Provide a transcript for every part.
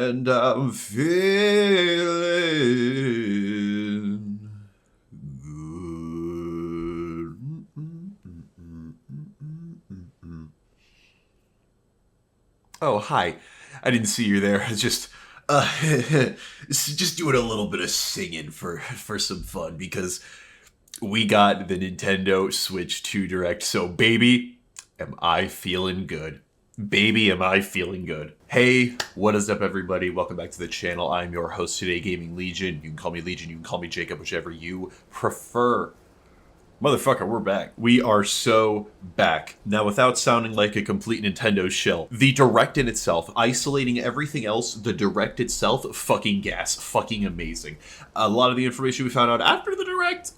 and I'm feeling good. Oh, hi. I didn't see you there. It's just just doing a little bit of singing for some fun because we got the Nintendo Switch 2 Direct. So, baby, am I feeling good. Baby, am I feeling good. Hey, what is up, everybody? Welcome back to the channel. I'm your host today, Gaming Legion. You can call me Legion, you can call me Jacob, whichever you prefer. Motherfucker, we're back. We are so back. Now, without sounding like a complete Nintendo shill, the Direct in itself, isolating everything else, the Direct itself, fucking gas. Fucking amazing. A lot of the information we found out after the Direct,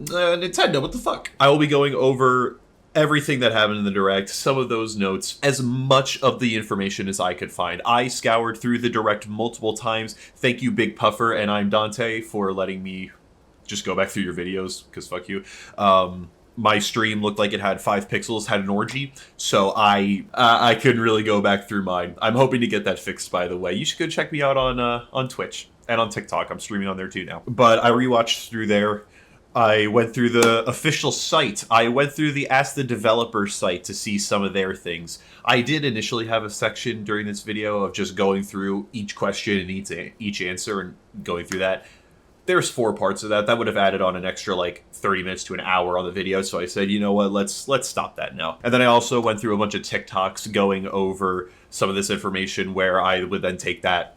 Nintendo, what the fuck? I will be going over everything that happened in the Direct, some of those notes, as much of the information as I could find. I scoured through the Direct multiple times. Thank you, Big Puffer, and I'm Dante, for letting me just go back through your videos, because fuck you. My stream looked like it had 5 pixels, had an orgy, so I couldn't really go back through mine. I'm hoping to get that fixed, by the way. You should go check me out on Twitch and on TikTok. I'm streaming on there too now. But I rewatched through there. I went through the official site. I went through the Ask the Developer site to see some of their things. I did initially have a section during this video of just going through each question and each answer and going through that. There's 4 parts of that. That would have added on an extra like 30 minutes to an hour on the video. So I said, you know what, let's stop that now. And then I also went through a bunch of TikToks going over some of this information where I would then take that,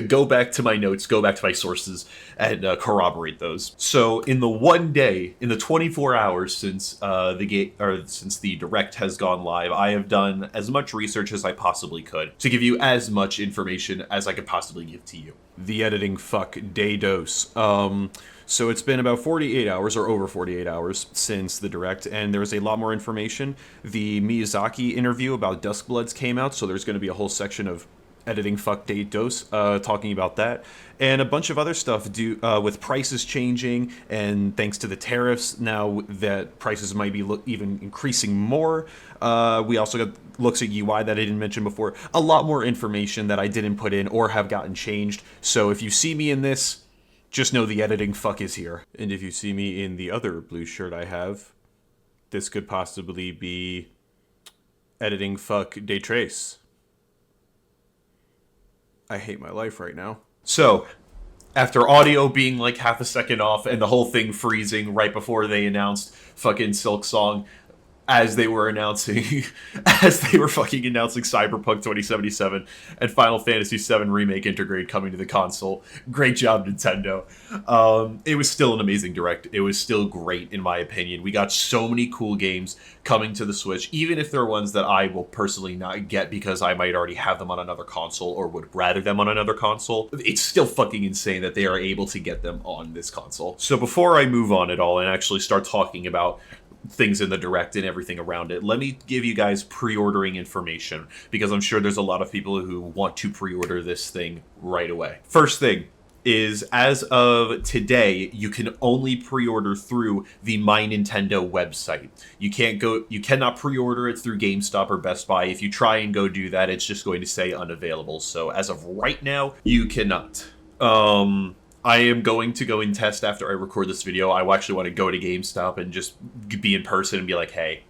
go back to my notes, go back to my sources, and corroborate those. So in the one day, in the 24 hours since since the Direct has gone live, I have done as much research as I possibly could to give you as much information as I could possibly give to you. The editing fuck day dose. So it's been about 48 hours or over 48 hours since the Direct, and there's a lot more information. The Miyazaki interview about Dusk Bloods came out, so there's going to be a whole section of editing fuck date dose, talking about that, and a bunch of other stuff with prices changing, and thanks to the tariffs, now that prices might be even increasing more. We also got looks at UI that I didn't mention before. A lot more information that I didn't put in or have gotten changed. So if you see me in this, just know the editing fuck is here. And if you see me in the other blue shirt I have, this could possibly be editing fuck day trace. I hate my life right now. So, after audio being like half a second off and the whole thing freezing right before they announced fucking Silk Song, as they were announcing, Cyberpunk 2077 and Final Fantasy VII Remake Intergrade coming to the console. Great job, Nintendo. It was still an amazing Direct. It was still great, in my opinion. We got so many cool games coming to the Switch, even if they're ones that I will personally not get because I might already have them on another console or would rather them on another console. It's still fucking insane that they are able to get them on this console. So before I move on at all and actually start talking about things in the Direct and everything around it, let me give you guys pre-ordering information, because I'm sure there's a lot of people who want to pre-order this thing right away. First thing is, as of today, you can only pre-order through the My Nintendo website. You cannot pre-order it through GameStop or Best Buy. If you try and go do that, it's just going to say unavailable. So as of right now, you cannot. I am going to go and test after I record this video. I actually want to go to GameStop and just be in person and be like, hey,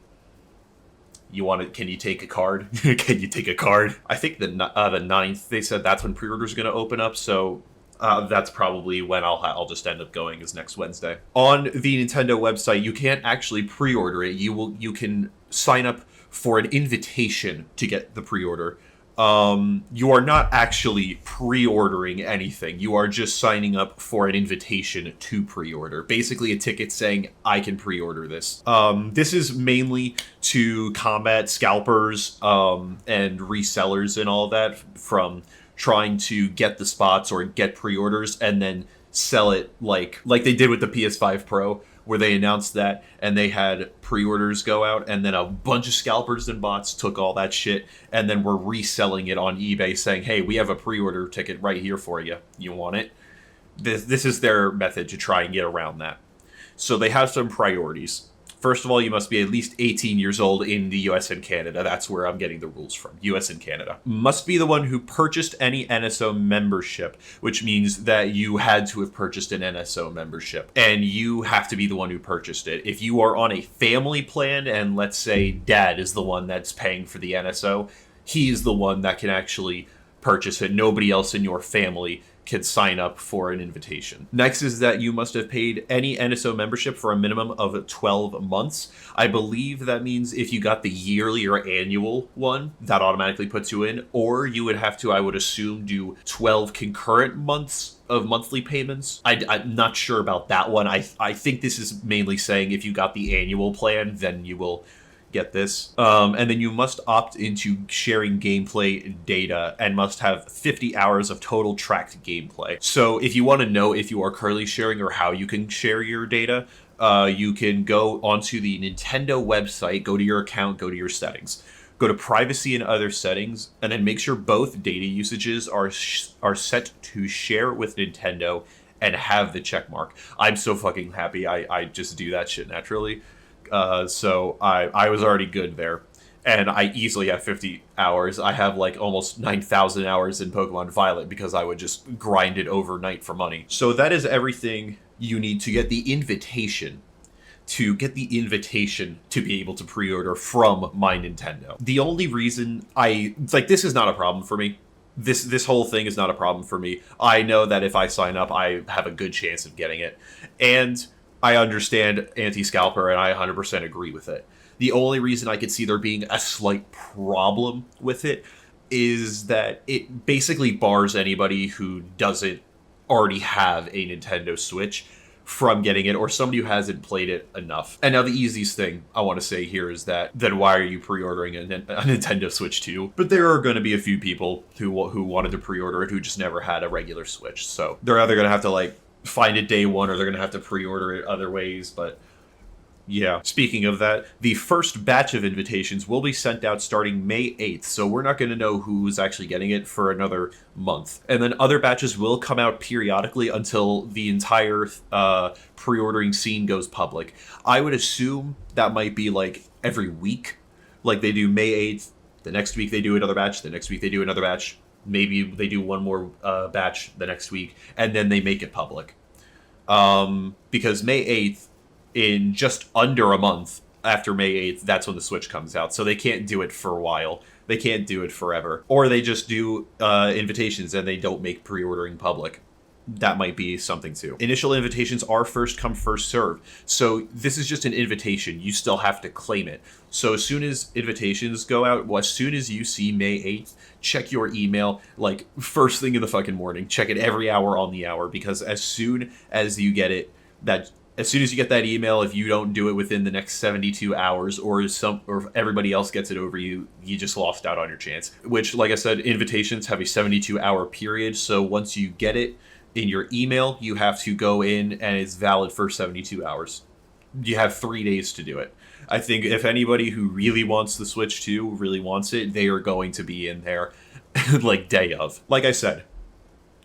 can you take a card? Can you take a card? I think the 9th, they said that's when pre-orders are going to open up, so that's probably when I'll just end up going, is next Wednesday. On the Nintendo website, you can't actually pre-order it. You can sign up for an invitation to get the pre-order. You are not actually pre-ordering anything. You are just signing up for an invitation to pre-order. Basically a ticket saying, I can pre-order this. This is mainly to combat scalpers and resellers and all that from trying to get the spots or get pre-orders and then sell it like they did with the PS5 Pro, where they announced that and they had pre-orders go out, and then a bunch of scalpers and bots took all that shit and then were reselling it on eBay saying, hey, we have a pre-order ticket right here for you. You want it? This is their method to try and get around that. So they have some priorities. First of all, you must be at least 18 years old in the US and Canada. That's where I'm getting the rules from, US and Canada. Must be the one who purchased any NSO membership, which means that you had to have purchased an NSO membership, and you have to be the one who purchased it. If you are on a family plan, and let's say dad is the one that's paying for the NSO, he's the one that can actually purchase it. Nobody else in your family can sign up for an invitation. Next is that you must have paid any NSO membership for a minimum of 12 months. I believe that means if you got the yearly or annual one, that automatically puts you in, or you would have to, I would assume, do 12 concurrent months of monthly payments. I'm not sure about that one. I think this is mainly saying if you got the annual plan, then you will get this. And then you must opt into sharing gameplay data and must have 50 hours of total tracked gameplay. So if you want to know if you are currently sharing or how you can share your data, you can go onto the Nintendo website, go to your account, go to your settings. Go to privacy and other settings, and then make sure both data usages are set to share with Nintendo and have the check mark. I'm so fucking happy I just do that shit naturally. So I was already good there, and I easily have 50 hours. I have like almost 9,000 hours in Pokemon Violet because I would just grind it overnight for money. So that is everything you need to get the invitation. To get the invitation to be able to pre-order from my Nintendo. The only reason this is not a problem for me. This whole thing is not a problem for me. I know that if I sign up, I have a good chance of getting it. And I understand anti-scalper, and I 100% agree with it. The only reason I could see there being a slight problem with it is that it basically bars anybody who doesn't already have a Nintendo Switch from getting it, or somebody who hasn't played it enough. And now the easiest thing I want to say here is that, then why are you pre-ordering a Nintendo Switch 2? But there are going to be a few people who wanted to pre-order it who just never had a regular Switch. So they're either going to have to find it day one, or they're going to have to pre-order it other ways. But yeah, speaking of that, the first batch of invitations will be sent out starting May 8th, so we're not going to know who's actually getting it for another month. And then other batches will come out periodically until the entire pre-ordering scene goes public. I would assume that might be every week. They do May 8th, the next week they do another batch, the next week they do another batch. Maybe they do one more batch the next week, and then they make it public. Because May 8th, in just under a month after May 8th, that's when the Switch comes out. So they can't do it for a while. They can't do it forever. Or they just do invitations and they don't make pre-ordering public. That might be something too. Initial invitations are first come, first served. So this is just an invitation. You still have to claim it. So as soon as invitations go out, as soon as you see May 8th, check your email first thing in the fucking morning. Check it every hour on the hour, because as soon as you get it, as soon as you get that email, if you don't do it within the next 72 hours, or if everybody else gets it over you, you just lost out on your chance. Which, like I said, invitations have a 72-hour period. So once you get it in your email, you have to go in, and it's valid for 72 hours. You have 3 days to do it. I think if anybody who really wants the Switch 2, really wants it, they are going to be in there day of. Like I said,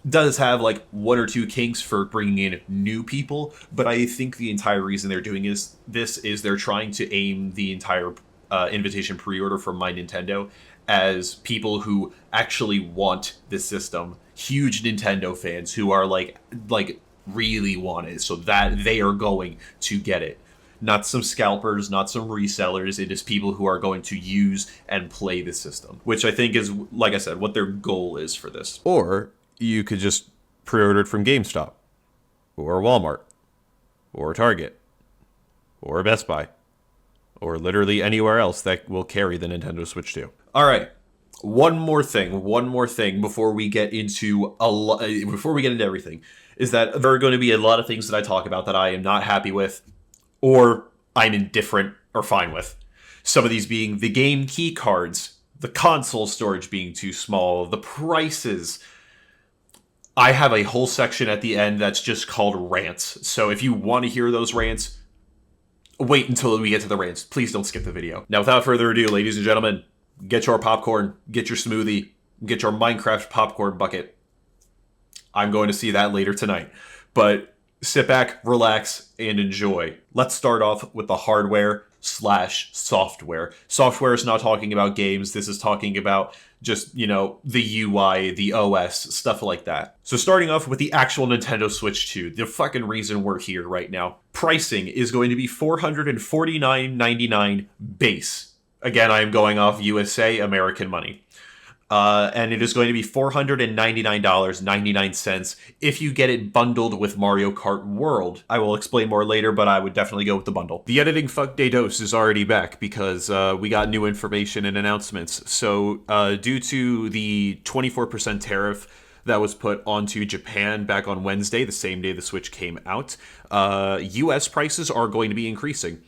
does have one or two kinks for bringing in new people, but I think the entire reason they're doing is they're trying to aim the entire invitation pre-order from My Nintendo as people who actually want this system, huge Nintendo fans who are really want it, so that they are going to get it. Not some scalpers, not some resellers. It is people who are going to use and play the system, which I think is, like I said, what their goal is for this. Or you could just pre-order it from GameStop, or Walmart, or Target, or Best Buy, or literally anywhere else that will carry the Nintendo Switch 2. All right. One more thing before we get into everything, is that there are going to be a lot of things that I talk about that I am not happy with, or I'm indifferent or fine with. Some of these being the game key cards, the console storage being too small, the prices. I have a whole section at the end that's just called rants. So if you want to hear those rants, wait until we get to the rants. Please don't skip the video. Now, without further ado, ladies and gentlemen, get your popcorn, get your smoothie, get your Minecraft popcorn bucket. I'm going to see that later tonight. But Sit back, relax, and enjoy. Let's start off with the hardware/software. Software is not talking about games. This is talking about just, the UI, the OS, stuff like that. So starting off with the actual Nintendo Switch 2, the fucking reason we're here right now. Pricing is going to be $449.99 base. Again, I am going off USA American money. And it is going to be $499.99 if you get it bundled with Mario Kart World. I will explain more later, but I would definitely go with the bundle. The editing fuck day dose is already back because we got new information and announcements. So due to the 24% tariff that was put onto Japan back on Wednesday, the same day the Switch came out, US prices are going to be increasing.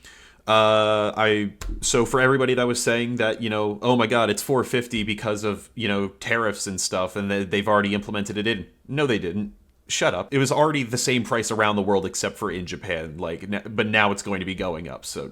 So for everybody that was saying that, oh my god, it's $450 because of, tariffs and stuff, and they've already implemented it in. No, they didn't. Shut up. It was already the same price around the world except for in Japan, but now it's going to be going up, so,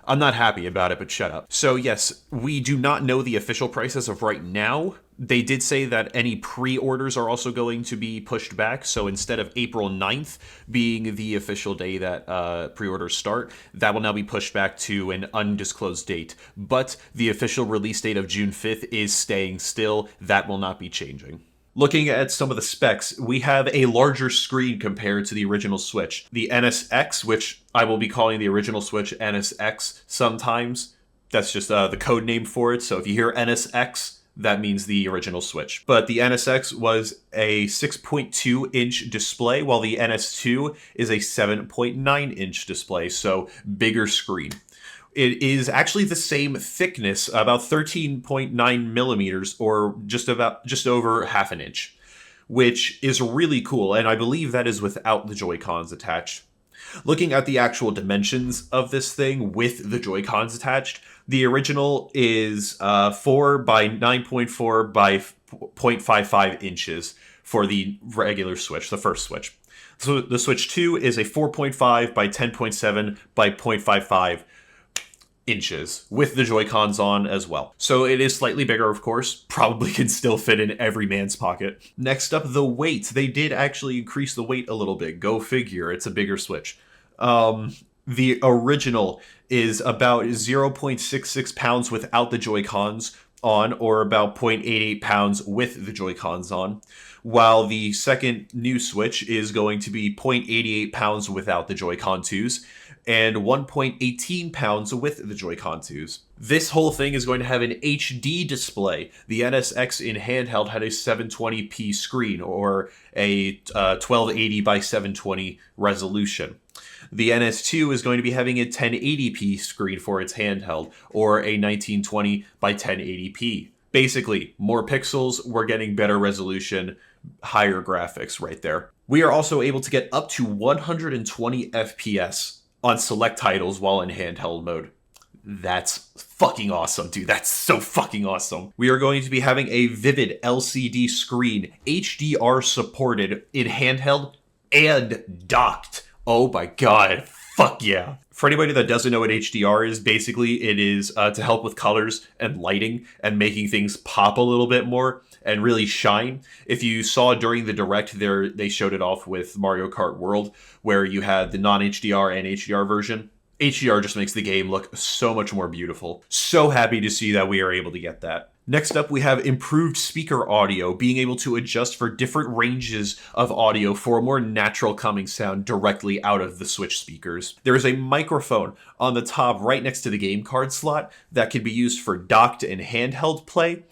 I'm not happy about it, but shut up. So yes, we do not know the official prices of right now. They did say that any pre-orders are also going to be pushed back. So instead of April 9th being the official day that pre-orders start, that will now be pushed back to an undisclosed date. But the official release date of June 5th is staying still. That will not be changing. Looking at some of the specs, we have a larger screen compared to the original Switch. The NSX, which I will be calling the original Switch NSX sometimes. That's just the code name for it. So if you hear NSX, that means the original Switch. But the NSX was a 6.2-inch display, while the NS2 is a 7.9-inch display, so bigger screen. It is actually the same thickness, about 13.9 millimeters, or just over half an inch, which is really cool, and I believe that is without the Joy-Cons attached. Looking at the actual dimensions of this thing with the Joy-Cons attached, the original is 4 by 9.4 by 0.55 inches for the regular Switch, the first Switch. So the Switch 2 is a 4.5 by 10.7 by 0.55 inches with the Joy-Cons on as well. So it is slightly bigger, of course, probably can still fit in every man's pocket. Next up, the weight. They did actually increase the weight a little bit. Go figure, it's a bigger Switch. The original is about 0.66 pounds without the Joy-Cons on, or about 0.88 pounds with the Joy-Cons on, while the second new Switch is going to be 0.88 pounds without the Joy-Con 2s, and 1.18 pounds with the Joy-Con 2s. This whole thing is going to have an HD display. The NSX in handheld had a 720p screen, or a 1280 by 720 resolution. The NS2 is going to be having a 1080p screen for its handheld, or a 1920 by 1080p. Basically, more pixels, we're getting better resolution, higher graphics right there. We are also able to get up to 120 FPS on select titles while in handheld mode. That's fucking awesome, dude. That's so fucking awesome. We are going to be having a vivid LCD screen, HDR supported in handheld and docked. Oh my god, fuck yeah. For anybody that doesn't know what HDR is, basically it is to help with colors and lighting and making things pop a little bit more and really shine. If you saw during the Direct there, they showed it off with Mario Kart World, where you had the non-HDR and HDR version. HDR just makes the game look so much more beautiful. So happy to see that we are able to get that. Next up, we have improved speaker audio, being able to adjust for different ranges of audio for a more natural coming sound directly out of the Switch speakers. There is a microphone on the top right next to the game card slot that can be used for docked and handheld play.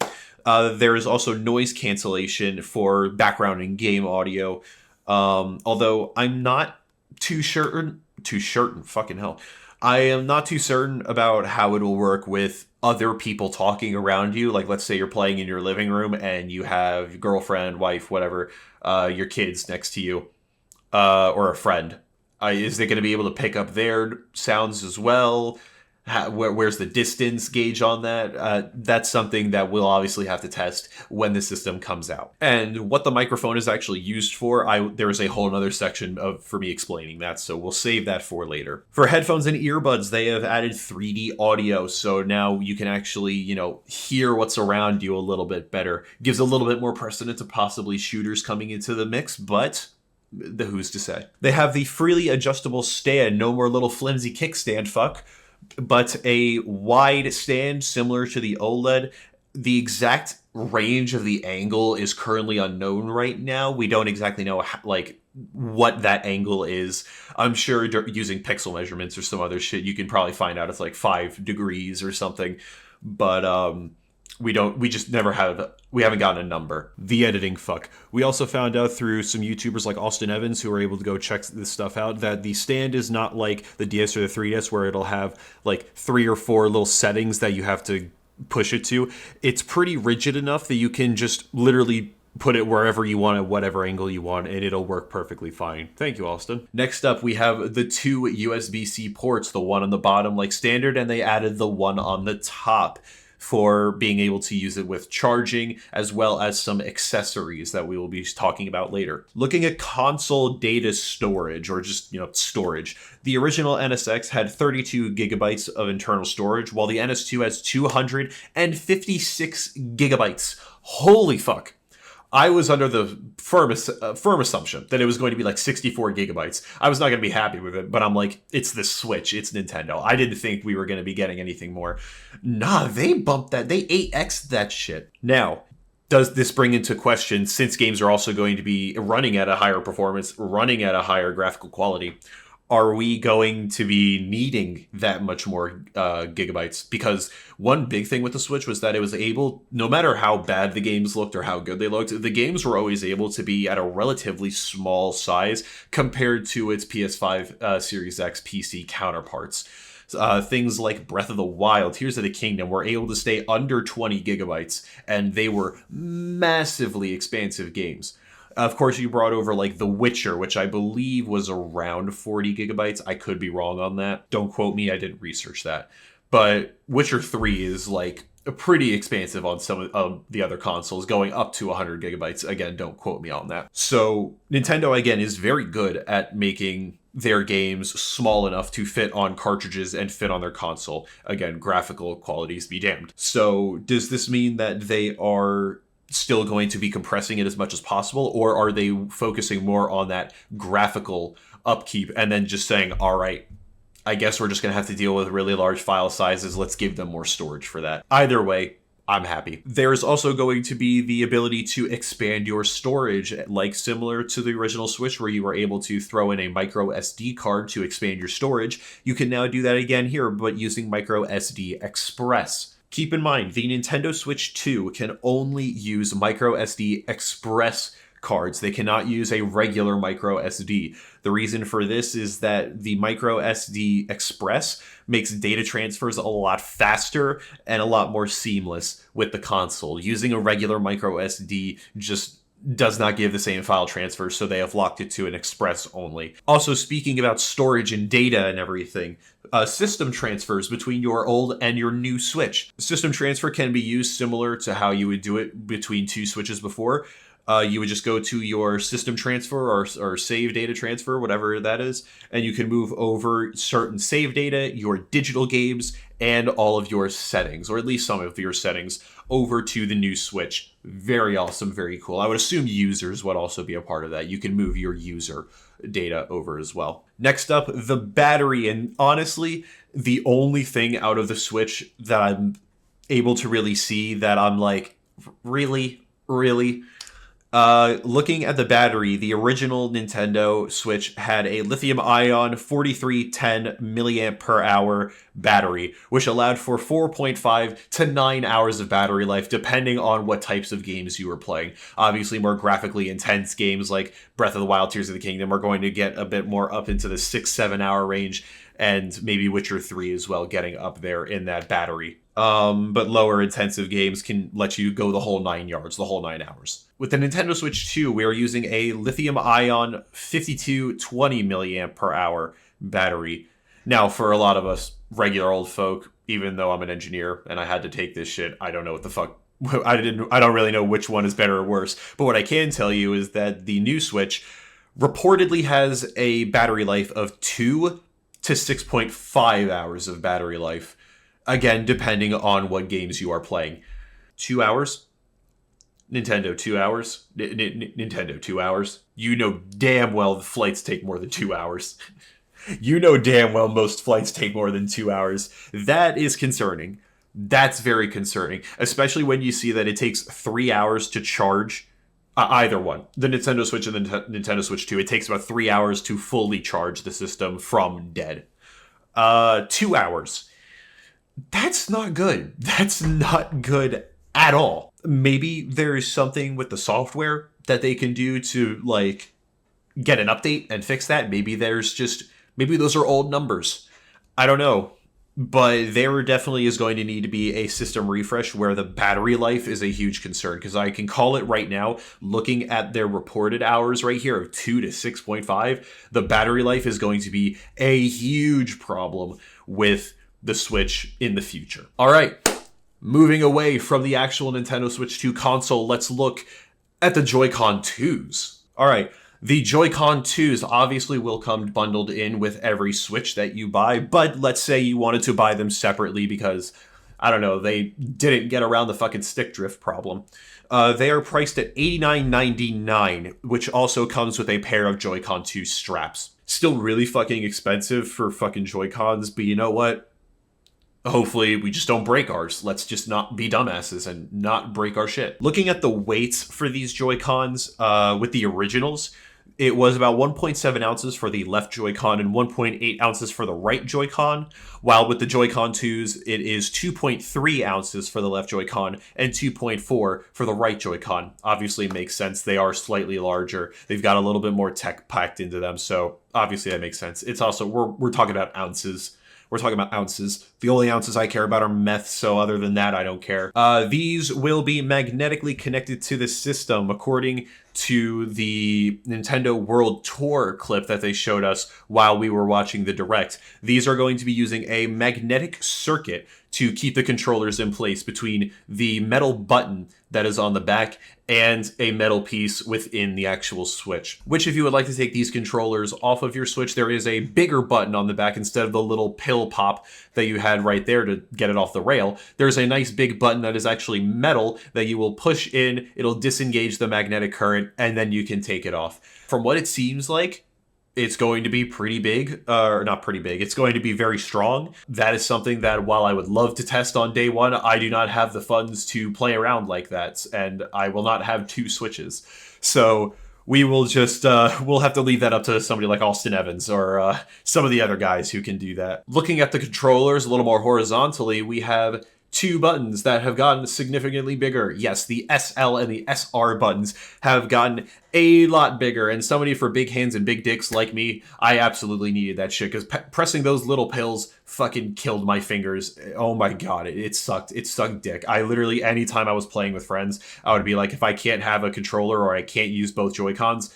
There is also noise cancellation for background and game audio, although I'm not too certain, fucking hell. I am not too certain about how it will work with other people talking around you. Like, let's say you're playing in your living room and you have your girlfriend, wife, whatever, your kids next to you, or a friend. Is it going to be able to pick up their sounds as well? Where's the distance gauge on that? That's something that we'll obviously have to test when the system comes out. And what the microphone is actually used for, there is a whole other section for me explaining that, so we'll save that for later. For headphones and earbuds, they have added 3D audio, so now you can actually, hear what's around you a little bit better. Gives a little bit more precedent to possibly shooters coming into the mix, but The who's to say. They have the freely adjustable stand, no more little flimsy kickstand fuck, but a wide stand similar to the OLED. The exact range of the angle is currently unknown right now. We don't exactly know what that angle is. I'm sure using pixel measurements or some other shit, you can probably find out it's like 5 degrees or something. But we haven't gotten a number. The editing fuck. We also found out through some YouTubers like Austin Evans who were able to go check this stuff out that the stand is not like the DS or the 3DS where it'll have like 3 or 4 little settings that you have to push it to. It's pretty rigid enough that you can just literally put it wherever you want at whatever angle you want and it'll work perfectly fine. Thank you, Austin. Next up, we have the 2 USB-C ports, the one on the bottom like standard, and they added the one on the top for being able to use it with charging, as well as some accessories that we will be talking about later. Looking at console data storage, or just, storage, the original NSX had 32 gigabytes of internal storage, while the NS2 has 256 gigabytes. Holy fuck. I was under the firm assumption that it was going to be like 64 gigabytes. I was not going to be happy with it, but I'm like, it's the Switch, it's Nintendo. I didn't think we were going to be getting anything more. Nah, they bumped that. They 8x'd that shit. Now, does this bring into question, since games are also going to be running at a higher performance, running at a higher graphical quality, are we going to be needing that much more gigabytes? Because one big thing with the Switch was that it was able, no matter how bad the games looked or how good they looked, the games were always able to be at a relatively small size compared to its PS5 Series X PC counterparts. Things like Breath of the Wild, Tears of the Kingdom were able to stay under 20 gigabytes, and they were massively expansive games. Of course, you brought over like The Witcher, which I believe was around 40 gigabytes. I could be wrong on that. Don't quote me. I didn't research that. But Witcher 3 is like pretty expansive on some of the other consoles, going up to 100 gigabytes. Again, don't quote me on that. So Nintendo, again, is very good at making their games small enough to fit on cartridges and fit on their console. Again, graphical qualities be damned. So does this mean that they are still going to be compressing it as much as possible, or are they focusing more on that graphical upkeep and then just saying, all right, I guess we're just going to have to deal with really large file sizes, let's give them more storage for that? Either way, I'm happy. There's also going to be the ability to expand your storage, like similar to the original Switch where you were able to throw in a micro SD card to expand your storage. You can now do that again here, but using micro SD Express. Keep in mind, the Nintendo Switch 2 can only use micro SD Express cards. They cannot use a regular micro SD. The reason for this is that the micro SD Express makes data transfers a lot faster and a lot more seamless with the console. Using a regular micro SD just does not give the same file transfer, so they have locked it to an Express only. Also, speaking about storage and data and everything, system transfers between your old and your new Switch. System transfer can be used similar to how you would do it between 2 Switches before. You would just go to your system transfer or save data transfer, whatever that is, and you can move over certain save data, your digital games, and all of your settings, or at least some of your settings, over to the new Switch. Very awesome, very cool. I would assume users would also be a part of that. You can move your user data over as well. Next up, the battery. And honestly, the only thing out of the Switch that I'm able to really see that I'm like, really? Looking at the battery, the original Nintendo Switch had a lithium-ion 4310 milliamp per hour battery, which allowed for 4.5 to 9 hours of battery life, depending on what types of games you were playing. Obviously, more graphically intense games like Breath of the Wild, Tears of the Kingdom are going to get a bit more up into the 6-7 hour range, and maybe Witcher 3 as well, getting up there in that battery. But lower intensive games can let you go the whole 9 yards, the whole 9 hours. With the Nintendo Switch 2, we are using a lithium-ion 5220 milliamp per hour battery. Now, for a lot of us regular old folk, even though I'm an engineer and I had to take this shit, I don't know what the fuck. I don't really know which one is better or worse. But what I can tell you is that the new Switch reportedly has a battery life of 2 to 6.5 hours of battery life. Again, depending on what games you are playing. 2 hours? Nintendo, 2 hours? Nintendo, 2 hours? You know damn well the flights take more than 2 hours. You know damn well most flights take more than 2 hours. That is concerning. That's very concerning, especially when you see that it takes 3 hours to charge either one, the Nintendo Switch and the Nintendo Switch 2. It takes about 3 hours to fully charge the system from dead. 2 hours. That's not good. That's not good at all. Maybe there's something with the software that they can do to like get an update and fix that. Maybe those are old numbers. I don't know. But there definitely is going to need to be a system refresh where the battery life is a huge concern, because I can call it right now, looking at their reported hours right here of 2 to 6.5, the battery life is going to be a huge problem with the Switch in the future. All right, moving away from the actual Nintendo Switch 2 console, let's look at the Joy-Con 2s. All right. The Joy-Con 2s obviously will come bundled in with every Switch that you buy, but let's say you wanted to buy them separately because, I don't know, they didn't get around the fucking stick drift problem. They are priced at $89.99, which also comes with a pair of Joy-Con 2 straps. Still really fucking expensive for fucking Joy-Cons, but you know what? Hopefully we just don't break ours. Let's just not be dumbasses and not break our shit. Looking at the weights for these Joy-Cons with the originals, it was about 1.7 ounces for the left Joy-Con and 1.8 ounces for the right Joy-Con, while with the Joy-Con 2s, it is 2.3 ounces for the left Joy-Con and 2.4 for the right Joy-Con. Obviously, it makes sense. They are slightly larger. They've got a little bit more tech packed into them, so obviously that makes sense. It's also, we're talking about ounces. We're talking about ounces. The only ounces I care about are meth, so other than that, I don't care. These will be magnetically connected to the system, according to the Nintendo World Tour clip that they showed us while we were watching the Direct. These are going to be using a magnetic circuit to keep the controllers in place between the metal button that is on the back and a metal piece within the actual Switch. Which, if you would like to take these controllers off of your Switch, there is a bigger button on the back instead of the little pill pop that you had right there to get it off the rail. There's a nice big button that is actually metal that you will push in, it'll disengage the magnetic current, and then you can take it off. From what it seems like, it's going to be pretty big, or not pretty big, it's going to be very strong. That is something that, while I would love to test on day one, I do not have the funds to play around like that, and I will not have 2 Switches. So we will just, we'll have to leave that up to somebody like Austin Evans or some of the other guys who can do that. Looking at the controllers a little more horizontally, we have 2 buttons that have gotten significantly bigger. Yes, the SL and the SR buttons have gotten a lot bigger, and somebody for big hands and big dicks like me, I absolutely needed that shit, because pressing those little pills fucking killed my fingers. Oh my god, it sucked. It sucked dick. I literally, anytime I was playing with friends, I would be like, if I can't have a controller or I can't use both Joy-Cons,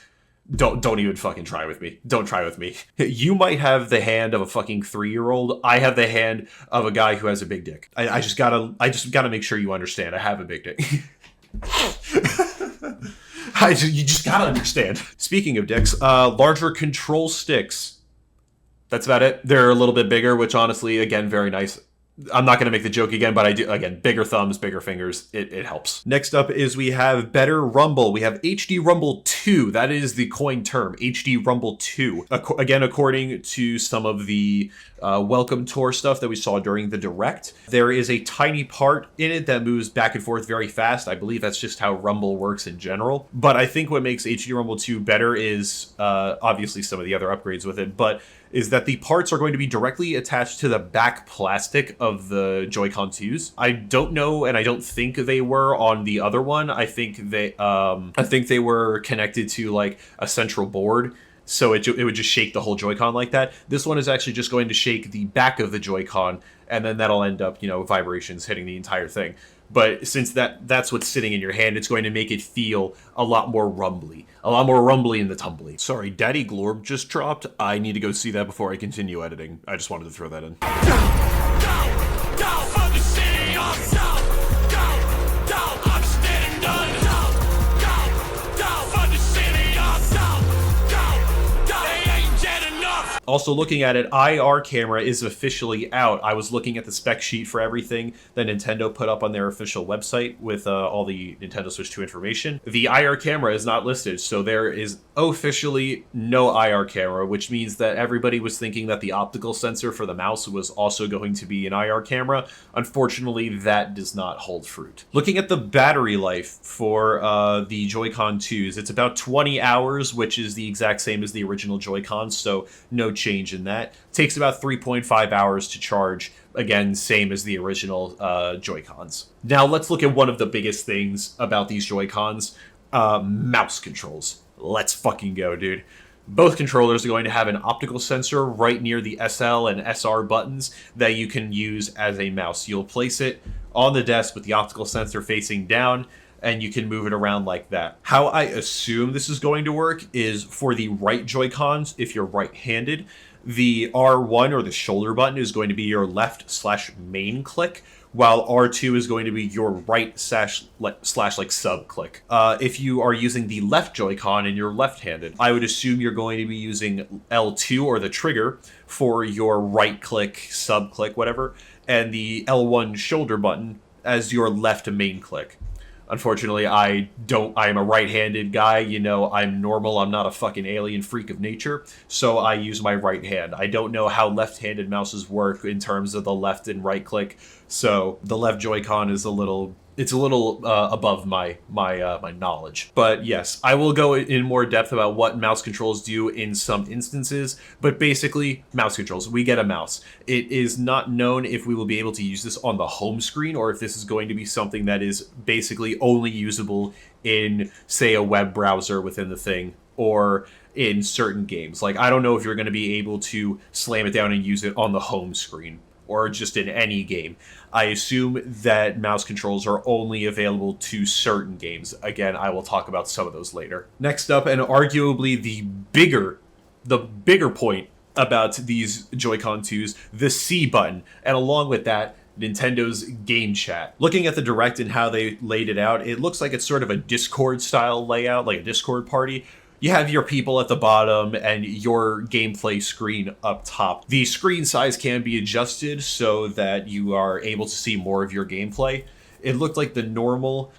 don't even fucking try with me. Don't try with me. You might have the hand of a fucking 3-year-old. I have the hand of a guy who has a big dick. I just gotta make sure you understand. I have a big dick. You just gotta understand. Speaking of dicks, larger control sticks. That's about it. They're a little bit bigger, which honestly, again, very nice. I'm not going to make the joke again, but I do. Again, bigger thumbs, bigger fingers. It helps. Next up is we have Better Rumble. We have HD Rumble 2. That is the coined term, HD Rumble 2. Again, according to some of the welcome tour stuff that we saw during the Direct, there is a tiny part in it that moves back and forth very fast. I believe that's just how Rumble works in general. But I think what makes HD Rumble 2 better is obviously some of the other upgrades with it, but is that the parts are going to be directly attached to the back plastic of the Joy-Con 2s. I don't know, and I don't think they were on the other one. I think they were connected to like a central board, so it would just shake the whole Joy-Con like that. This one is actually just going to shake the back of the Joy-Con, and then that'll end up, vibrations hitting the entire thing. But since that's what's sitting in your hand, it's going to make it feel a lot more rumbly. A lot more rumbly in the tumbly. Sorry, Daddy Glorb just dropped. I need to go see that before I continue editing. I just wanted to throw that in. Also looking at it, IR camera is officially out. I was looking at the spec sheet for everything that Nintendo put up on their official website with all the Nintendo Switch 2 information. The IR camera is not listed, so there is officially no IR camera, which means that everybody was thinking that the optical sensor for the mouse was also going to be an IR camera. Unfortunately, that does not hold fruit. Looking at the battery life for the Joy-Con 2s, it's about 20 hours, which is the exact same as the original Joy-Cons, so no change in that. Takes about 3.5 hours to charge. Again, same as the original Joy-Cons. Now let's look at one of the biggest things about these Joy-Cons, mouse controls. Let's fucking go, dude. Both controllers are going to have an optical sensor right near the SL and SR buttons that you can use as a mouse. You'll place it on the desk with the optical sensor facing down, and you can move it around like that. How I assume this is going to work is for the right Joy-Cons, if you're right-handed, the R1 or the shoulder button is going to be your left/main click, while R2 is going to be your right slash sub click. If you are using the left Joy-Con and you're left-handed, I would assume you're going to be using L2 or the trigger for your right click, sub click, whatever, and the L1 shoulder button as your left main click. Unfortunately, I am a right-handed guy, you know, I'm normal, I'm not a fucking alien freak of nature, so I use my right hand. I don't know how left-handed mouses work in terms of the left and right click, so the left Joy-Con is a little above my knowledge. But yes, I will go in more depth about what mouse controls do in some instances, but basically, mouse controls. We get a mouse. It is not known if we will be able to use this on the home screen or if this is going to be something that is basically only usable in, say, a web browser within the thing, or in certain games. Like, I don't know if you're going to be able to slam it down and use it on the home screen, or just in any game. I assume that mouse controls are only available to certain games. Again, I will talk about some of those later. Next up, and arguably the bigger point about these Joy-Con 2s, the C button, and along with that, Nintendo's GameChat. Looking at the Direct and how they laid it out, it looks like it's sort of a Discord-style layout, like a Discord party. You have your people at the bottom and your gameplay screen up top. The screen size can be adjusted so that you are able to see more of your gameplay. It looked like the normal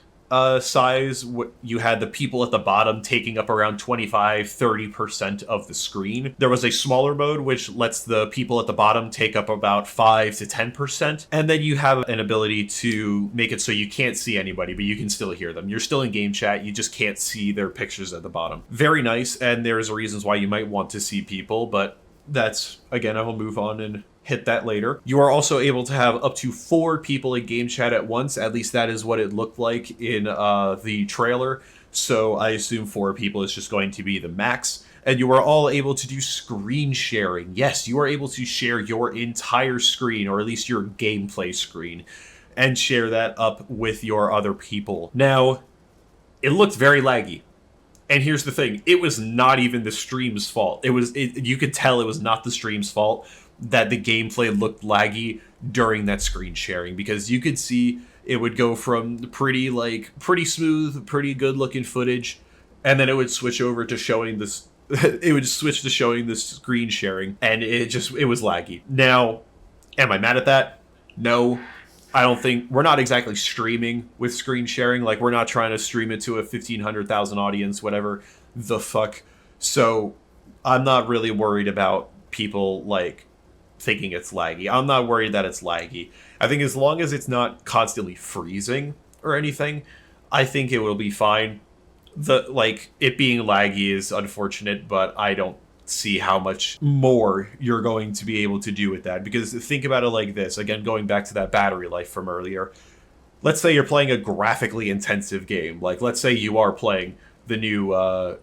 size, you had the people at the bottom taking up around 25-30% of the screen. There was a smaller mode which lets the people at the bottom take up about 5-10%, and then you have an ability to make it so you can't see anybody, but you can still hear them. You're still in game chat, you just can't see their pictures at the bottom. Very nice, and there's reasons why you might want to see people, but that's, again, I will move on and hit that later. You are also able to have up to 4 people in game chat at once. At least that is what it looked like in the trailer. So I assume 4 people is just going to be the max. And you are all able to do screen sharing. Yes, you are able to share your entire screen, or at least your gameplay screen, and share that up with your other people. Now, it looked very laggy. And here's the thing, it was not even the stream's fault. You could tell it was not the stream's fault that the gameplay looked laggy during that screen sharing, because you could see it would go from pretty smooth, pretty good looking footage, and then it would switch over to showing this it would switch to showing the screen sharing, and it was laggy. Now, am I mad at that? No. I don't think we're not exactly streaming with screen sharing. Like, we're not trying to stream it to a 1,500,000 audience, whatever the fuck. So I'm not really worried about people like thinking it's laggy. I'm not worried that it's laggy. I think as long as it's not constantly freezing or anything, I think it will be fine. It being laggy is unfortunate, but I don't see how much more you're going to be able to do with that. Because think about it like this, again, going back to that battery life from earlier. Let's say you're playing a graphically intensive game. Like, let's say you are playing the new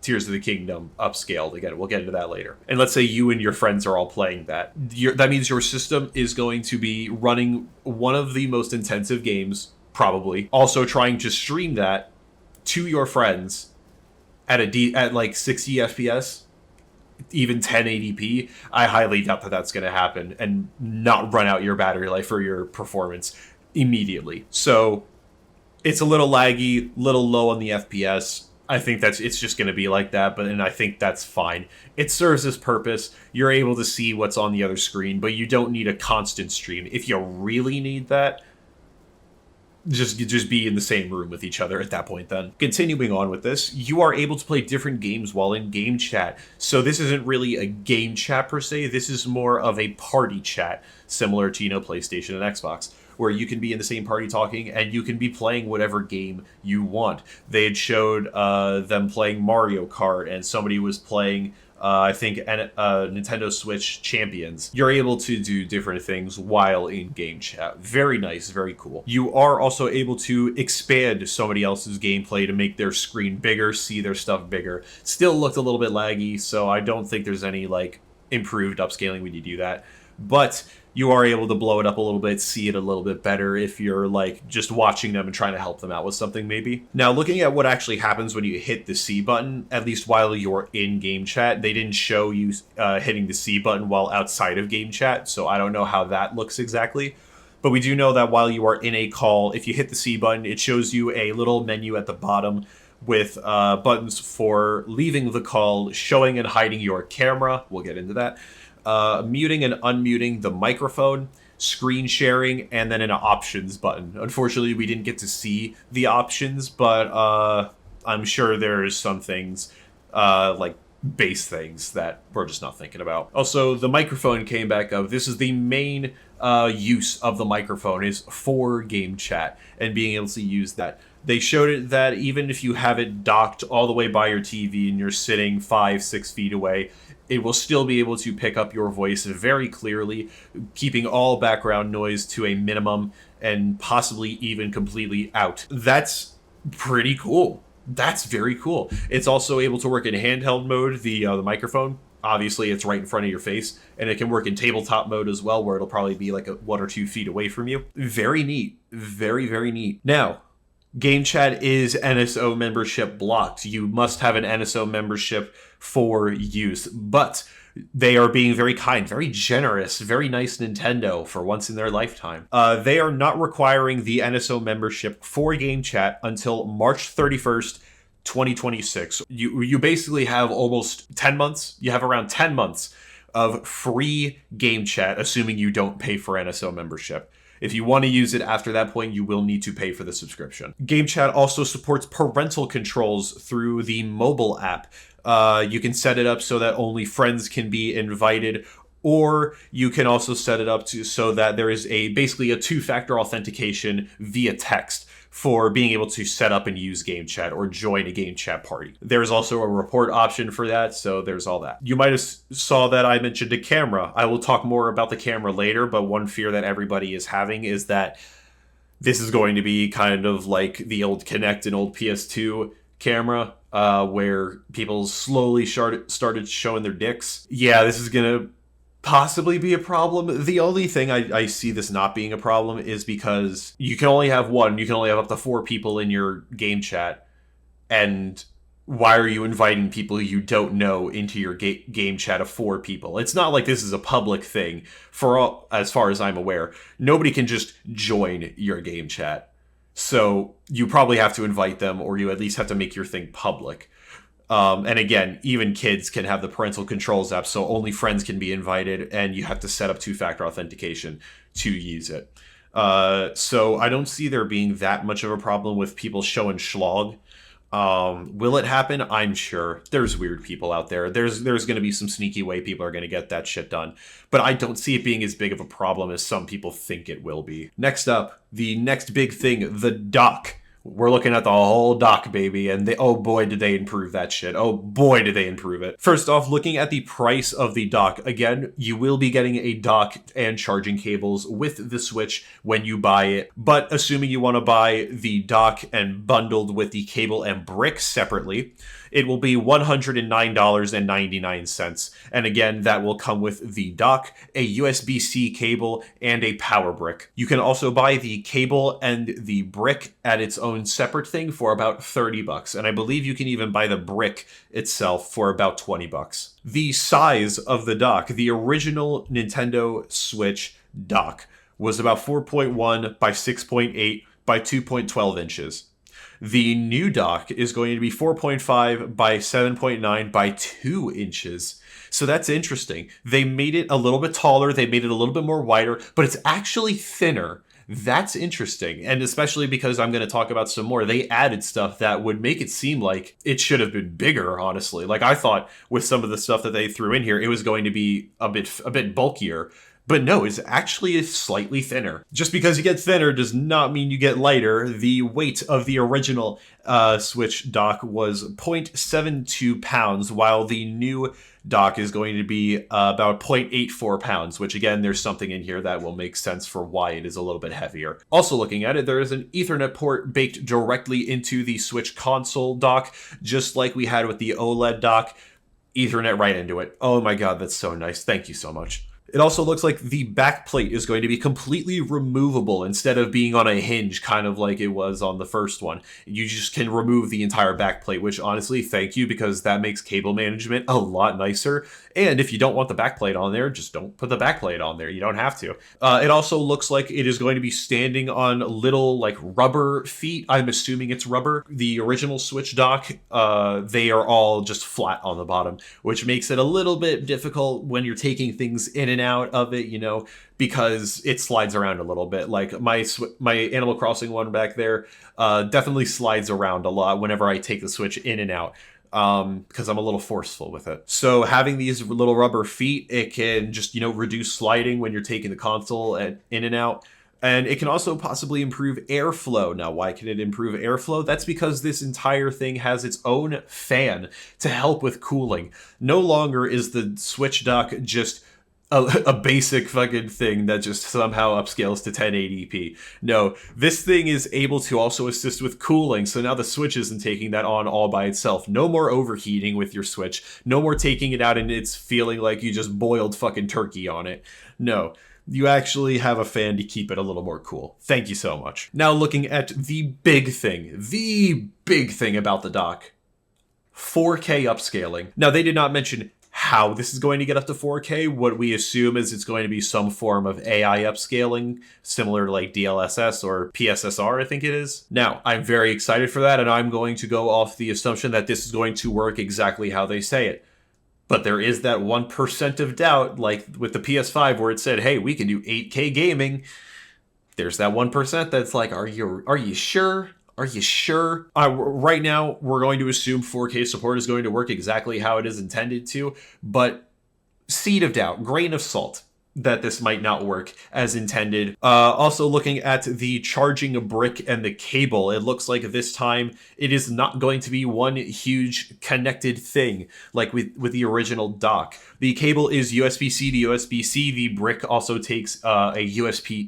Tears of the Kingdom upscaled. Again, we'll get into that later. And let's say you and your friends are all playing that. That means your system is going to be running one of the most intensive games, probably. Also trying to stream that to your friends at like 60 FPS, even 1080p. I highly doubt that that's going to happen and not run out your battery life or your performance immediately. So it's a little laggy, little low on the FPS. I think it's just going to be like that, and I think that's fine. It serves its purpose. You're able to see what's on the other screen, but you don't need a constant stream. If you really need that, just be in the same room with each other at that point then. Continuing on with this, you are able to play different games while in game chat. So this isn't really a game chat per se, this is more of a party chat, similar to, PlayStation and Xbox, where you can be in the same party talking and you can be playing whatever game you want. They had showed them playing Mario Kart, and somebody was playing I think Nintendo Switch Champions. You're able to do different things while in game chat. Very nice, very cool. You are also able to expand somebody else's gameplay to make their screen bigger, see their stuff bigger. Still looked a little bit laggy, so I don't think there's any improved upscaling when you do that. But you are able to blow it up a little bit, see it a little bit better if you're just watching them and trying to help them out with something maybe. Now, looking at what actually happens when you hit the C button, at least while you're in game chat, they didn't show you hitting the C button while outside of game chat, so I don't know how that looks exactly. But we do know that while you are in a call, if you hit the C button, it shows you a little menu at the bottom with buttons for leaving the call, showing and hiding your camera. We'll get into that. Muting and unmuting the microphone, screen sharing, and then an options button. Unfortunately, we didn't get to see the options, but I'm sure there's some things, base things, that we're just not thinking about. Also, the microphone came back up. This is the main use of the microphone, is for game chat and being able to use that. They showed it that even if you have it docked all the way by your TV and you're sitting 5-6 feet away, it will still be able to pick up your voice very clearly, keeping all background noise to a minimum and possibly even completely out. That's pretty cool. That's very cool. It's also able to work in handheld mode, the microphone. Obviously, it's right in front of your face, and it can work in tabletop mode as well, where it'll probably be 1 or 2 feet away from you. Very neat. Very, very neat. Now, game chat is NSO membership blocked. You must have an NSO membership for use, but they are being very kind, very generous, very nice Nintendo for once in their lifetime. They are not requiring the NSO membership for game chat until March 31st, 2026. You basically have almost 10 months. You have around 10 months of free game chat, assuming you don't pay for NSO membership. If you want to use it after that point, you will need to pay for the subscription. Game chat also supports parental controls through the mobile app. You can set it up so that only friends can be invited, or you can also set it up so that there is basically a 2-factor authentication via text for being able to set up and use game chat or join a game chat party. There's also a report option for that, so there's all that. You might have saw that I mentioned a camera. I will talk more about the camera later, but one fear that everybody is having is that this is going to be kind of like the old Kinect and old PS2 camera, where people slowly started showing their dicks. Yeah, this is gonna possibly be a problem. The only thing I see this not being a problem is because you can only have one. You can only have up to 4 people in your game chat, and why are you inviting people you don't know into your game chat of 4 people? It's not like this is a public thing. As far as I'm aware, nobody can just join your game chat. So you probably have to invite them, or you at least have to make your thing public. And again, even kids can have the parental controls app, so only friends can be invited, and you have to set up 2-factor authentication to use it. So I don't see there being that much of a problem with people showing schlog. Will it happen? I'm sure. There's weird people out there. There's going to be some sneaky way people are going to get that shit done. But I don't see it being as big of a problem as some people think it will be. Next up, the next big thing, the dock. We're looking at the whole dock, baby, and oh boy, did they improve that shit. Oh boy, did they improve it. First off, looking at the price of the dock, again, you will be getting a dock and charging cables with the Switch when you buy it, but assuming you want to buy the dock and bundled with the cable and brick separately, it will be $109.99. And again, that will come with the dock, a USB-C cable, and a power brick. You can also buy the cable and the brick at its own separate thing for about $30. And I believe you can even buy the brick itself for about $20. The size of the dock, the original Nintendo Switch dock, was about 4.1 by 6.8 by 2.12 inches. The new dock is going to be 4.5 by 7.9 by 2 inches. So that's interesting. They made it a little bit taller, they made it a little bit more wider, but it's actually thinner. That's interesting. And especially because I'm going to talk about some more, they added stuff that would make it seem like it should have been bigger, honestly. Like I thought with some of the stuff that they threw in here, it was going to be a bit bulkier. But no, it's actually slightly thinner. Just because you get thinner does not mean you get lighter. The weight of the original Switch dock was 0.72 pounds, while the new dock is going to be about 0.84 pounds, which again, there's something in here that will make sense for why it is a little bit heavier. Also looking at it, there is an Ethernet port baked directly into the Switch console dock, just like we had with the OLED dock. Ethernet right into it. Oh my god, that's so nice. Thank you so much. It also looks like the back plate is going to be completely removable instead of being on a hinge, kind of like it was on the first one. You just can remove the entire back plate, which honestly, thank you, because that makes cable management a lot nicer. And if you don't want the back plate on there, just don't put the back plate on there. You don't have to. It also looks like it is going to be standing on little like rubber feet. I'm assuming it's rubber. The original Switch dock, they are all just flat on the bottom, which makes it a little bit difficult when you're taking things in and out of it, you know, because it slides around a little bit. Like my Animal Crossing one back there definitely slides around a lot whenever I take the Switch in and out, because I'm a little forceful with it. So having these little rubber feet, it can just, you know, reduce sliding when you're taking the console in and out. And it can also possibly improve airflow. Now, why can it improve airflow? That's because this entire thing has its own fan to help with cooling. No longer is the Switch dock just a basic fucking thing that just somehow upscales to 1080p. No, this thing is able to also assist with cooling, so now the Switch isn't taking that on all by itself. No more overheating with your Switch. No more taking it out and it's feeling like you just boiled fucking turkey on it. No. You actually have a fan to keep it a little more cool. Thank you so much. Now looking at the big thing about the dock. 4K upscaling. Now they did not mention how this is going to get up to 4K. What we assume is it's going to be some form of AI upscaling, similar to like DLSS or PSSR, I think it is. Now, I'm very excited for that, and I'm going to go off the assumption that this is going to work exactly how they say it. But there is that 1% of doubt, like with the PS5 where it said, hey, we can do 8K gaming. There's that 1% that's like, are you sure? Are you sure? Right now, we're going to assume 4K support is going to work exactly how it is intended to, but seed of doubt, grain of salt, that this might not work as intended. Also looking at the charging brick and the cable, it looks like this time it is not going to be one huge connected thing like with the original dock. The cable is USB-C to USB-C. The brick also takes a USB-C.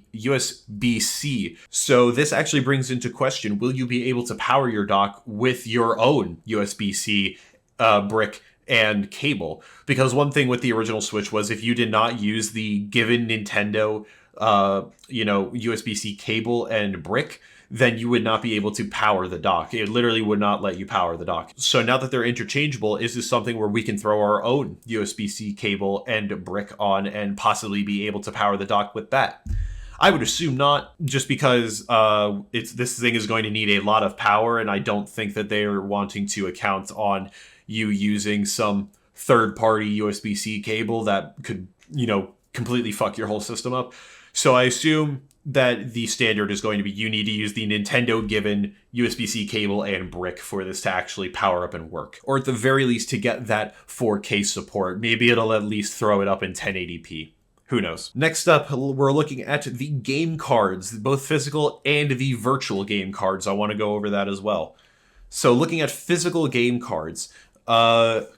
So this actually brings into question, will you be able to power your dock with your own USB-C brick and cable? Because one thing with the original Switch was if you did not use the given Nintendo USB-C cable and brick, then you would not be able to power the dock. It literally would not let you power the dock. So now that they're interchangeable, is this something where we can throw our own USB-C cable and brick on and possibly be able to power the dock with that? I would assume not, just because this thing is going to need a lot of power, and I don't think that they're wanting to account on you using some third-party USB-C cable that could, completely fuck your whole system up. So I assume that the standard is going to be you need to use the Nintendo-given USB-C cable and brick for this to actually power up and work. Or at the very least to get that 4K support. Maybe it'll at least throw it up in 1080p. Who knows? Next up, we're looking at the game cards, both physical and the virtual game cards. I want to go over that as well. So looking at physical game cards,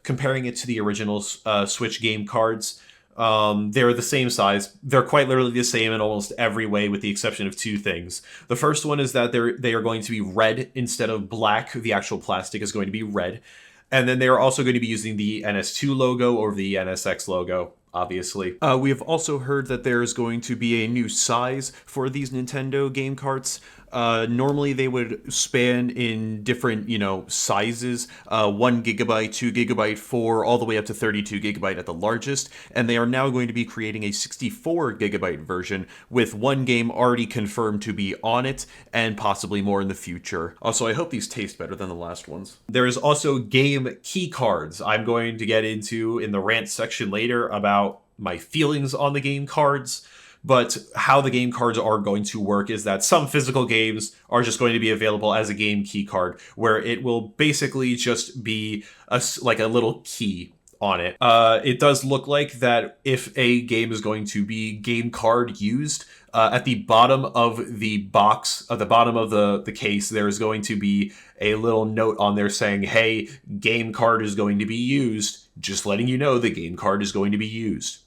comparing it to the original Switch game cards, they're the same size. They're quite literally the same in almost every way, with the exception of two things. The first one is that they are going to be red instead of black. The actual plastic is going to be red. And then they are also going to be using the NS2 logo or the NSX logo, obviously. We have also heard that there is going to be a new size for these Nintendo game carts. Normally they would span in different, sizes, 1 GB, 2 GB, 4, all the way up to 32 GB at the largest. And they are now going to be creating a 64 GB version with one game already confirmed to be on it and possibly more in the future. Also, I hope these taste better than the last ones. There is also game key cards. I'm going to get into in the rant section later about my feelings on the game cards. But how the game cards are going to work is that some physical games are just going to be available as a game key card, where it will basically just be like a little key on it. It does look like that if a game is going to be game card used, at the bottom of the box, at the bottom of the case, there is going to be a little note on there saying, hey, game card is going to be used. Just letting you know the game card is going to be used.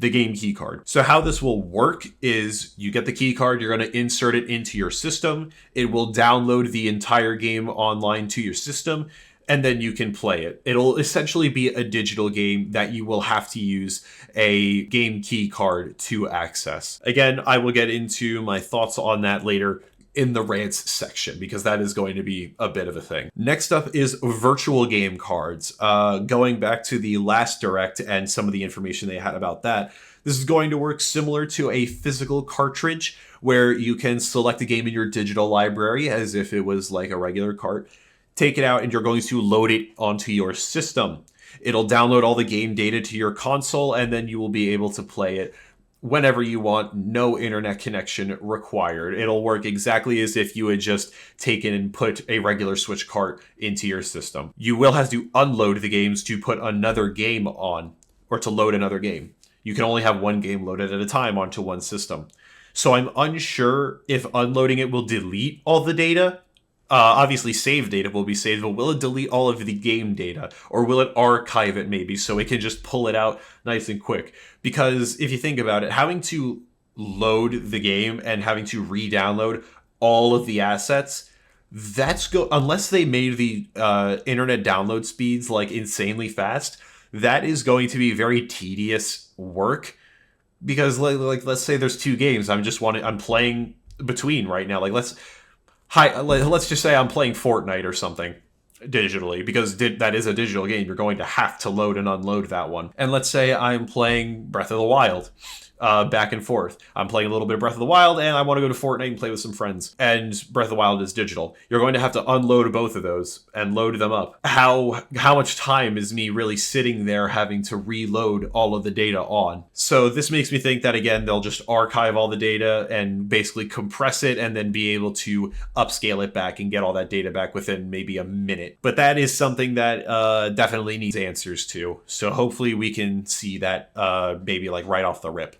The game key card. So how this will work is you get the key card, you're going to insert it into your system. It will download the entire game online to your system, and then you can play it. It'll essentially be a digital game that you will have to use a game key card to access. Again, I will get into my thoughts on that later in the rants section, because that is going to be a bit of a thing. Next up is virtual game cards. Going back to the last direct and some of the information they had about that, this is going to work similar to a physical cartridge, where you can select a game in your digital library as if it was like a regular cart, take it out, and you're going to load it onto your system. It'll download all the game data to your console, and then you will be able to play it whenever you want, no internet connection required. It'll work exactly as if you had just taken and put a regular Switch cart into your system. You will have to unload the games to put another game on, or to load another game. You can only have one game loaded at a time onto one system. So I'm unsure if unloading it will delete all the data. Obviously, save data will be saved, but will it delete all of the game data? Or will it archive it maybe so it can just pull it out nice and quick? Because if you think about it, having to load the game and having to re-download all of the assets, unless they made the internet download speeds like insanely fast, that is going to be very tedious work. Because like let's say there's two games I'm playing between right now. Let's just say I'm playing Fortnite or something digitally, because that is a digital game. You're going to have to load and unload that one. And let's say I'm playing Breath of the Wild, back and forth. I'm playing a little bit of Breath of the Wild, and I want to go to Fortnite and play with some friends. And Breath of the Wild is digital. You're going to have to unload both of those and load them up. How much time is me really sitting there having to reload all of the data on? So this makes me think that, again, they'll just archive all the data and basically compress it and then be able to upscale it back and get all that data back within maybe a minute. But that is something that definitely needs answers to. So hopefully we can see that maybe like right off the rip.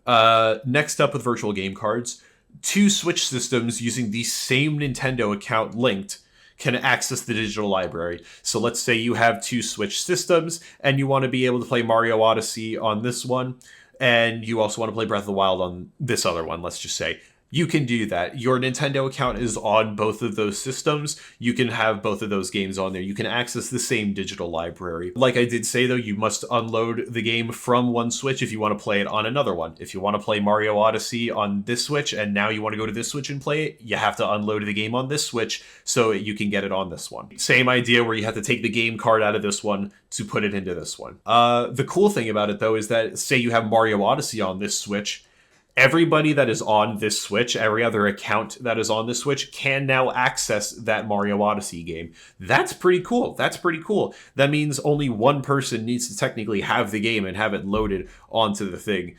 Next up with virtual game cards, 2 Switch systems using the same Nintendo account linked can access the digital library. So let's say you have 2 Switch systems and you want to be able to play Mario Odyssey on this one, and you also want to play Breath of the Wild on this other one, let's just say. You can do that. Your Nintendo account is on both of those systems. You can have both of those games on there. You can access the same digital library. Like I did say, though, you must unload the game from one Switch if you want to play it on another one. If you want to play Mario Odyssey on this Switch and now you want to go to this Switch and play it, you have to unload the game on this Switch so you can get it on this one. Same idea where you have to take the game card out of this one to put it into this one. The cool thing about it, though, is that say you have Mario Odyssey on this Switch, everybody that is on this Switch, every other account that is on this Switch, can now access that Mario Odyssey game. That's pretty cool. That means only one person needs to technically have the game and have it loaded onto the thing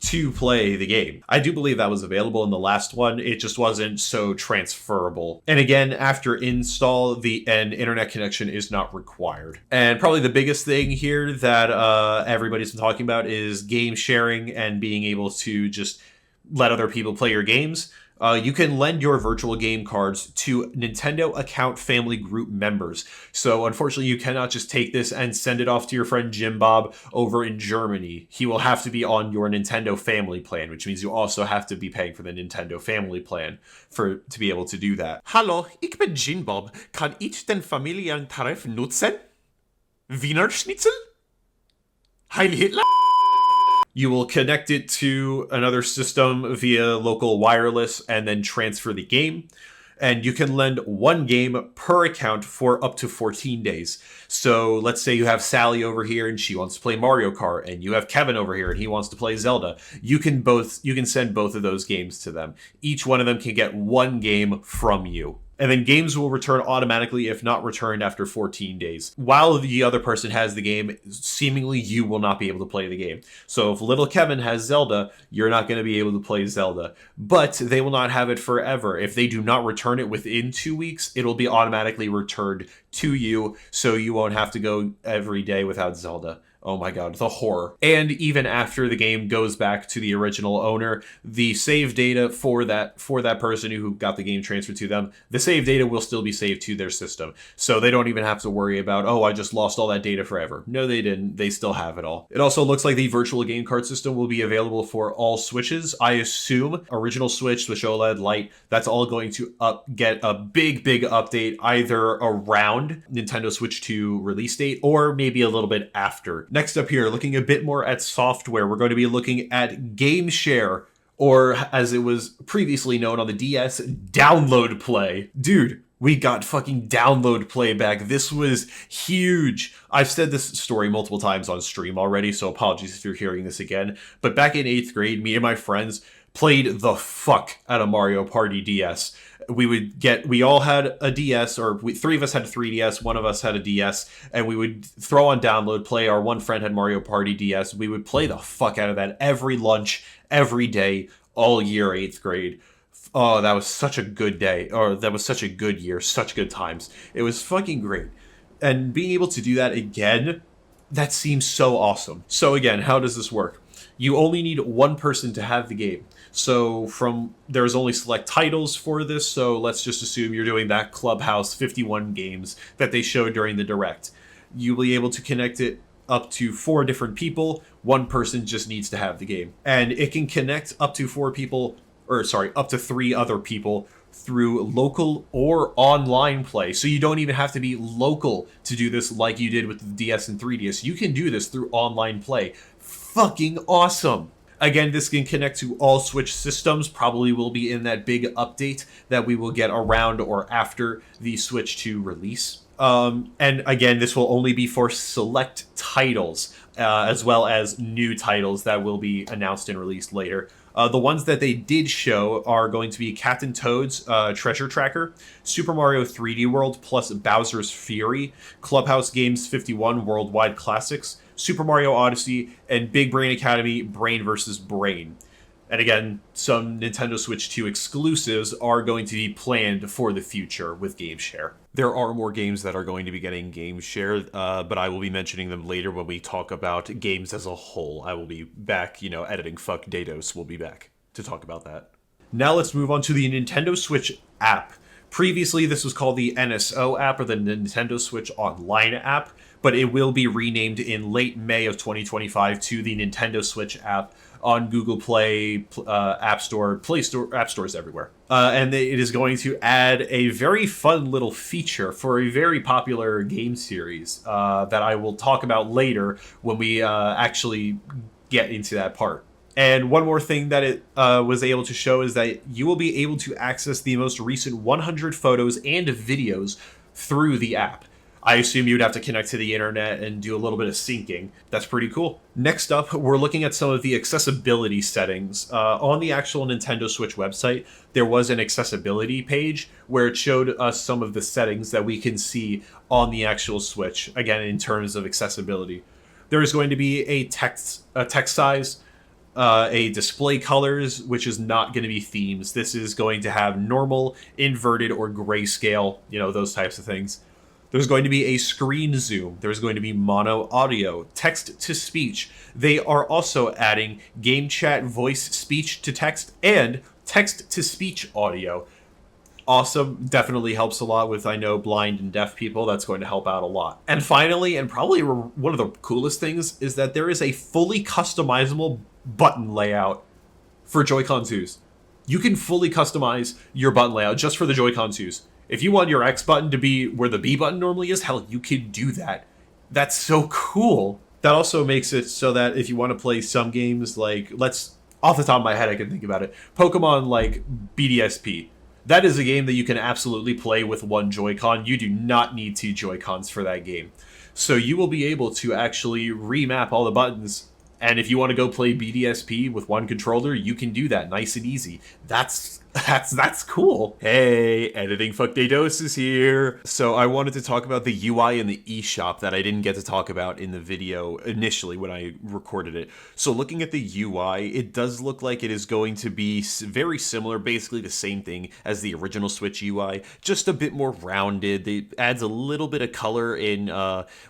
to play the game. I do believe that was available in the last one. It just wasn't so transferable. And again, after install, an internet connection is not required. And probably the biggest thing here that everybody's been talking about is game sharing and being able to just let other people play your games. You can lend your virtual game cards to Nintendo account family group members. So unfortunately, you cannot just take this and send it off to your friend Jim Bob over in Germany. He will have to be on your Nintendo family plan, which means you also have to be paying for the Nintendo family plan to be able to do that. Hallo, ich bin Jim Bob. Kann ich den Familientarif nutzen? Wiener Schnitzel? Heil Hitler? You will connect it to another system via local wireless and then transfer the game. And you can lend one game per account for up to 14 days. So let's say you have Sally over here and she wants to play Mario Kart, and you have Kevin over here and he wants to play Zelda. You can send both of those games to them. Each one of them can get one game from you. And then games will return automatically if not returned after 14 days. While the other person has the game, seemingly you will not be able to play the game. So if little Kevin has Zelda, you're not going to be able to play Zelda. But they will not have it forever. If they do not return it within 2 weeks, it'll be automatically returned to you, so you won't have to go every day without Zelda. Oh my god, the horror. And even after the game goes back to the original owner, the save data for that person who got the game transferred to them, the save data will still be saved to their system. So they don't even have to worry about, oh, I just lost all that data forever. No, they didn't. They still have it all. It also looks like the virtual game card system will be available for all Switches. I assume original Switch, Switch OLED, Lite, that's all going to get a big update either around Nintendo Switch 2 release date or maybe a little bit after. Next up here, looking a bit more at software, we're going to be looking at GameShare, or as it was previously known on the DS, Download Play. Dude, we got fucking Download Play back. This was huge. I've said this story multiple times on stream already, so apologies if you're hearing this again. But back in 8th grade, me and my friends played the fuck out of Mario Party DS. We all had a DS, or three of us had a 3DS, one of us had a DS, and we would throw on Download Play. Our one friend had Mario Party DS. We would play the fuck out of that every lunch, every day, all year 8th grade. Oh, that was such a good day, or that was such a good year, such good times. It was fucking great. And being able to do that again, that seems so awesome. So again, how does this work? You only need one person to have the game. So there's only select titles for this, so let's just assume you're doing that Clubhouse 51 games that they showed during the Direct. You'll be able to connect it up to 4 different people. One person just needs to have the game. And it can connect up to 3 other people through local or online play. So you don't even have to be local to do this like you did with the DS and 3DS. You can do this through online play. Fucking awesome. Again, this can connect to all Switch systems, probably will be in that big update that we will get around or after the Switch 2 release. And again, this will only be for select titles, as well as new titles that will be announced and released later. The ones that they did show are going to be Captain Toad's Treasure Tracker, Super Mario 3D World plus Bowser's Fury, Clubhouse Games 51 Worldwide Classics, Super Mario Odyssey, and Big Brain Academy Brain vs. Brain. And again, some Nintendo Switch 2 exclusives are going to be planned for the future with GameShare. There are more games that are going to be getting GameShare, but I will be mentioning them later when we talk about games as a whole. I will be back, editing Fuck Dados will be back to talk about that. Now let's move on to the Nintendo Switch app. Previously, this was called the NSO app, or the Nintendo Switch Online app, but it will be renamed in late May of 2025 to the Nintendo Switch app on Google Play, App Store, Play Store, App Stores everywhere. And it is going to add a very fun little feature for a very popular game series that I will talk about later when we actually get into that part. And one more thing that it was able to show is that you will be able to access the most recent 100 photos and videos through the app. I assume you'd have to connect to the internet and do a little bit of syncing. That's pretty cool. Next up, we're looking at some of the accessibility settings. On the actual Nintendo Switch website, there was an accessibility page where it showed us some of the settings that we can see on the actual Switch, again, in terms of accessibility. There is going to be a text size, a display colors, which is not going to be themes. This is going to have normal, inverted, or grayscale, those types of things. There's going to be a screen zoom. There's going to be mono audio, text to speech. They are also adding GameChat voice speech to text and text to speech audio. Awesome. Definitely helps a lot with, I know, blind and deaf people. That's going to help out a lot. And finally, and probably one of the coolest things, is that there is a fully customizable button layout for Joy-Con 2s. You can fully customize your button layout just for the Joy-Con 2s. If you want your X button to be where the B button normally is, hell, you can do that. That's so cool. That also makes it so that if you want to play some games, like, let's, off the top of my head, I can think about it, Pokemon like BDSP. That is a game that you can absolutely play with one Joy-Con. You do not need two Joy-Cons for that game. So you will be able to actually remap all the buttons, and if you want to go play BDSP with one controller, you can do that nice and easy. That's cool. Hey, Editing Fuckdados is here. So I wanted to talk about the UI in the eShop that I didn't get to talk about in the video initially when I recorded it. So looking at the UI, it does look like it is going to be very similar, basically the same thing as the original Switch UI, just a bit more rounded. It adds a little bit of color in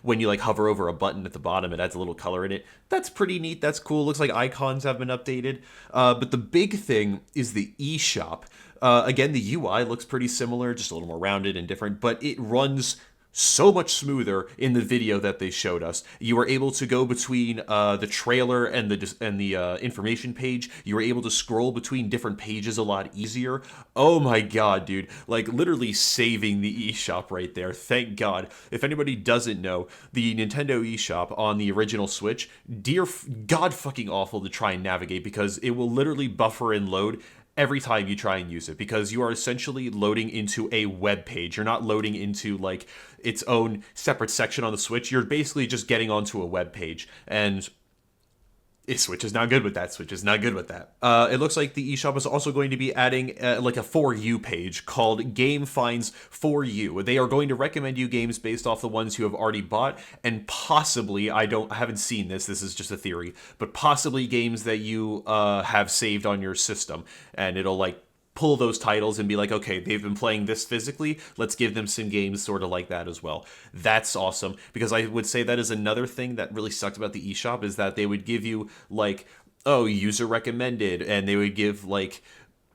when you like hover over a button at the bottom, it adds a little color in it. That's pretty neat. That's cool. Looks like icons have been updated. But the big thing is the eShop. Again, the UI looks pretty similar, just a little more rounded and different, but it runs so much smoother in the video that they showed us. You were able to go between the trailer and the information page. You were able to scroll between different pages a lot easier. Oh my god, dude. Like, literally saving the eShop right there. Thank god. If anybody doesn't know, the Nintendo eShop on the original Switch, god fucking awful to try and navigate, because it will literally buffer and load every time you try and use it, because you are essentially loading into a web page. You're not loading into like its own separate section on the Switch. You're basically just getting onto a web page, and Switch is not good with that. Switch is not good with that. It looks like the eShop is also going to be adding like a For You page called Game Finds For You. They are going to recommend you games based off the ones you have already bought, and possibly, I haven't seen this is just a theory, but possibly games that you have saved on your system, and it'll like pull those titles and be like, okay, they've been playing this physically, let's give them some games sort of like that as well. That's awesome, because I would say that is another thing that really sucked about the eShop, is that they would give you like, oh, user recommended, and they would give like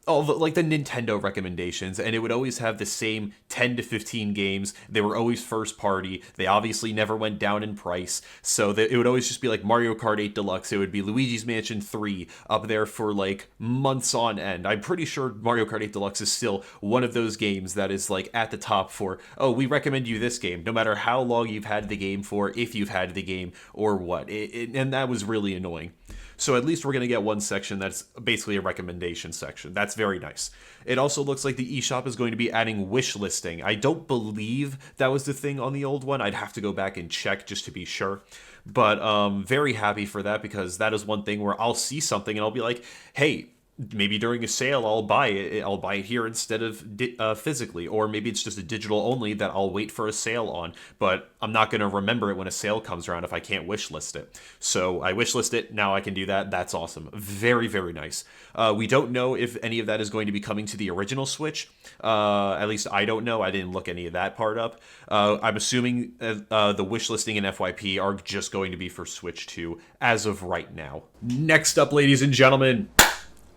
all the, like the Nintendo recommendations, and it would always have the same 10 to 15 games. They were always first party. They obviously never went down in price, so it would always just be like Mario Kart 8 Deluxe. It would be Luigi's Mansion 3 up there for like months on end. I'm pretty sure Mario Kart 8 Deluxe is still one of those games that is like at the top for, oh, we recommend you this game, no matter how long you've had the game for, if you've had the game or what. And that was really annoying. So at least we're going to get one section that's basically a recommendation section. That's very nice. It also looks like the eShop is going to be adding wish listing. I don't believe that was the thing on the old one. I'd have to go back and check just to be sure. But very happy for that, because that is one thing where I'll see something and I'll be like, hey, maybe during a sale I'll buy it. I'll buy it here instead of physically, or maybe it's just a digital only that I'll wait for a sale on. But I'm not going to remember it when a sale comes around if I can't wish list it. So I wish list it. Now I can do that. That's awesome. Very, very nice. We don't know if any of that is going to be coming to the original Switch. At least I don't know. I didn't look any of that part up. I'm assuming the wish listing and FYP are just going to be for Switch 2 as of right now. Next up, ladies and gentlemen,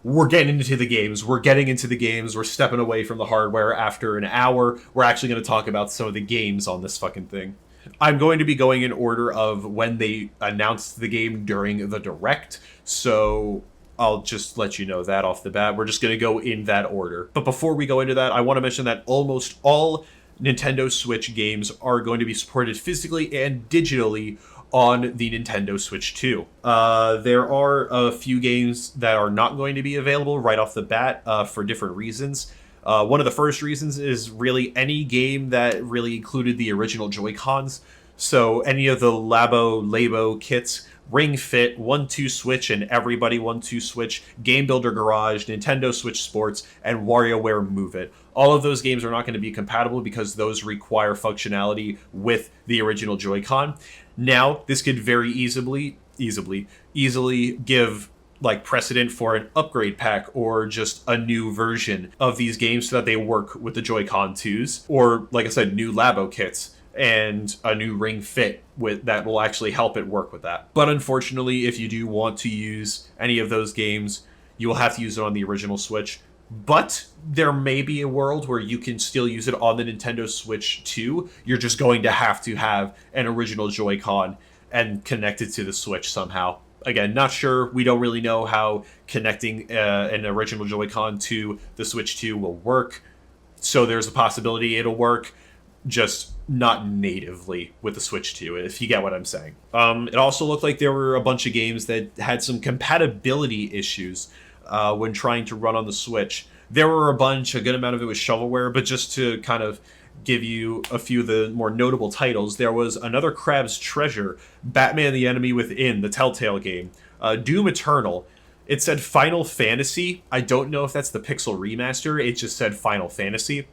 we're getting into the games. We're stepping away from the hardware after an hour. We're actually going to talk about some of the games on this fucking thing. I'm going to be going in order of when they announced the game during the Direct, so I'll just let you know that off the bat. We're just going to go in that order. But before we go into that, I want to mention that almost all Nintendo Switch games are going to be supported physically and digitally on the Nintendo Switch 2. There are a few games that are not going to be available right off the bat for different reasons. One of the first reasons is really any game that really included the original Joy-Cons. So any of the Labo kits, Ring Fit, 1-2 Switch, and Everybody 1-2 Switch, Game Builder Garage, Nintendo Switch Sports, and WarioWare Move It. All of those games are not going to be compatible because those require functionality with the original Joy-Con. Now, this could very easily give like precedent for an upgrade pack or just a new version of these games so that they work with the Joy-Con 2s, or like I said, new Labo kits and a new Ring Fit with that will actually help it work with that. But unfortunately, if you do want to use any of those games, you will have to use it on the original Switch. But there may be a world where you can still use it on the Nintendo Switch 2. You're just going to have an original Joy-Con and connect it to the Switch somehow. Again, not sure. We don't really know how connecting an original Joy-Con to the Switch 2 will work. So there's a possibility it'll work. Just not natively with the Switch 2, if you get what I'm saying. It also looked like there were a bunch of games that had some compatibility issues when trying to run on the Switch. There were a good amount of it was shovelware, but just to kind of give you a few of the more notable titles, there was Another Crab's Treasure, Batman the Enemy Within, the Telltale game, Doom Eternal. It said Final Fantasy. I don't know if that's the Pixel remaster. It just said Final Fantasy.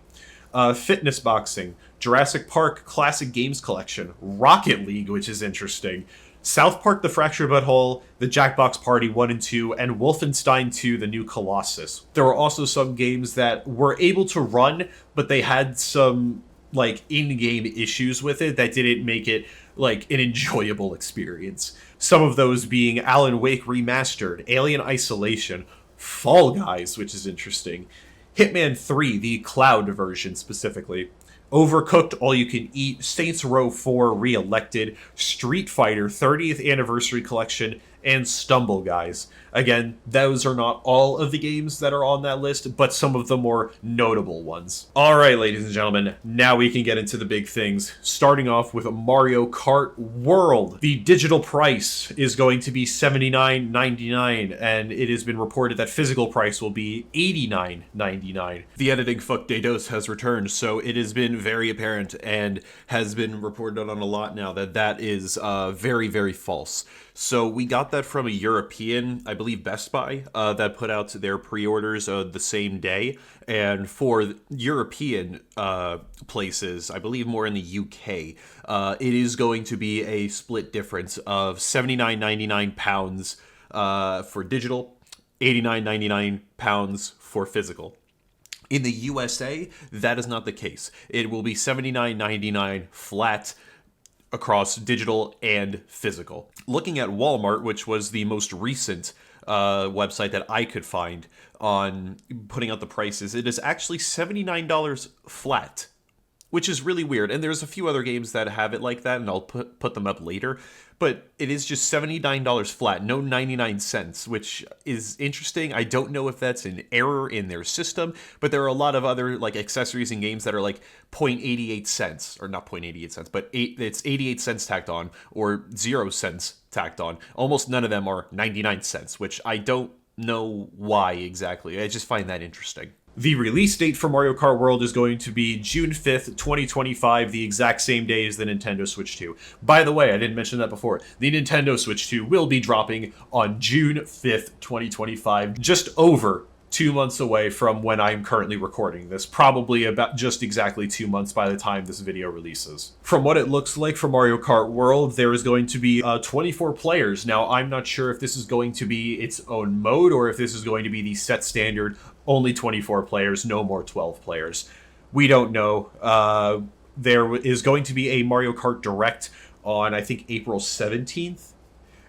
Fitness Boxing, Jurassic Park Classic Games Collection, Rocket League, which is interesting, South Park The Fractured But Whole, The Jackbox Party 1 and 2, and Wolfenstein 2 The New Colossus. There were also some games that were able to run, but they had some like in-game issues with it that didn't make it like an enjoyable experience. Some of those being Alan Wake Remastered, Alien Isolation, Fall Guys, which is interesting, Hitman 3, the cloud version specifically, Overcooked All You Can Eat, Saints Row 4 Re-Elected, Street Fighter 30th Anniversary Collection, and Stumble Guys. Again, those are not all of the games that are on that list, but some of the more notable ones. Alright, ladies and gentlemen, now we can get into the big things, starting off with Mario Kart World. The digital price is going to be $79.99, and it has been reported that physical price will be $89.99. The editing fuck Dados has returned, so it has been very apparent and has been reported on a lot now that that is very, very false. So we got that from a European, I believe Best Buy, that put out their pre-orders the same day. And for European places, I believe more in the UK, it is going to be a split difference of £79.99 for digital, £89.99 for physical. In the USA, that is not the case. It will be $79.99 flat across digital and physical. Looking at Walmart, which was the most recent website that I could find on putting out the prices, it is actually $79 flat, which is really weird. And there's a few other games that have it like that, and I'll put them up later. But it is just $79 flat, no 99 cents, which is interesting. I don't know if that's an error in their system, but there are a lot of other like accessories and games that are like 0.88 cents, or not 0.88 cents, but it's 88 cents tacked on, or 0 cents tacked on. Almost none of them are 99 cents, which I don't know why exactly. I just find that interesting. The release date for Mario Kart World is going to be June 5th, 2025, the exact same day as the Nintendo Switch 2. By the way, I didn't mention that before. The Nintendo Switch 2 will be dropping on June 5th, 2025, just over 2 months away from when I'm currently recording this. Probably about just exactly 2 months by the time this video releases. From what it looks like for Mario Kart World, there is going to be 24 players. Now, I'm not sure if this is going to be its own mode or if this is going to be the set standard only 24 players, no more 12 players. We don't know. There is going to be a Mario Kart Direct on, I think, April 17th.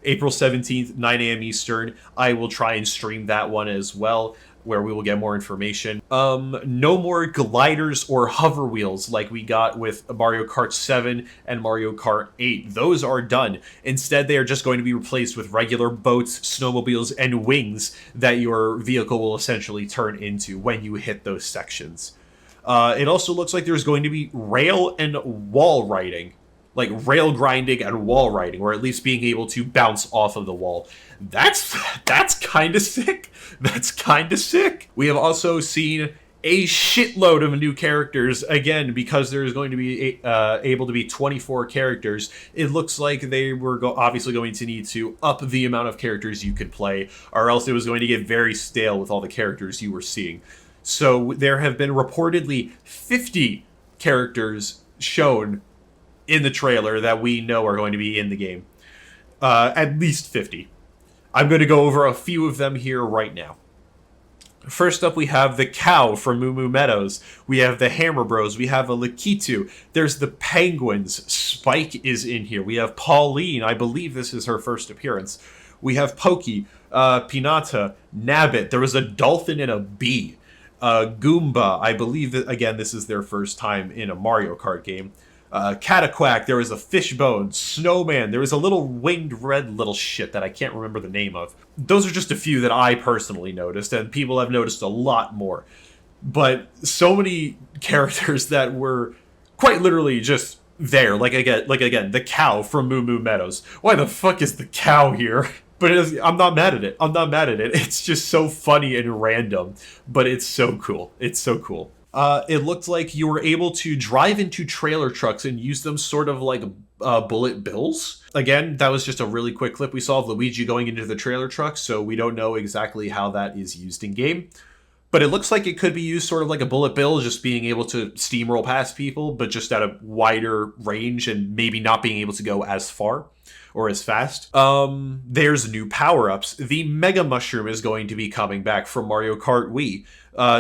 April 17th, 9 a.m. Eastern. I will try and stream that one as well, where we will get more information. No more gliders or hover wheels like we got with Mario Kart 7 and Mario Kart 8. Those are done. Instead, they are just going to be replaced with regular boats, snowmobiles, and wings that your vehicle will essentially turn into when you hit those sections. It also looks like there's going to be rail and wall riding. Like rail grinding and wall riding, or at least being able to bounce off of the wall. That's kind of sick. That's kind of sick. We have also seen a shitload of new characters. Again, because there's going to be able to be 24 characters, it looks like they were obviously going to need to up the amount of characters you could play, or else it was going to get very stale with all the characters you were seeing. So there have been reportedly 50 characters shown in the trailer that we know are going to be in the game. At least 50. I'm going to go over a few of them here right now. First up, we have the cow from Moo Moo Meadows. We have the Hammer Bros. We have a Lakitu. There's the Penguins. Spike is in here. We have Pauline. I believe this is her first appearance. We have Pokey, Pinata, Nabbit. There was a dolphin and a bee. Goomba. I believe that, again, this is their first time in a Mario Kart game. Cataquack, there was a Fishbone, Snowman, there was a little winged red little shit that I can't remember the name of. Those are just a few that I personally noticed, and people have noticed a lot more. But so many characters that were quite literally just there. Like again, the cow from Moo Moo Meadows. Why the fuck is the cow here? But I'm not mad at it. I'm not mad at it. It's just so funny and random, but it's so cool. It's so cool. It looked like you were able to drive into trailer trucks and use them sort of like bullet bills. Again, that was just a really quick clip we saw of Luigi going into the trailer truck, so we don't know exactly how that is used in game. But it looks like it could be used sort of like a bullet bill, just being able to steamroll past people, but just at a wider range and maybe not being able to go as far or as fast. There's new power-ups. The Mega Mushroom is going to be coming back from Mario Kart Wii.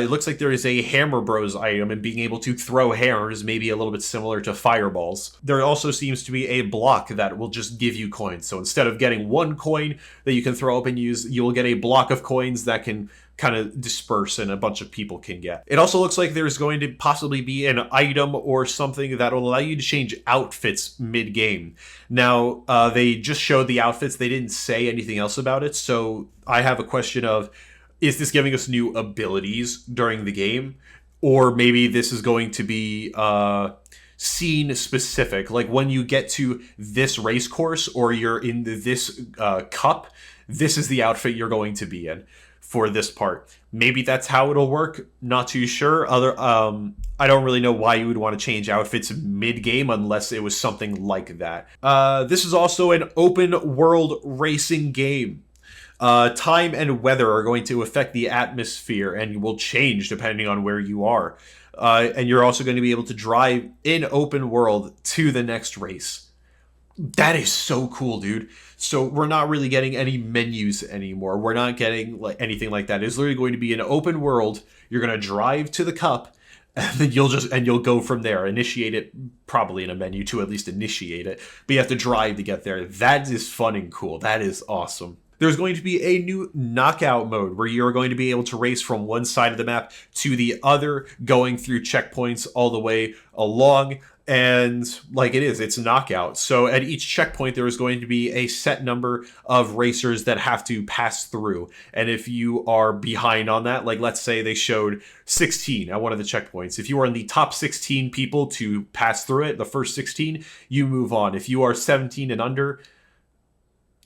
It looks like there is a Hammer Bros item, and being able to throw hammers may be a little bit similar to fireballs. There also seems to be a block that will just give you coins. So instead of getting one coin that you can throw up and use, you will get a block of coins that can kind of disperse and a bunch of people can get. It also looks like there's going to possibly be an item or something that will allow you to change outfits mid-game. Now, they just showed the outfits. They didn't say anything else about it. So I have a question of, is this giving us new abilities during the game? Or maybe this is going to be scene specific. Like when you get to this race course or you're in this cup, this is the outfit you're going to be in for this part. Maybe that's how it'll work. Not too sure. I don't really know why you would want to change outfits mid-game unless it was something like that. This is also an open world racing game. Time and weather are going to affect the atmosphere and will change depending on where you are. And you're also going to be able to drive in open world to the next race. That is so cool, dude. So we're not really getting any menus anymore. We're not getting like anything like that. It's literally going to be an open world. You're going to drive to the cup, and then you'll go from there. Initiate it probably in a menu to at least initiate it, but you have to drive to get there. That is fun and cool. That is awesome. There's going to be a new knockout mode where you're going to be able to race from one side of the map to the other, going through checkpoints all the way along. And like it's knockout. So at each checkpoint, there is going to be a set number of racers that have to pass through. And if you are behind on that, like let's say they showed 16 at one of the checkpoints. If you are in the top 16 people to pass through it, the first 16, you move on. If you are 17 and under,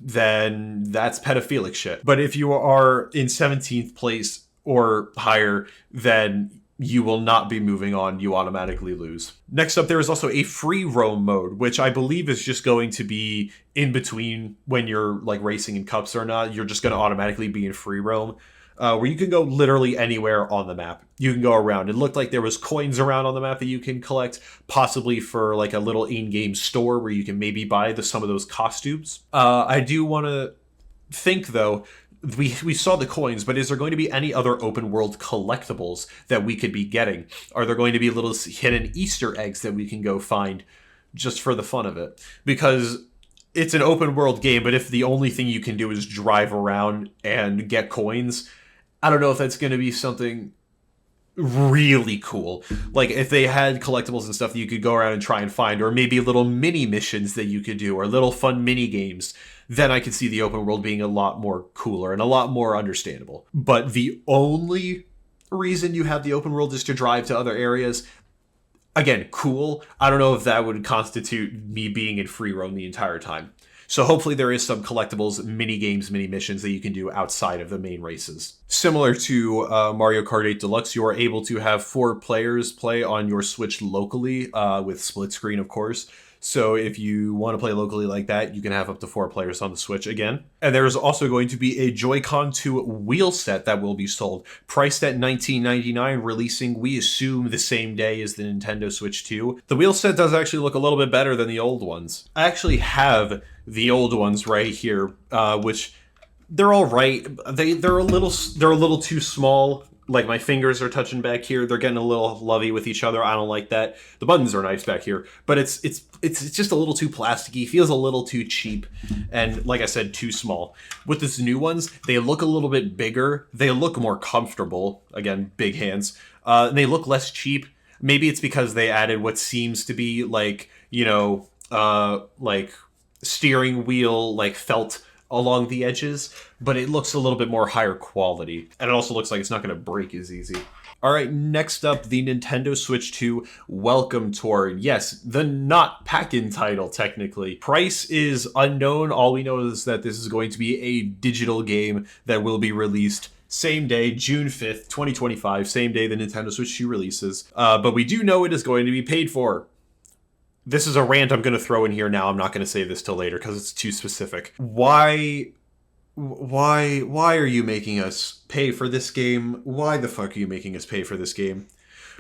then that's pedophilic shit. But if you are in 17th place or higher, then you will not be moving on. You automatically lose. Next up, there is also a free roam mode, which I believe is just going to be in between when you're like racing in cups or not. You're just going to automatically be in free roam, where you can go literally anywhere on the map. You can go around. It looked like there was coins around on the map that you can collect, possibly for like a little in-game store where you can maybe buy some of those costumes. I do want to think though, we saw the coins, but is there going to be any other open world collectibles that we could be getting? Are there going to be little hidden Easter eggs that we can go find just for the fun of it? Because it's an open world game, but if the only thing you can do is drive around and get coins, I don't know if that's going to be something really cool. Like if they had collectibles and stuff that you could go around and try and find, or maybe little mini missions that you could do, or little fun mini games, then I could see the open world being a lot more cooler and a lot more understandable. But the only reason you have the open world is to drive to other areas. Again, cool. I don't know if that would constitute me being in free roam the entire time. So hopefully there is some collectibles, mini games, mini missions that you can do outside of the main races. Similar to Mario Kart 8 Deluxe, you are able to have 4 players play on your Switch locally, with split screen, of course. So if you want to play locally like that, you can have up to 4 players on the Switch again. And there's also going to be a Joy-Con 2 wheel set that will be sold, priced at $19.99, releasing, we assume, the same day as the Nintendo Switch 2. The wheel set does actually look a little bit better than the old ones. I actually have the old ones right here, which they're all right. They're a little too small. Like my fingers are touching back here. They're getting a little lovey with each other. I don't like that. The buttons are nice back here, but it's just a little too plasticky. Feels a little too cheap, and like I said, too small. With these new ones, they look a little bit bigger. They look more comfortable. Again, big hands. And they look less cheap. Maybe it's because they added what seems to be like like steering wheel like felt along the edges, but it looks a little bit more higher quality, and it also looks like it's not going to break as easy. All right, next up, the Nintendo Switch 2 Welcome Tour. Yes, the not pack-in title, technically. Price is unknown. All we know is that this is going to be a digital game that will be released same day, June 5th, 2025, same day the Nintendo Switch 2 releases. But we do know it is going to be paid for. This is a rant I'm going to throw in here now. I'm not going to say this till later because it's too specific. Why are you making us pay for this game? Why the fuck are you making us pay for this game?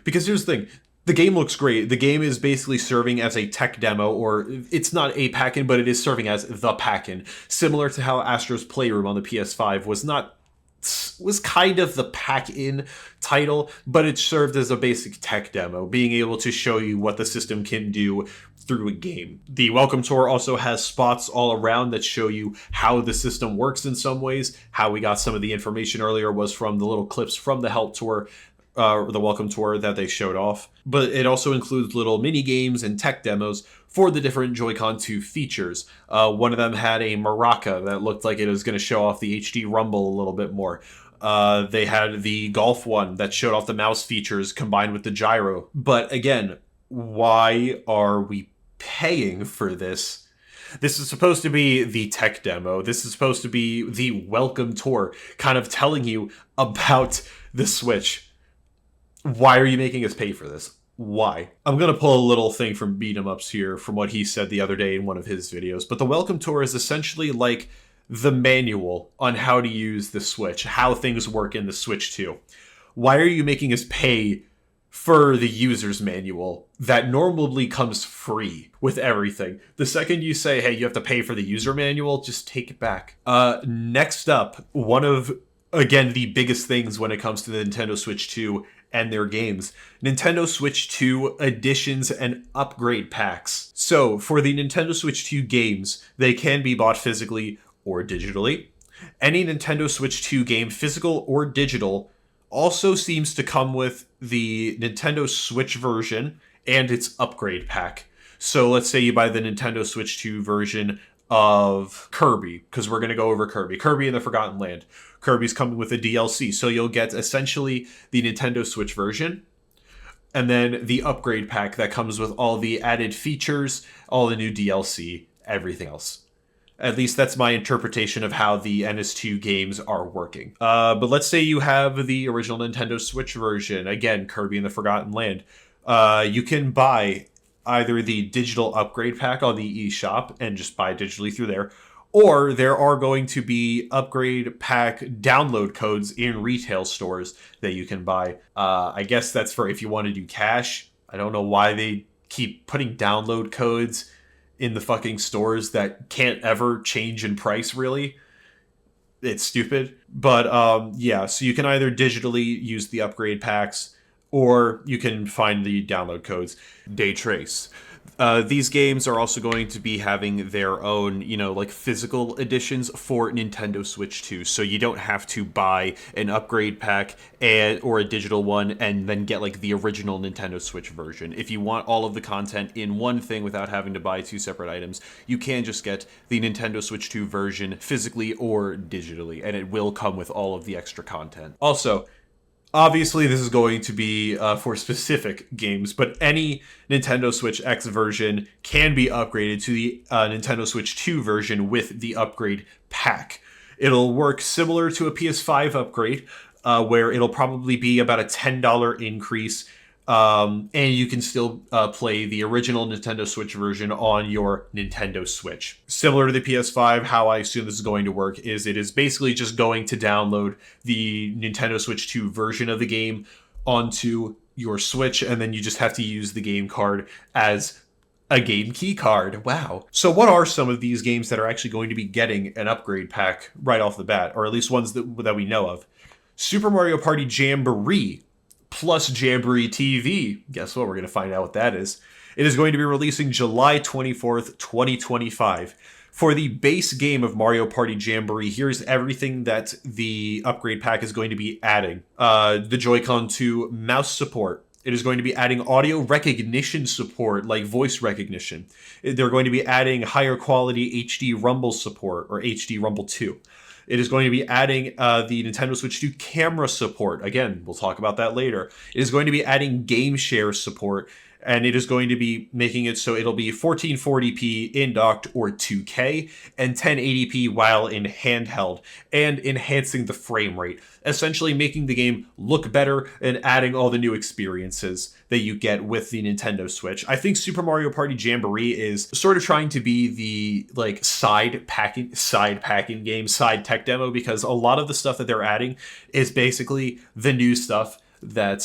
Because here's the thing. The game looks great. The game is basically serving as a tech demo, or it's not a pack-in, but it is serving as the pack-in. Similar to how Astro's Playroom on the PS5 was kind of the pack-in title, but it served as a basic tech demo, being able to show you what the system can do through a game. The Welcome Tour also has spots all around that show you how the system works in some ways. How we got some of the information earlier was from the little clips from the Help Tour, the Welcome Tour that they showed off. But it also includes little mini games and tech demos for the different Joy-Con 2 features. One of them had a maraca that looked like it was going to show off the HD rumble a little bit more. They had the golf one that showed off the mouse features combined with the gyro. But again, why are we paying for this? This is supposed to be the tech demo. This is supposed to be the Welcome Tour, kind of telling you about the Switch. Why are you making us pay for this? Why? I'm going to pull a little thing from Beat 'em Ups here from what he said the other day in one of his videos, but the Welcome Tour is essentially like the manual on how to use the Switch, how things work in the Switch 2. Why are you making us pay for the user's manual that normally comes free with everything? The second you say, hey, you have to pay for the user manual, just take it back. Next up, one of, again, the biggest things when it comes to the Nintendo Switch 2 and their games, Nintendo Switch 2 editions and upgrade packs. So for the Nintendo Switch 2 games, they can be bought physically or digitally. Any Nintendo Switch 2 game, physical or digital, also seems to come with the Nintendo Switch version and its upgrade pack. So let's say you buy the Nintendo Switch 2 version of Kirby, because we're going to go over Kirby and the Forgotten Land. Kirby's coming with a DLC, so you'll get essentially the Nintendo Switch version, and then the upgrade pack that comes with all the added features, all the new DLC, everything else. At least that's my interpretation of how the NS2 games are working. But let's say you have the original Nintendo Switch version, again, Kirby and the Forgotten Land. You can buy either the digital upgrade pack on the eShop and just buy digitally through there, or there are going to be upgrade pack download codes in retail stores that you can buy. I guess that's for if you want to do cash. I don't know why they keep putting download codes in the fucking stores that can't ever change in price, really. It's stupid. But yeah, so you can either digitally use the upgrade packs, or you can find the download codes. Day Trace. These games are also going to be having their own, like physical editions for Nintendo Switch 2. So you don't have to buy an upgrade pack or a digital one and then get like the original Nintendo Switch version. If you want all of the content in one thing without having to buy two separate items, you can just get the Nintendo Switch 2 version physically or digitally, and it will come with all of the extra content. Also, obviously, this is going to be for specific games, but any Nintendo Switch X version can be upgraded to the Nintendo Switch 2 version with the upgrade pack. It'll work similar to a PS5 upgrade, where it'll probably be about a $10 increase, and you can still play the original Nintendo Switch version on your Nintendo Switch. Similar to the PS5, how I assume this is going to work is it is basically just going to download the Nintendo Switch 2 version of the game onto your Switch, and then you just have to use the game card as a game key card. Wow. So what are some of these games that are actually going to be getting an upgrade pack right off the bat, or at least ones that we know of? Super Mario Party Jamboree plus Jamboree TV. Guess what? We're going to find out what that is. It is going to be releasing July 24th, 2025. For the base game of Mario Party Jamboree, here's everything that the upgrade pack is going to be adding. The Joy-Con 2 mouse support. It is going to be adding audio recognition support, like voice recognition. They're going to be adding higher quality HD Rumble support, or HD Rumble 2. It is going to be adding the Nintendo Switch 2 camera support. Again, we'll talk about that later. It is going to be adding GameShare support, and it is going to be making it so it'll be 1440p in docked or 2K and 1080p while in handheld, and enhancing the frame rate, essentially making the game look better and adding all the new experiences that you get with the Nintendo Switch. I think Super Mario Party Jamboree is sort of trying to be the like side packing game, side tech demo, because a lot of the stuff that they're adding is basically the new stuff that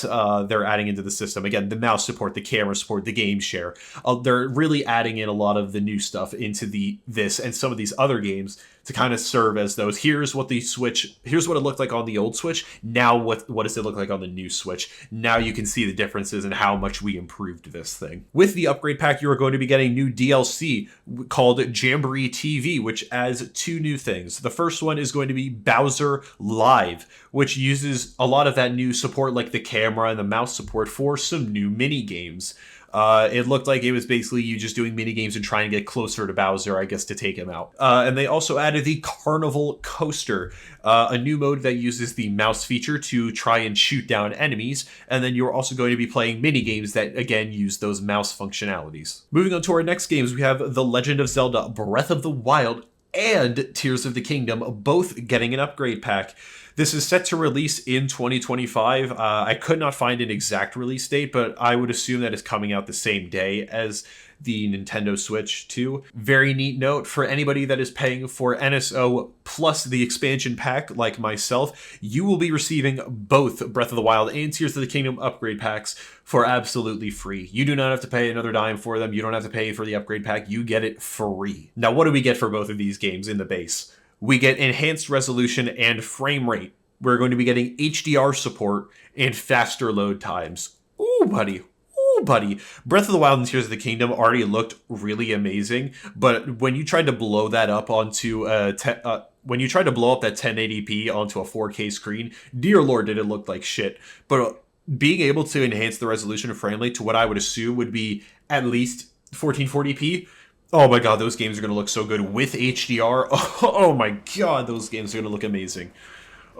they're adding into the system. Again, the mouse support, the camera support, the game share. They're really adding in a lot of the new stuff into this and some of these other games to kind of serve as those. Here's what it looked like on the old Switch. Now what does it look like on the new Switch? Now you can see the differences and how much we improved this thing. With the upgrade pack, you are going to be getting new DLC called Jamboree TV, which adds 2 new things. The first one is going to be Bowser Live, which uses a lot of that new support like the camera and the mouse support for some new mini games. It looked like it was basically you just doing mini games and trying to get closer to Bowser, I guess, to take him out. And they also added the Carnival Coaster, a new mode that uses the mouse feature to try and shoot down enemies. And then you're also going to be playing mini games that, again, use those mouse functionalities. Moving on to our next games, we have The Legend of Zelda Breath of the Wild and Tears of the Kingdom, both getting an upgrade pack. This is set to release in 2025. I could not find an exact release date, but I would assume that it's coming out the same day as the Nintendo Switch 2. Very neat note for anybody that is paying for NSO plus the expansion pack like myself, you will be receiving both Breath of the Wild and Tears of the Kingdom upgrade packs for absolutely free. You do not have to pay another dime for them. You don't have to pay for the upgrade pack. You get it free. Now, what do we get for both of these games in the base? We get enhanced resolution and frame rate. We're going to be getting HDR support and faster load times. Ooh, buddy. Ooh, buddy. Breath of the Wild and Tears of the Kingdom already looked really amazing, but when you tried to blow that up onto when you tried to blow up that 1080p onto a 4K screen, dear lord, did it look like shit. But being able to enhance the resolution and frame rate to what I would assume would be at least 1440p, oh my god, those games are going to look so good with HDR. Oh my god, those games are going to look amazing.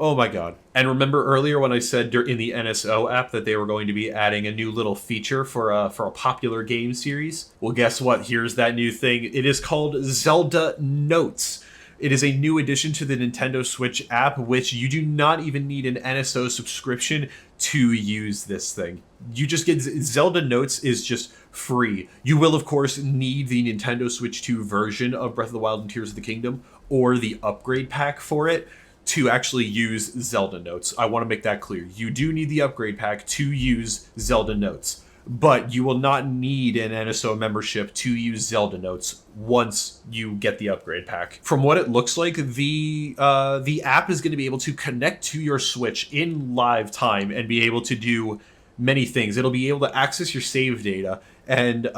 Oh my god. And remember earlier when I said in the NSO app that they were going to be adding a new little feature for a popular game series? Well, guess what? Here's that new thing. It is called Zelda Notes. It is a new addition to the Nintendo Switch app, which you do not even need an NSO subscription to use this thing. You just get Zelda Notes is just free. You will, of course, need the Nintendo Switch 2 version of Breath of the Wild and Tears of the Kingdom or the upgrade pack for it to actually use Zelda Notes. I want to make that clear. You do need the upgrade pack to use Zelda Notes, but you will not need an NSO membership to use Zelda Notes once you get the upgrade pack. From what it looks like, the app is going to be able to connect to your Switch in live time and be able to do many things. It'll be able to access your save data, and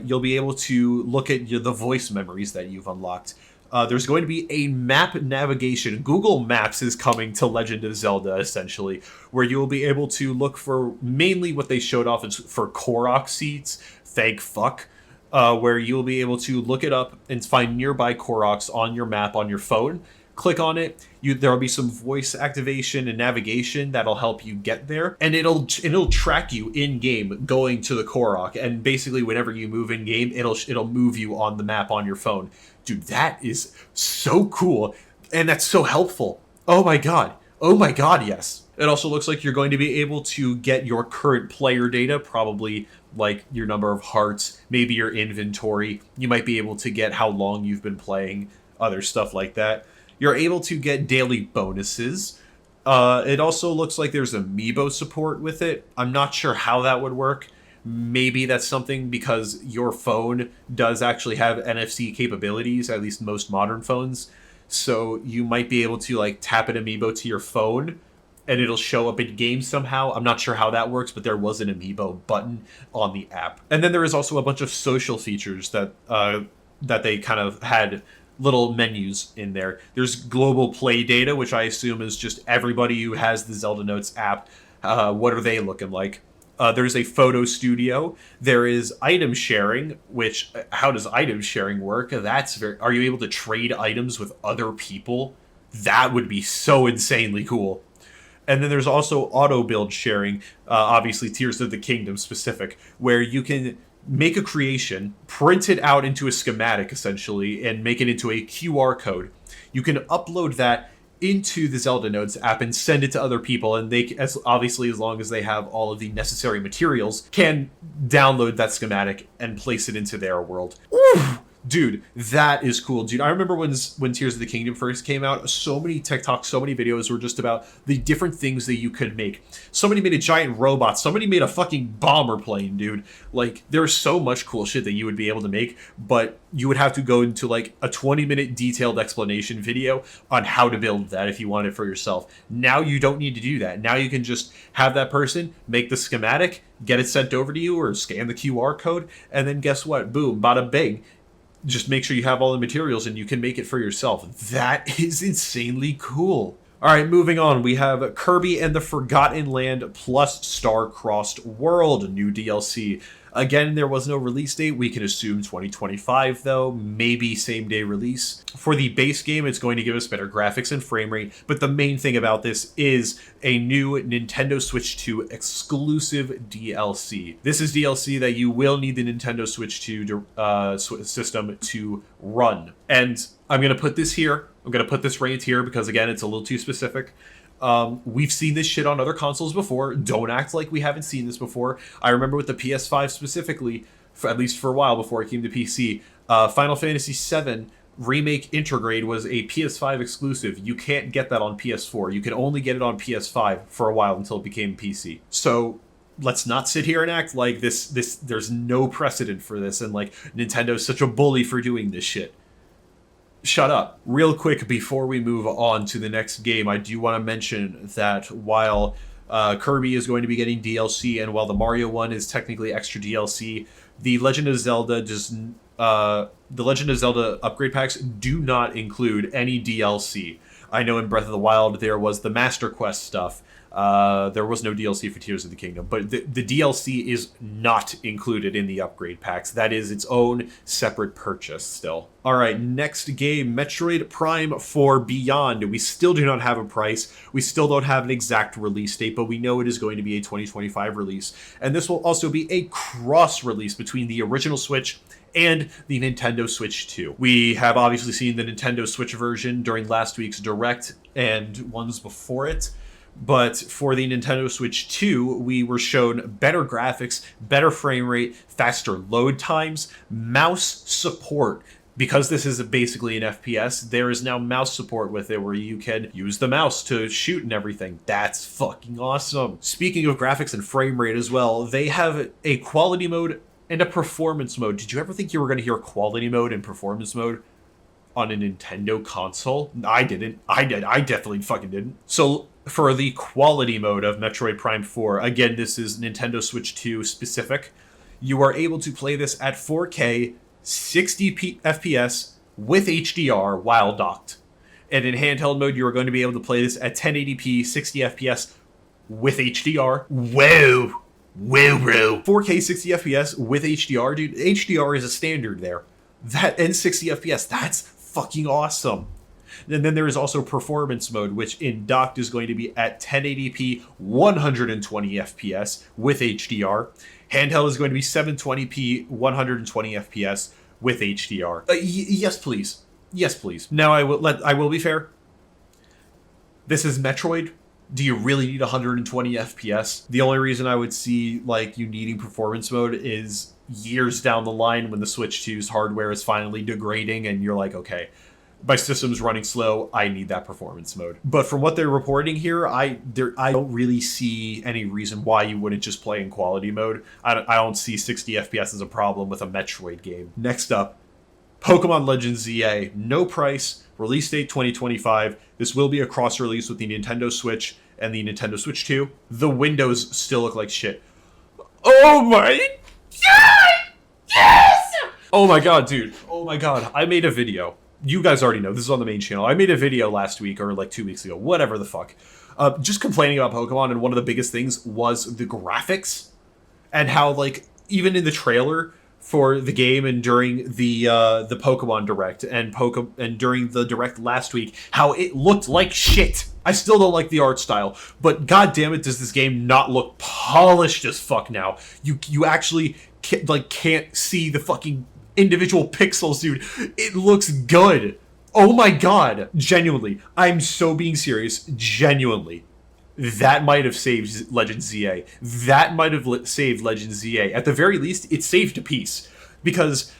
you'll be able to look at the voice memories that you've unlocked. There's going to be a map navigation. Google Maps is coming to Legend of Zelda, essentially, where you'll be able to look for mainly what they showed off is for Korok seeds, thank fuck, where you'll be able to look it up and find nearby Koroks on your map on your phone. Click on it. There'll be some voice activation and navigation that'll help you get there, and it'll track you in game going to the Korok. And basically, whenever you move in game, it'll move you on the map on your phone. Dude, that is so cool, and that's so helpful. Oh my god, yes. It also looks like you're going to be able to get your current player data, probably like your number of hearts, maybe your inventory. You might be able to get how long you've been playing, other stuff like that. You're able to get daily bonuses. It also looks like there's Amiibo support with it. I'm not sure how that would work. Maybe that's something because your phone does actually have NFC capabilities, at least most modern phones. So you might be able to like tap an Amiibo to your phone and it'll show up in game somehow. I'm not sure how that works, but there was an Amiibo button on the app. And then there is also a bunch of social features that they kind of had little menus in there. There's global play data, which I assume is just everybody who has the Zelda Notes app. What are they looking like? There's a photo studio. There is item sharing, which, how does item sharing work? Are you able to trade items with other people That would be so insanely cool. And then there's also auto build sharing, obviously Tears of the Kingdom specific, where you can make a creation, print it out into a schematic essentially, and make it into a QR code. You can upload that into the Zelda Notes app and send it to other people, and they, as long as they have all of the necessary materials, can download that schematic and place it into their world. Ooh! Dude, that is cool. Dude, I remember when Tears of the Kingdom first came out, so many TikToks, so many videos were just about the different things that you could make. Somebody made a giant robot. Somebody made a fucking bomber plane, dude. Like, there's so much cool shit that you would be able to make, but you would have to go into, like, a 20-minute detailed explanation video on how to build that if you want it for yourself. Now you don't need to do that. Now you can just have that person make the schematic, get it sent over to you, or scan the QR code, and then guess what? Boom, bada bing. Just make sure you have all the materials and you can make it for yourself. That is insanely cool. All right, moving on. We have Kirby and the Forgotten Land plus Star-Crossed World, new DLC. Again, there was no release date. We can assume 2025, though. Maybe same-day release. For the base game, it's going to give us better graphics and frame rate, but the main thing about this is a new Nintendo Switch 2 exclusive DLC. This is DLC that you will need the Nintendo Switch 2 system to run. And I'm going to put this here. I'm going to put this right here because, again, it's a little too specific. We've seen this shit on other consoles before. Don't act like we haven't seen this before. I remember with the PS5 specifically, at least for a while before it came to PC, Final Fantasy VII Remake Intergrade was a PS5 exclusive. You can't get that on PS4. You can only get it on PS5 for a while until it became PC. So let's not sit here and act like this there's no precedent for this and like Nintendo's such a bully for doing this shit. Shut up. Real quick before we move on to the next game, I do want to mention that while Kirby is going to be getting DLC and while the Mario one is technically extra DLC, the Legend of Zelda upgrade packs do not include any DLC. I know in Breath of the Wild there was the Master Quest stuff. There was no DLC for Tears of the Kingdom, but the DLC is not included in the upgrade packs. That is its own separate purchase still. All right, next game, Metroid Prime 4 Beyond. We still do not have a price. We still don't have an exact release date, but we know it is going to be a 2025 release. And this will also be a cross-release between the original Switch and the Nintendo Switch 2. We have obviously seen the Nintendo Switch version during last week's Direct and ones before it. But for the Nintendo Switch 2, we were shown better graphics, better frame rate, faster load times, mouse support. Because this is basically an FPS, there is now mouse support with it where you can use the mouse to shoot and everything. That's fucking awesome. Speaking of graphics and frame rate as well, they have a quality mode and a performance mode. Did you ever think you were going to hear quality mode and performance mode on a Nintendo console? I didn't. I definitely fucking didn't. So for the quality mode of Metroid Prime 4, again, this is Nintendo Switch 2 specific. You are able to play this at 4K, 60 FPS with HDR while docked. And in handheld mode, you are going to be able to play this at 1080p, 60 FPS with HDR. Whoa! Whoa, bro. 4K, 60 FPS with HDR, dude. HDR is a standard there. That and 60 FPS, that's fucking awesome. And then there is also performance mode, which in docked is going to be at 1080p, 120 FPS with HDR. Handheld is going to be 720p, 120 FPS with HDR. Yes, please. Yes, please. Now I will be fair. This is Metroid. Do you really need 120 FPS? The only reason I would see like you needing performance mode is years down the line when the Switch 2's hardware is finally degrading and you're like, okay, my system's running slow, I need that performance mode. But from what they're reporting here, I don't really see any reason why you wouldn't just play in quality mode. I don't see 60 FPS as a problem with a Metroid game. Next up, Pokemon Legends ZA. No price, release date 2025. This will be a cross-release with the Nintendo Switch and the Nintendo Switch 2. The windows still look like shit. Oh my god! Yes! Oh my god, dude. Oh my god. I made a video. You guys already know, this is on the main channel. I made a video last week or like 2 weeks ago, whatever the fuck. Just complaining about Pokemon, and one of the biggest things was the graphics. And how, like, even in the trailer for the game and during the Pokemon Direct and during the Direct last week how it looked like shit. I still don't like the art style, but god damn it, does this game not look polished as fuck now? You actually can't see the fucking individual pixels, dude. It looks good. Oh my god, genuinely, I'm so being serious. Genuinely. That might have saved Legend ZA. That might have saved Legend ZA. At the very least, it saved a piece. Because,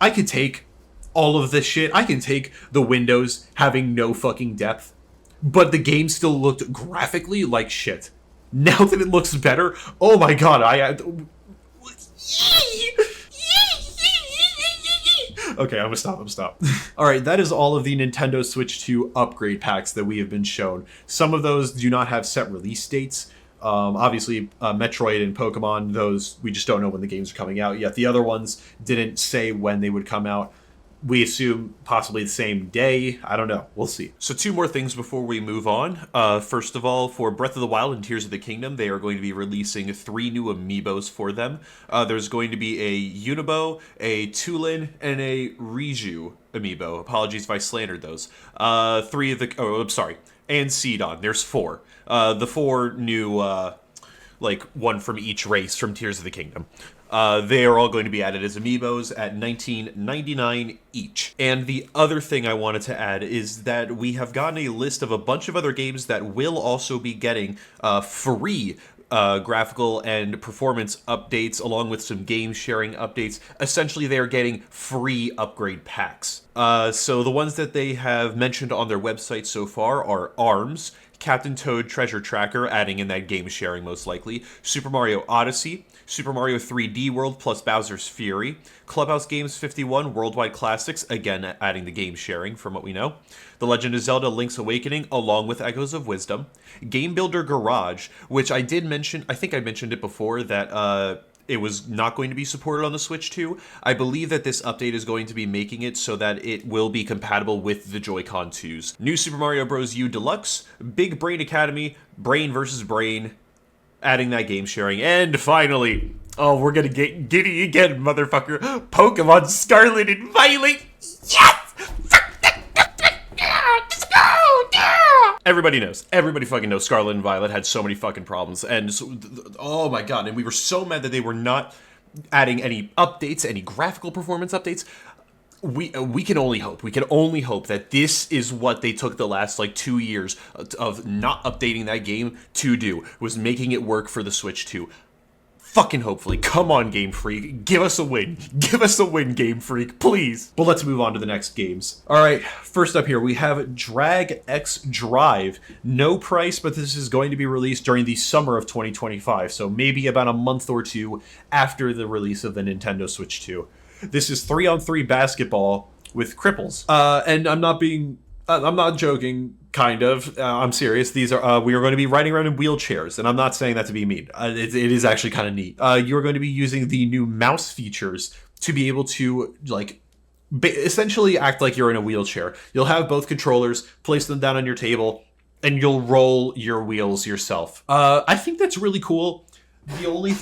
I could take all of this shit. I can take the windows having no fucking depth. But the game still looked graphically like shit. Now that it looks better, oh my god, Okay, I'm gonna stop. Alright, that is all of the Nintendo Switch 2 upgrade packs that we have been shown. Some of those do not have set release dates. Obviously, Metroid and Pokemon, those, we just don't know when the games are coming out yet. The other ones didn't say when they would come out. We assume possibly the same day. I don't know. We'll see. So 2 more things before we move on. First of all, for Breath of the Wild and Tears of the Kingdom, they are going to be releasing 3 new Amiibos for them. There's going to be a Unibo, a Tulin, and a Riju Amiibo. Apologies if I slandered those. 3 of the... Oh, I'm sorry. And Sidon. There's 4. The 4 new... one from each race from Tears of the Kingdom. They are all going to be added as Amiibos at $19.99 each. And the other thing I wanted to add is that we have gotten a list of a bunch of other games that will also be getting free graphical and performance updates, along with some game sharing updates. Essentially, they are getting free upgrade packs. So the ones that they have mentioned on their website so far are ARMS, Captain Toad Treasure Tracker, adding in that game sharing most likely, Super Mario Odyssey, Super Mario 3D World plus Bowser's Fury, Clubhouse Games 51 Worldwide Classics, again adding the game sharing from what we know, The Legend of Zelda Link's Awakening along with Echoes of Wisdom, Game Builder Garage, which I did mention, I think I mentioned it before, that it was not going to be supported on the Switch 2. I believe that this update is going to be making it so that it will be compatible with the Joy-Con 2s. New Super Mario Bros. U Deluxe, Big Brain Academy, Brain vs. Brain, adding that game sharing, and finally, oh, we're gonna get giddy again, motherfucker, Pokemon Scarlet and Violet! Yes! Let's go! Everybody fucking knows Scarlet and Violet had so many fucking problems, and so, oh my god, and we were so mad that they were not adding any updates, any graphical performance updates. We can only hope. We can only hope that this is what they took the last 2 years of not updating that game to do, was making it work for the Switch 2. Fucking hopefully. Come on, Game Freak. Give us a win. Give us a win, Game Freak, please. But let's move on to the next games. Alright, first up here, we have Drag X Drive. No price, but this is going to be released during the summer of 2025, so maybe about a month or 2 after the release of the Nintendo Switch 2. This is 3-on-3 basketball with cripples. And I'm not joking, kind of. I'm serious. These are, we are going to be riding around in wheelchairs, and I'm not saying that to be mean. It is actually kind of neat. You're going to be using the new mouse features to be able to, essentially act like you're in a wheelchair. You'll have both controllers, place them down on your table, and you'll roll your wheels yourself. I think that's really cool. The only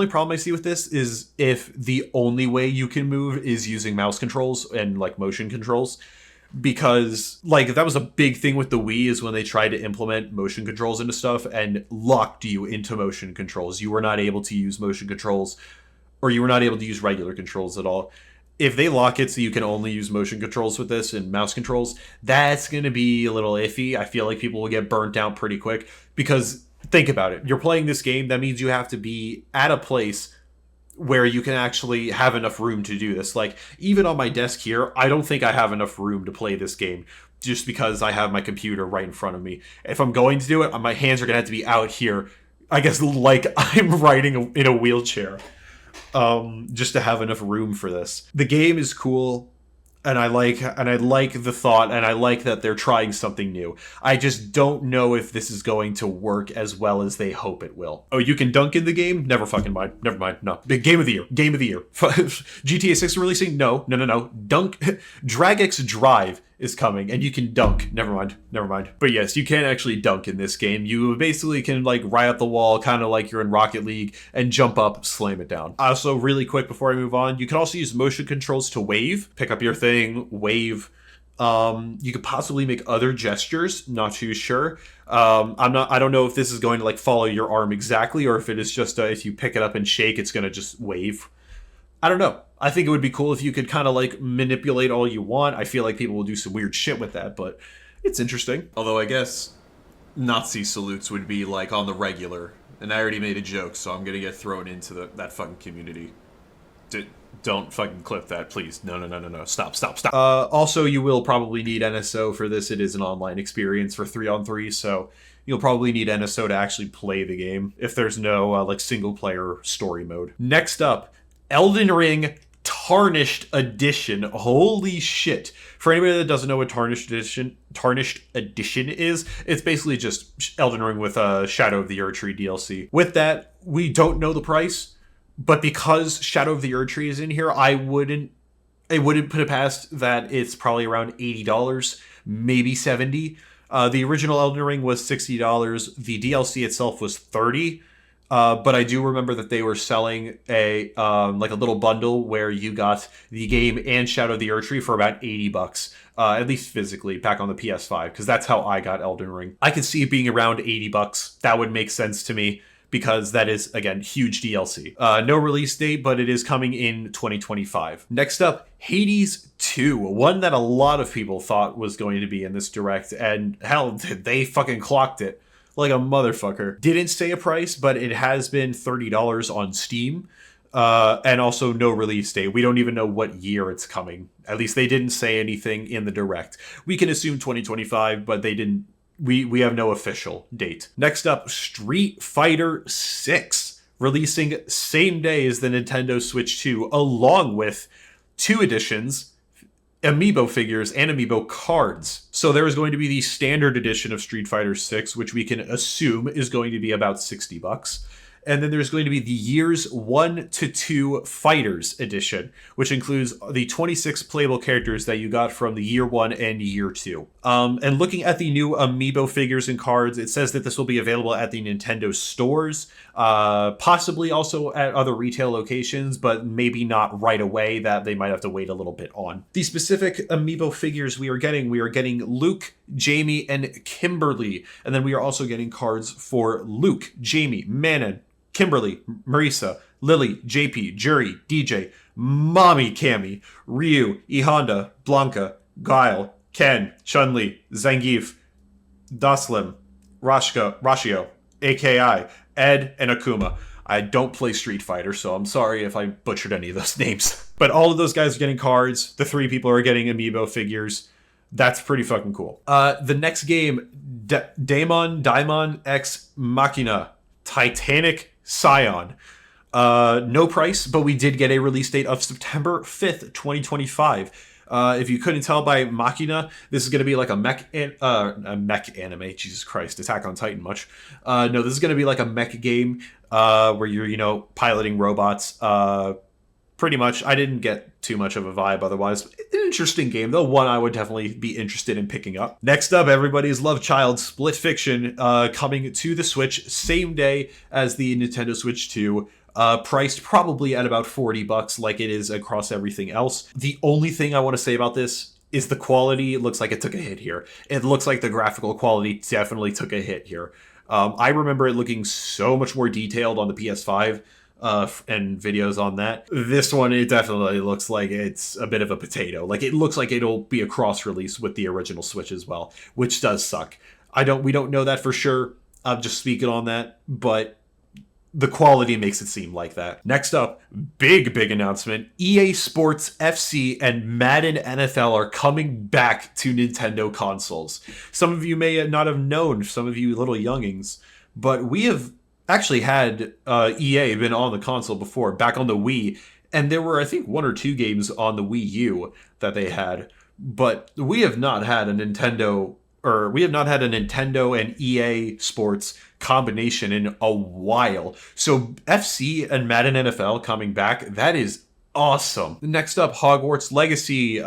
problem I see with this is if the only way you can move is using mouse controls and motion controls, because that was a big thing with the Wii, is when they tried to implement motion controls into stuff and locked you into motion controls. You were not able to use motion controls, or you were not able to use regular controls at all. If they lock it so you can only use motion controls with this and mouse controls, that's going to be a little iffy. I feel like people will get burnt out pretty quick, because think about it. You're playing this game. That means you have to be at a place where you can actually have enough room to do this. Even on my desk here, I don't think I have enough room to play this game, just because I have my computer right in front of me. If I'm going to do it, my hands are going to have to be out here, I guess, like I'm riding in a wheelchair, just to have enough room for this. The game is cool. And I like the thought, and I like that they're trying something new. I just don't know if this is going to work as well as they hope it will. Oh, you can dunk in the game? Never fucking mind. Never mind. No. Big Game of the Year. GTA 6 releasing? No. Dunk. Drag X Drive is coming, and you can dunk. Never mind. But yes, you can actually dunk in this game. You basically can like ride up the wall, kind of like you're in Rocket League, and jump up, slam it down. Also, really quick before I move on, you can also use motion controls to wave, pick up your thing, wave. You could possibly make other gestures, not too sure. I don't know if this is going to like follow your arm exactly, or if it is just if you pick it up and shake, it's going to just wave. I don't know. I think it would be cool if you could kind of like manipulate all you want. I feel like people will do some weird shit with that, but it's interesting. Although I guess Nazi salutes would be like on the regular, and I already made a joke, so I'm gonna get thrown into that fucking community. Don't fucking clip that, please. No. Stop. Also, you will probably need NSO for this. It is an online experience for 3-on-3, so you'll probably need NSO to actually play the game if there's no like single player story mode. Next up, Elden Ring Tarnished Edition. Holy shit. For anybody that doesn't know what Tarnished Edition is, it's basically just Elden Ring with Shadow of the Erdtree DLC. With that, we don't know the price, but because Shadow of the Erdtree is in here, it wouldn't put it past that it's probably around $80, maybe $70. The original Elden Ring was $60. The DLC itself was $30. But I do remember that they were selling a like a little bundle where you got the game and Shadow of the Erdtree for about $80, at least physically, back on the PS5, because that's how I got Elden Ring. I could see it being around $80. That would make sense to me, because that is, again, huge DLC. No release date, but it is coming in 2025. Next up, Hades 2, one that a lot of people thought was going to be in this direct, and hell, they fucking clocked it like a motherfucker. Didn't say a price, but it has been $30 on Steam, and also no release date. We don't even know what year it's coming. At least they didn't say anything in the direct. We can assume 2025, but they didn't. We have no official date. Next up, Street Fighter 6, releasing same day as the Nintendo Switch 2, along with 2 editions, Amiibo figures, and Amiibo cards. So there is going to be the standard edition of Street Fighter 6, which we can assume is going to be about $60. And then there's going to be the Years 1 to 2 Fighters edition, which includes the 26 playable characters that you got from the Year 1 and Year 2. And looking at the new Amiibo figures and cards, it says that this will be available at the Nintendo stores, possibly also at other retail locations, but maybe not right away, that they might have to wait a little bit on. The specific Amiibo figures we are getting Luke, Jamie, and Kimberly. And then we are also getting cards for Luke, Jamie, Manon, Kimberly, Marisa, Lily, JP, Jury, DJ, Mommy Cammy, Ryu, E Honda, Blanca, Guile, Ken, Chun-Li, Zangief, Daslim, Rashio, AKI, Ed, and Akuma. I don't play Street Fighter, so I'm sorry if I butchered any of those names. But all of those guys are getting cards. The 3 people are getting Amiibo figures. That's pretty fucking cool. The next game, Daemon X Machina, Titanic Scion. No price, but we did get a release date of September 5th, 2025. If you couldn't tell by Machina, this is going to be like a mech anime. Jesus Christ, Attack on Titan much. No, this is going to be like a mech game where you're, piloting robots. Pretty much, I didn't get too much of a vibe otherwise. An interesting game, though. One I would definitely be interested in picking up. Next up, everybody's love child, Split Fiction, coming to the Switch same day as the Nintendo Switch 2. Priced probably at about $40 like it is across everything else. The only thing I want to say about this is the quality. It looks like it took a hit here. It looks like the graphical quality definitely took a hit here. I remember it looking so much more detailed on the PS5 and videos on that. This one, it definitely looks like it's a bit of a potato. Like, it looks like it'll be a cross-release with the original Switch as well, which does suck. We don't know that for sure. I'm just speaking on that, but the quality makes it seem like that. Next up, big announcement. EA Sports FC and Madden NFL are coming back to Nintendo consoles. Some of you may not have known, some of you little youngings, but we have actually had EA been on the console before, back on the Wii, and there were, I think, 1 or 2 games on the Wii U that they had, but we have not had a Nintendo and EA Sports combination in a while. So FC and Madden NFL coming back, that is Awesome. Next up, Hogwarts Legacy.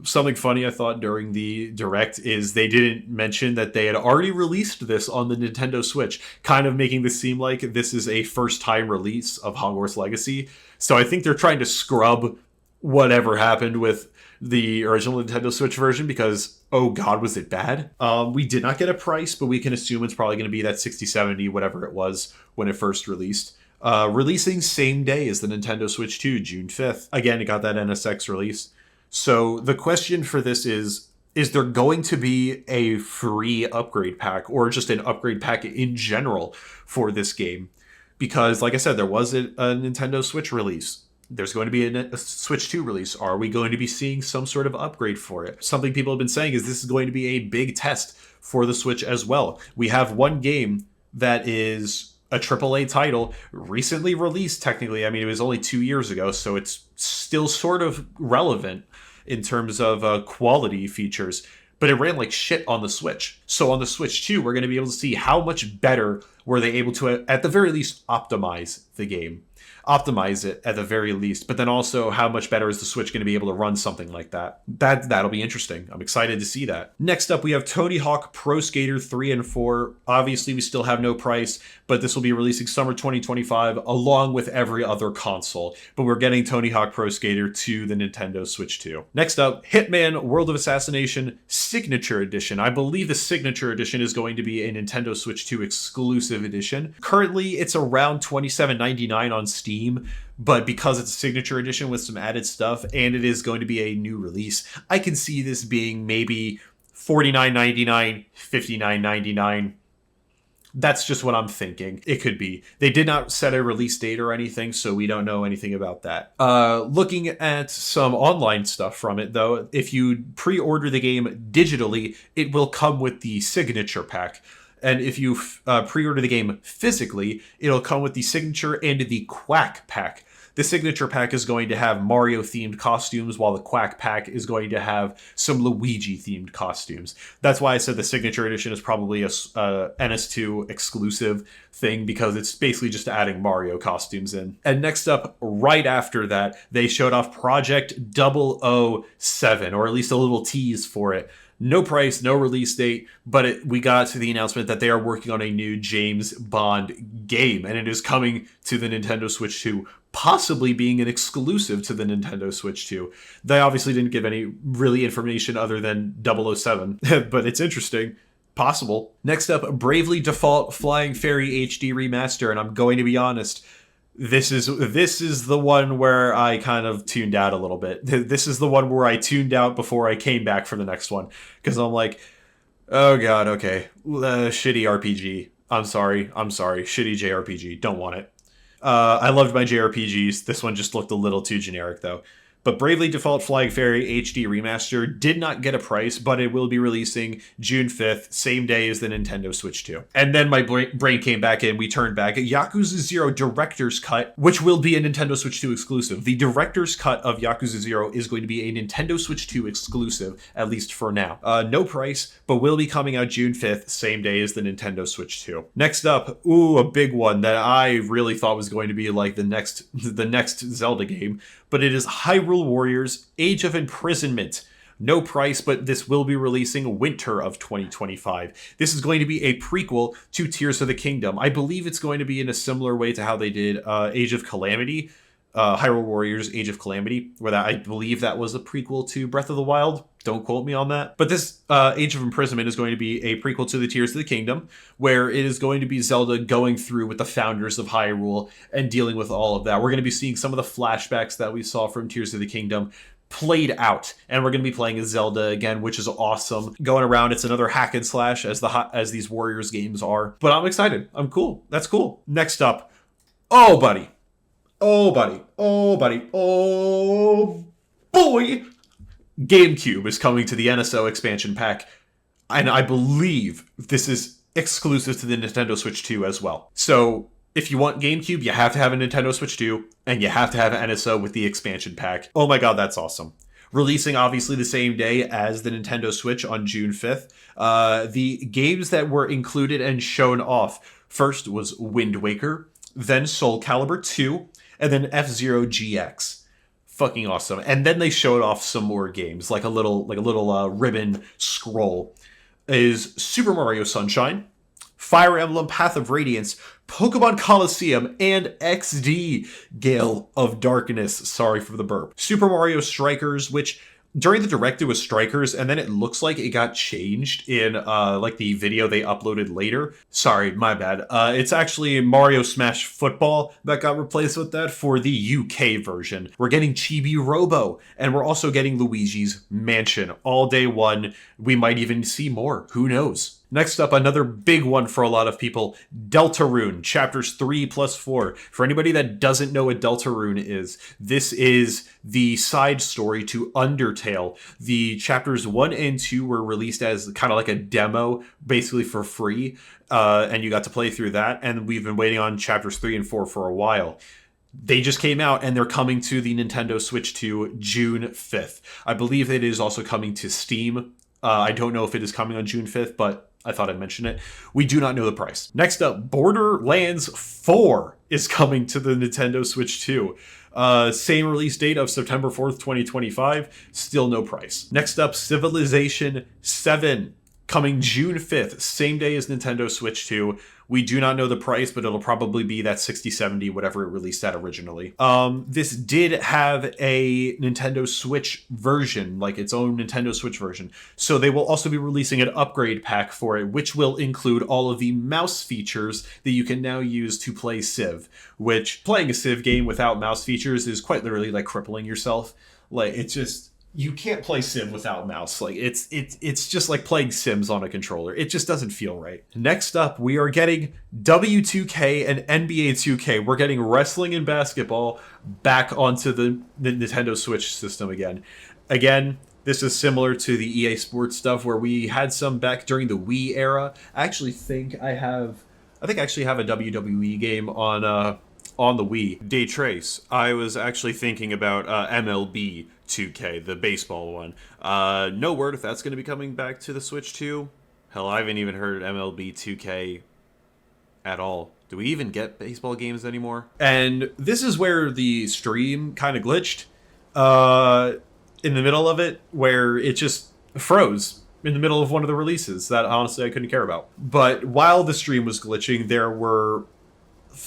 Something funny I thought during the Direct is they didn't mention that they had already released this on the Nintendo Switch, kind of making this seem like this is a first-time release of Hogwarts Legacy. So I think they're trying to scrub whatever happened with the original Nintendo Switch version because, oh god, was it bad? We did not get a price, but we can assume it's probably going to be that 60, 70, whatever it was when it first released. Releasing same day as the Nintendo Switch 2, June 5th. Again, it got that NSX release. So the question for this is there going to be a free upgrade pack or just an upgrade pack in general for this game? Because, like I said, there was a Nintendo Switch release. There's going to be a Switch 2 release. Are we going to be seeing some sort of upgrade for it? Something people have been saying is this is going to be a big test for the Switch as well. We have one game that is a AAA title recently released, technically. I mean, it was only 2 years ago, so it's still sort of relevant in terms of quality features, but it ran like shit on the Switch. So on the Switch 2, we're going to be able to see how much better were they able to, at the very least, optimize the game. Optimize it at the very least, but then also how much better is the Switch going to be able to run something like that? That'll be interesting. I'm excited to see that. Next up, we have Tony Hawk Pro Skater 3 and 4. Obviously, we still have no price, but this will be releasing summer 2025 along with every other console. But we're getting Tony Hawk Pro Skater to the Nintendo Switch 2. Next up, Hitman World of Assassination Signature Edition. I believe the Signature Edition is going to be a Nintendo Switch 2 exclusive edition. Currently, it's around $27.99 on Steam. But because it's a signature edition with some added stuff and it is going to be a new release, I can see this being maybe $49.99, $59.99. That's just what I'm thinking. It could be. They did not set a release date or anything, so we don't know anything about that. Looking at some online stuff from it, though, if you pre-order the game digitally, it will come with the signature pack. And if you pre-order the game physically, it'll come with the Signature and the Quack pack. The Signature pack is going to have Mario-themed costumes, while the Quack pack is going to have some Luigi-themed costumes. That's why I said the Signature Edition is probably a NS2 exclusive thing, because it's basically just adding Mario costumes in. And next up, right after that, they showed off Project 007, or at least a little tease for it. No price, no release date, but we got to the announcement that they are working on a new James Bond game, and it is coming to the Nintendo Switch 2, possibly being an exclusive to the Nintendo Switch 2. They obviously didn't give any really information other than 007, but it's interesting. Possible. Next up, Bravely Default Flying Fairy HD Remaster, and I'm going to be honest, this is the one where I kind of tuned out a little bit. This is the one where I tuned out before I came back for the next one. Because I'm like, oh god, okay. Shitty RPG. I'm sorry. Shitty JRPG. Don't want it. I loved my JRPGs. This one just looked a little too generic, though. But Bravely Default Flying Fairy HD Remaster did not get a price, but it will be releasing June 5th, same day as the Nintendo Switch 2. And then my brain came back in, we turned back. Yakuza 0 Director's Cut, which will be a Nintendo Switch 2 exclusive. The Director's Cut of Yakuza 0 is going to be a Nintendo Switch 2 exclusive, at least for now. No price, but will be coming out June 5th, same day as the Nintendo Switch 2. Next up, a big one that I really thought was going to be like the next Zelda game, but it is Hyrule Warriors Age of Imprisonment. No price, but this will be releasing winter of 2025. This is going to be a prequel to Tears of the Kingdom. I believe it's going to be in a similar way to how they did Age of Calamity, Hyrule Warriors Age of Calamity, where I believe that was a prequel to Breath of the Wild. Don't quote me on that. But this Age of Imprisonment is going to be a prequel to the Tears of the Kingdom, where it is going to be Zelda going through with the founders of Hyrule and dealing with all of that. We're going to be seeing some of the flashbacks that we saw from Tears of the Kingdom played out, and we're going to be playing as Zelda again, which is awesome. Going around, it's another hack and slash as these Warriors games are. But I'm excited. I'm cool. That's cool. Next up, oh buddy, oh boy, GameCube is coming to the NSO expansion pack, and I believe this is exclusive to the Nintendo Switch 2 as well. So if you want GameCube, you have to have a Nintendo Switch 2, and you have to have an NSO with the expansion pack. Oh my god, that's awesome. Releasing obviously the same day as the Nintendo Switch on June 5th. The games that were included and shown off, first was Wind Waker, then Soul Calibur 2, and then F-Zero GX. Fucking awesome. And then they showed off some more games, like a little ribbon scroll. Is Super Mario Sunshine, Fire Emblem Path of Radiance, Pokemon Coliseum, and XD Gale of Darkness. Sorry for the burp. Super Mario Strikers, which during the direct it was Strikers, and then it looks like it got changed in like the video they uploaded later. Sorry, my bad. It's actually Mario Smash Football that got replaced with that for the UK version. We're getting Chibi Robo, and we're also getting Luigi's Mansion all day one. We might even see more. Who knows? Next up, another big one for a lot of people, Deltarune, Chapters 3+4. For anybody that doesn't know what Deltarune is, this is the side story to Undertale. The Chapters 1 and 2 were released as kind of like a demo, basically for free, and you got to play through that, and we've been waiting on Chapters 3 and 4 for a while. They just came out, and they're coming to the Nintendo Switch 2 June 5th. I believe it is also coming to Steam. I don't know if it is coming on June 5th, but I thought I'd mention it. We do not know the price. Next up, Borderlands 4 is coming to the Nintendo Switch 2. Same release date of September 4th, 2025. Still no price. Next up, Civilization 7 coming June 5th, same day as Nintendo Switch 2. We do not know the price, but it'll probably be that 60-70, whatever it released at originally. This did have a Nintendo Switch version, like its own Nintendo Switch version. So they will also be releasing an upgrade pack for it, which will include all of the mouse features that you can now use to play Civ, which playing a Civ game without mouse features is quite literally like crippling yourself. Like, it's just... You can't play Civ without mouse. Like it's just like playing Sims on a controller. It just doesn't feel right. Next up, we are getting W2K and NBA 2K. We're getting wrestling and basketball back onto the Nintendo Switch system again. Again, this is similar to the EA Sports stuff where we had some back during the Wii era. I actually actually have a WWE game on the Wii. Daytrace. I was actually thinking about MLB 2K, the baseball one. No word if that's going to be coming back to the Switch 2. Hell, I haven't even heard MLB 2K at all. Do we even get baseball games anymore? And this is where the stream kind of glitched in the middle of it, where it just froze in the middle of one of the releases that honestly I couldn't care about. But while the stream was glitching, there were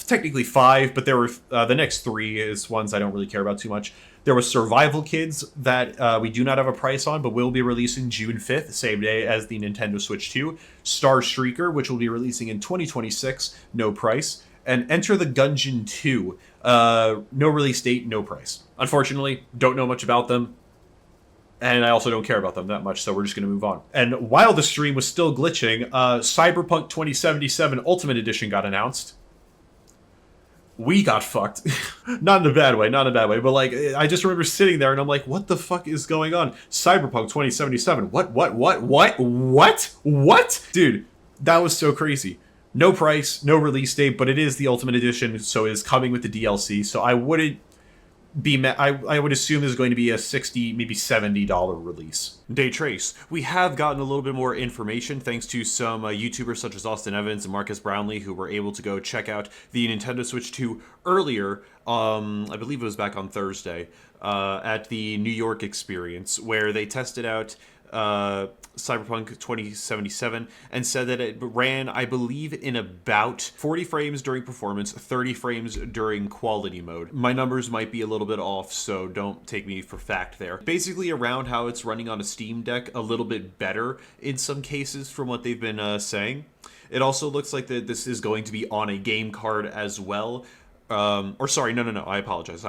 technically 5, but there were the next 3 is ones I don't really care about too much. There was Survival Kids that we do not have a price on, but will be releasing June 5th, same day as the Nintendo Switch 2. Star Streaker, which will be releasing in 2026, no price. And Enter the Gungeon 2, no release date, no price. Unfortunately, don't know much about them. And I also don't care about them that much, so we're just going to move on. And while the stream was still glitching, Cyberpunk 2077 Ultimate Edition got announced. We got fucked. Not in a bad way, but like, I just remember sitting there and I'm like, what the fuck is going on? Cyberpunk 2077, what? Dude, that was so crazy. No price, no release date, but it is the Ultimate Edition, so it is coming with the DLC, so I wouldn't be, I would assume there's going to be a $60, maybe $70 release. Daytrace. We have gotten a little bit more information thanks to some YouTubers such as Austin Evans and Marcus Brownlee who were able to go check out the Nintendo Switch 2 earlier, I believe it was back on Thursday, at the New York experience, where they tested out Cyberpunk 2077 and said that it ran, I believe, in about 40 frames during performance, 30 frames during quality mode. My numbers might be a little bit off, so don't take me for fact there. Basically around how it's running on a Steam Deck, a little bit better in some cases from what they've been saying. It also looks like that this is going to be on a game card as well. No, I apologize.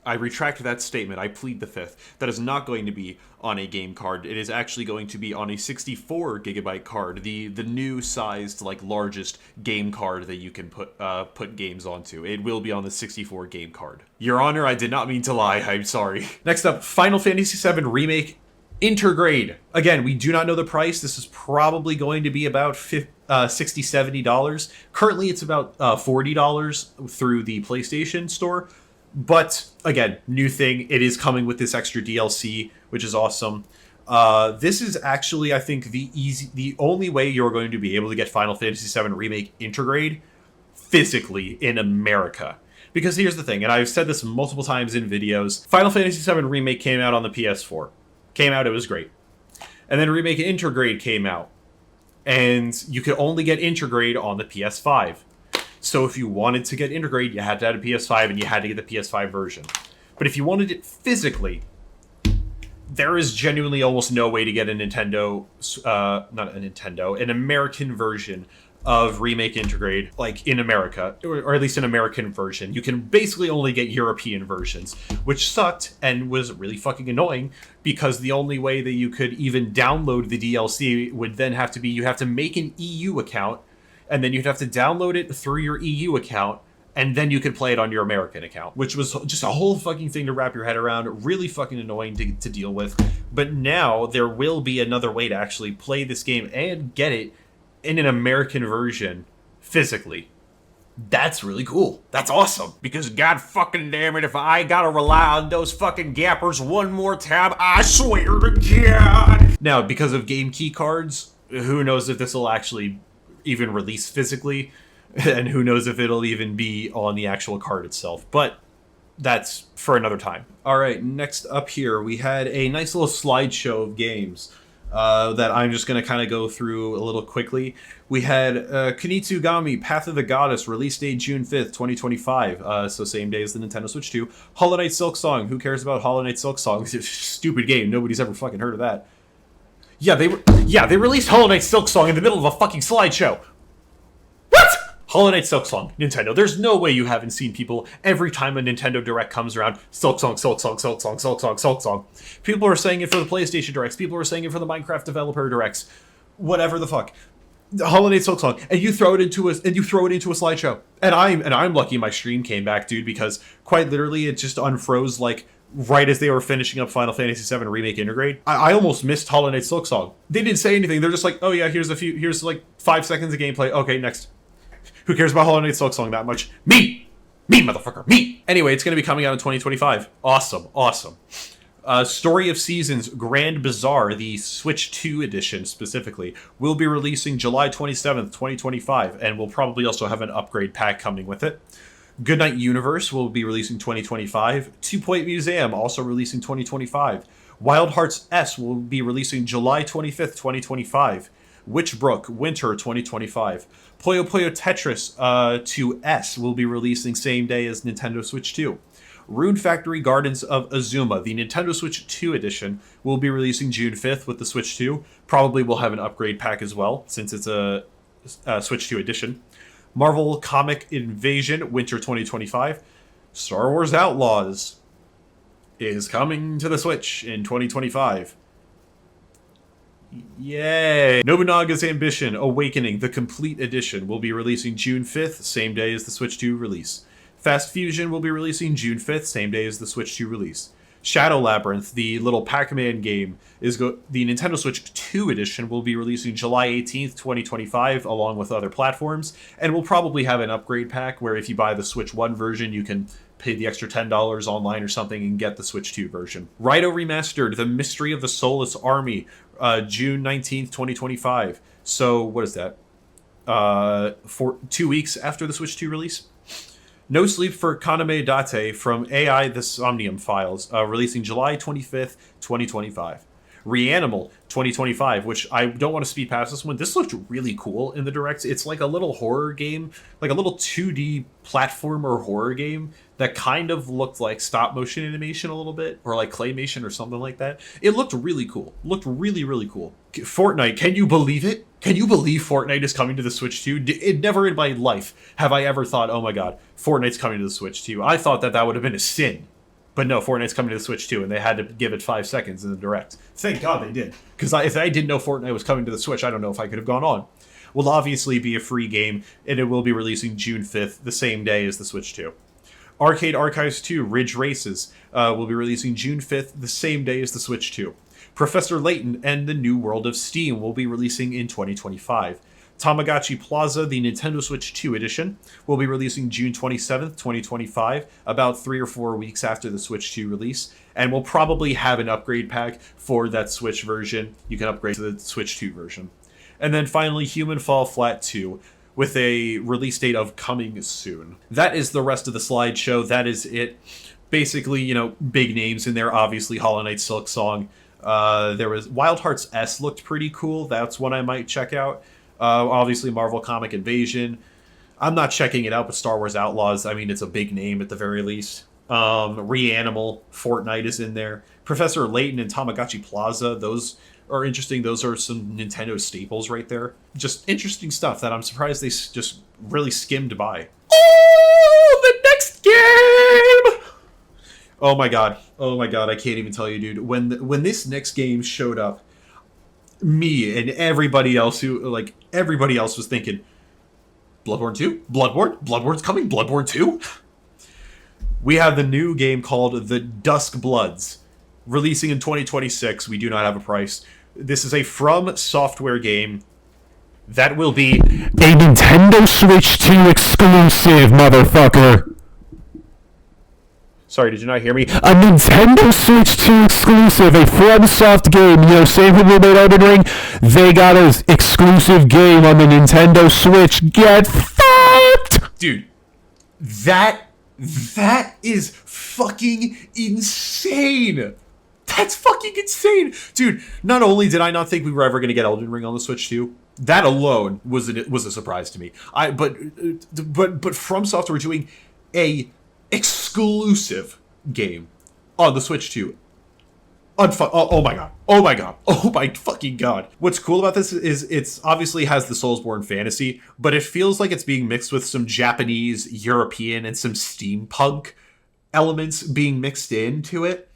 I retract that statement. I plead the fifth. That is not going to be on a game card. It is actually going to be on a 64 gigabyte card, the new sized, like, largest game card that you can put games onto. It will be on the 64 game card. Your Honor, I did not mean to lie. I'm sorry. Next up, Final Fantasy VII Remake Intergrade. Again, we do not know the price. This is probably going to be about $60, $70. Currently, it's about $40 through the PlayStation Store. But, again, new thing. It is coming with this extra DLC, which is awesome. This is actually, I think, the only way you're going to be able to get Final Fantasy VII Remake Intergrade physically in America. Because here's the thing, and I've said this multiple times in videos, Final Fantasy VII Remake came out on the PS4. Came out, it was great. And then Remake Intergrade came out. And you could only get Intergrade on the PS5. So if you wanted to get Intergrade, you had to have a PS5 and you had to get the PS5 version. But if you wanted it physically, there is genuinely almost no way to get a Nintendo, an American version of Remake Intergrade, like in America, or at least an American version. You can basically only get European versions, which sucked and was really fucking annoying, because the only way that you could even download the DLC would then have to be, you have to make an EU account, and then you'd have to download it through your EU account, and then you could play it on your American account, which was just a whole fucking thing to wrap your head around, really fucking annoying to deal with. But now there will be another way to actually play this game and get it in an American version physically. That's really cool. That's awesome. Because god fucking damn it, if I gotta rely on those fucking gappers one more time, I swear to God. Now, because of game key cards, who knows if this will actually even release physically, and who knows if it'll even be on the actual card itself. But that's for another time. All right, next up here, we had a nice little slideshow of games that I'm just going to kind of go through a little quickly. We had Kunitsugami, Path of the Goddess, release date June 5th, 2025. So same day as the Nintendo Switch 2. Hollow Knight Silk Song. Who cares about Hollow Knight Silk Song? It's a stupid game. Nobody's ever fucking heard of that. Yeah, they released Hollow Knight Silk Song in the middle of a fucking slideshow. What? Hollow Knight Silk Song, Nintendo. There's no way you haven't seen people every time a Nintendo Direct comes around, Silk Song, Silk Song, Silk Song, Silk Song, Silk Song. People are saying it for the PlayStation Directs. People are saying it for the Minecraft Developer Directs. Whatever the fuck. Hollow Knight Silk Song, and you throw it into a slideshow. And I'm lucky my stream came back, dude, because quite literally it just unfroze like right as they were finishing up Final Fantasy VII Remake Intergrade. I almost missed Hollow Knight Silk Song. They didn't say anything. They're just like, oh yeah, here's like 5 seconds of gameplay. Okay, next. Who cares about Hollow Knight Silk Song that much? Me, motherfucker, me! Anyway, it's going to be coming out in 2025. Awesome. Story of Seasons Grand Bazaar, the Switch 2 edition specifically, will be releasing July 27th, 2025, and will probably also have an upgrade pack coming with it. Goodnight Universe will be releasing 2025. 2 Point Museum, also releasing 2025. Wild Hearts S will be releasing July 25th, 2025. Witchbrook Winter 2025. Puyo Puyo Tetris 2S will be releasing same day as Nintendo Switch 2. Rune Factory Gardens of Azuma, the Nintendo Switch 2 edition, will be releasing June 5th with the Switch 2. Probably will have an upgrade pack as well, since it's a Switch 2 edition. Marvel Comic Invasion Winter 2025. Star Wars Outlaws is coming to the Switch in 2025. Yay! Nobunaga's Ambition Awakening, the Complete Edition, will be releasing June 5th, same day as the Switch 2 release. Fast Fusion will be releasing June 5th, same day as the Switch 2 release. Shadow Labyrinth, the little Pac-Man game, the Nintendo Switch 2 edition will be releasing July 18th, 2025, along with other platforms, and will probably have an upgrade pack where if you buy the Switch 1 version, you can pay the extra $10 online or something and get the Switch 2 version. Raito Remastered, The Mystery of the Soulless Army, June 19th, 2025. So, what is that? For 2 weeks after the Switch 2 release? No Sleep for Kaname Date from AI The Somnium Files, releasing July 25th, 2025. Reanimal 2025, which I don't want to speed past this one. This looked really cool in the direct. It's like a little horror game, like a little 2D platformer horror game that kind of looked like stop motion animation a little bit, or like claymation or something like that. It looked really cool. Looked really, really cool. Fortnite, can you believe it? Can you believe Fortnite is coming to the Switch 2? Never in my life have I ever thought, oh my god, Fortnite's coming to the Switch 2. I thought that would have been a sin. But no, Fortnite's coming to the Switch 2, and they had to give it 5 seconds in the direct. Thank God they did. Because if I didn't know Fortnite was coming to the Switch, I don't know if I could have gone on. Will obviously be a free game, and it will be releasing June 5th, the same day as the Switch 2. Arcade Archives 2 Ridge Races will be releasing June 5th, the same day as the Switch 2. Professor Layton and the New World of Steam will be releasing in 2025. Tamagotchi Plaza, the Nintendo Switch 2 edition, will be releasing June 27th, 2025, about 3 or 4 weeks after the Switch 2 release, and will probably have an upgrade pack for that Switch version. You can upgrade to the Switch 2 version. And then finally, Human Fall Flat 2 with a release date of coming soon. That is the rest of the slideshow. That is it. Basically, you know, big names in there. Obviously, Hollow Knight Silksong. There was Wild Hearts S looked pretty cool. That's one I might check out. Obviously, Marvel Comic Invasion. I'm not checking it out, but Star Wars Outlaws, I mean, it's a big name at the very least. Reanimal, Fortnite is in there. Professor Layton and Tamagotchi Plaza, those are interesting. Those are some Nintendo staples right there. Just interesting stuff that I'm surprised they just really skimmed by. Oh, the next game! Oh my god, I can't even tell you, dude. When this next game showed up, me and everybody else was thinking, Bloodborne 2? Bloodborne's coming? Bloodborne 2? We have the new game called The Dusk Bloods, releasing in 2026. We do not have a price. This is a From Software game that will be a Nintendo Switch 2 exclusive, motherfucker. Sorry, did you not hear me? A Nintendo Switch 2 exclusive, a FromSoft game. You know, same people made Elden Ring. They got an exclusive game on the Nintendo Switch. Get fucked! Dude, that is fucking insane. That's fucking insane. Dude, not only did I not think we were ever going to get Elden Ring on the Switch 2, that alone was a surprise to me. But FromSoft were doing a exclusive game on the Switch 2. Oh my god. Oh my fucking god. What's cool about this is it's obviously has the Soulsborne fantasy, but it feels like it's being mixed with some Japanese, European, and some steampunk elements being mixed into it.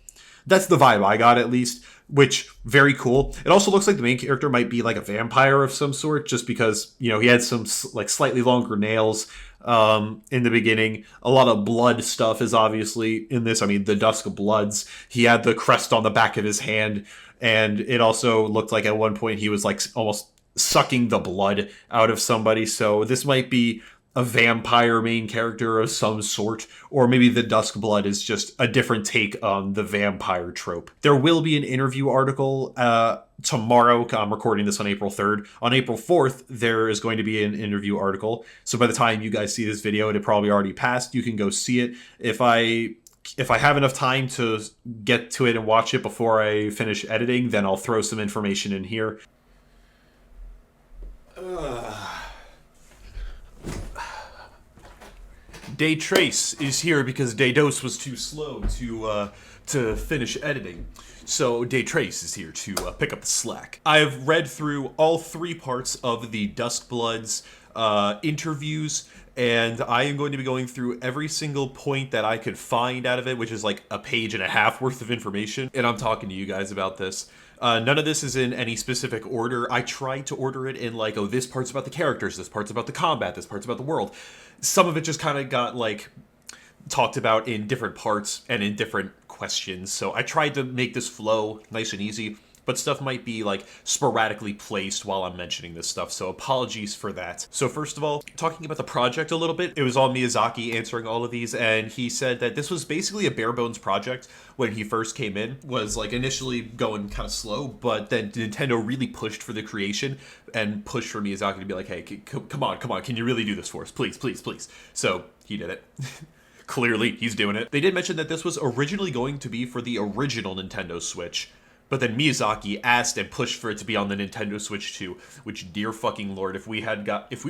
That's the vibe I got, at least, which, very cool. It also looks like the main character might be like a vampire of some sort, just because, you know, he had some like slightly longer nails in the beginning. A lot of blood stuff is obviously in this. I mean, the Dusk Bloods. He had the crest on the back of his hand, and it also looked like at one point he was like almost sucking the blood out of somebody. So this might be a vampire main character of some sort, or maybe the Dusk Blood is just a different take on the vampire trope. There will be an interview article tomorrow. I'm recording this on April 3rd. On April 4th, there is going to be an interview article. So by the time you guys see this video, it probably already passed. You can go see it. If I have enough time to get to it and watch it before I finish editing, then I'll throw some information in here. Day Trace is here because Daydos was too slow to finish editing. So Day Trace is here to pick up the slack. I've read through all 3 parts of the Dusk Bloods interviews, and I am going to be going through every single point that I could find out of it, which is like a page and a half worth of information, and I'm talking to you guys about this. None of this is in any specific order. I tried to order it in like, oh, this part's about the characters, this part's about the combat, this part's about the world. Some of it just kind of got like talked about in different parts and in different questions. So I tried to make this flow nice and easy, but stuff might be like sporadically placed while I'm mentioning this stuff. So apologies for that. So first of all, talking about the project a little bit, it was all Miyazaki answering all of these, and he said that this was basically a bare bones project when he first came in. Was like initially going kind of slow, but then Nintendo really pushed for the creation and pushed for Miyazaki to be like, hey, come on, can you really do this for us? Please. So he did it. Clearly, he's doing it. They did mention that this was originally going to be for the original Nintendo Switch, but then Miyazaki asked and pushed for it to be on the Nintendo Switch 2, which, dear fucking lord, if we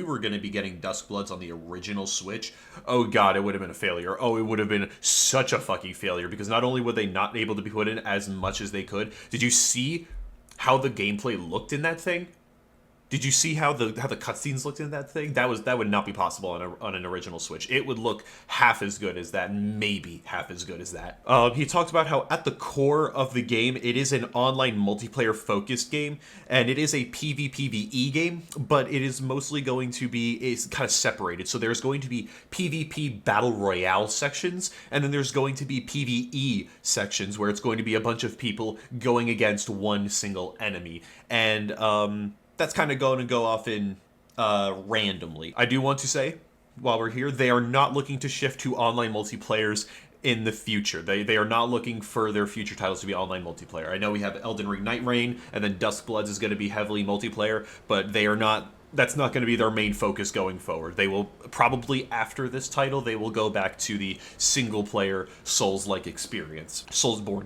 were going to be getting Dusk Bloods on the original Switch, oh god, it would have been a failure. Oh, it would have been such a fucking failure, because not only were they not able to be put in as much as they could, did you see how the gameplay looked in that thing? Did you see how the cutscenes looked in that thing? That would not be possible on an original Switch. It would look half as good as that, maybe half as good as that. He talked about how at the core of the game, it is an online multiplayer focused game, and it is a PvPvE game, but it is mostly going to be kind of separated. So there's going to be PvP Battle Royale sections, and then there's going to be PvE sections where it's going to be a bunch of people going against one single enemy. And that's kind of going to go off in randomly. I do want to say, while we're here, they are not looking to shift to online multiplayers in the future. They are not looking for their future titles to be online multiplayer. I know we have Elden Ring Night Reign, and then Dusk Bloods is going to be heavily multiplayer, but they are not that's not going to be their main focus going forward. They will probably, after this title, they will go back to the single-player Soulsborne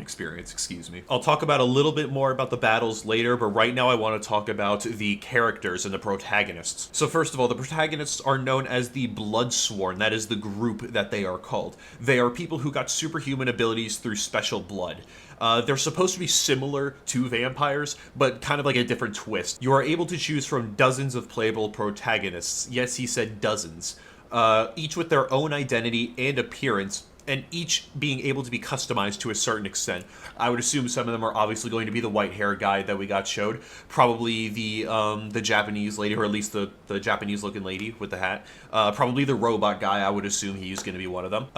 experience, excuse me. I'll talk about a little bit more about the battles later, but right now I want to talk about the characters and the protagonists. So first of all, the protagonists are known as the Bloodsworn. That is the group that they are called. They are people who got superhuman abilities through special blood. They're supposed to be similar to vampires, but kind of like a different twist. You are able to choose from dozens of playable protagonists. Yes, he said dozens. Each with their own identity and appearance, and each being able to be customized to a certain extent. I would assume some of them are obviously going to be the white-haired guy that we got showed, probably the Japanese lady, or at least the Japanese-looking lady with the hat, probably the robot guy. I would assume he's going to be one of them.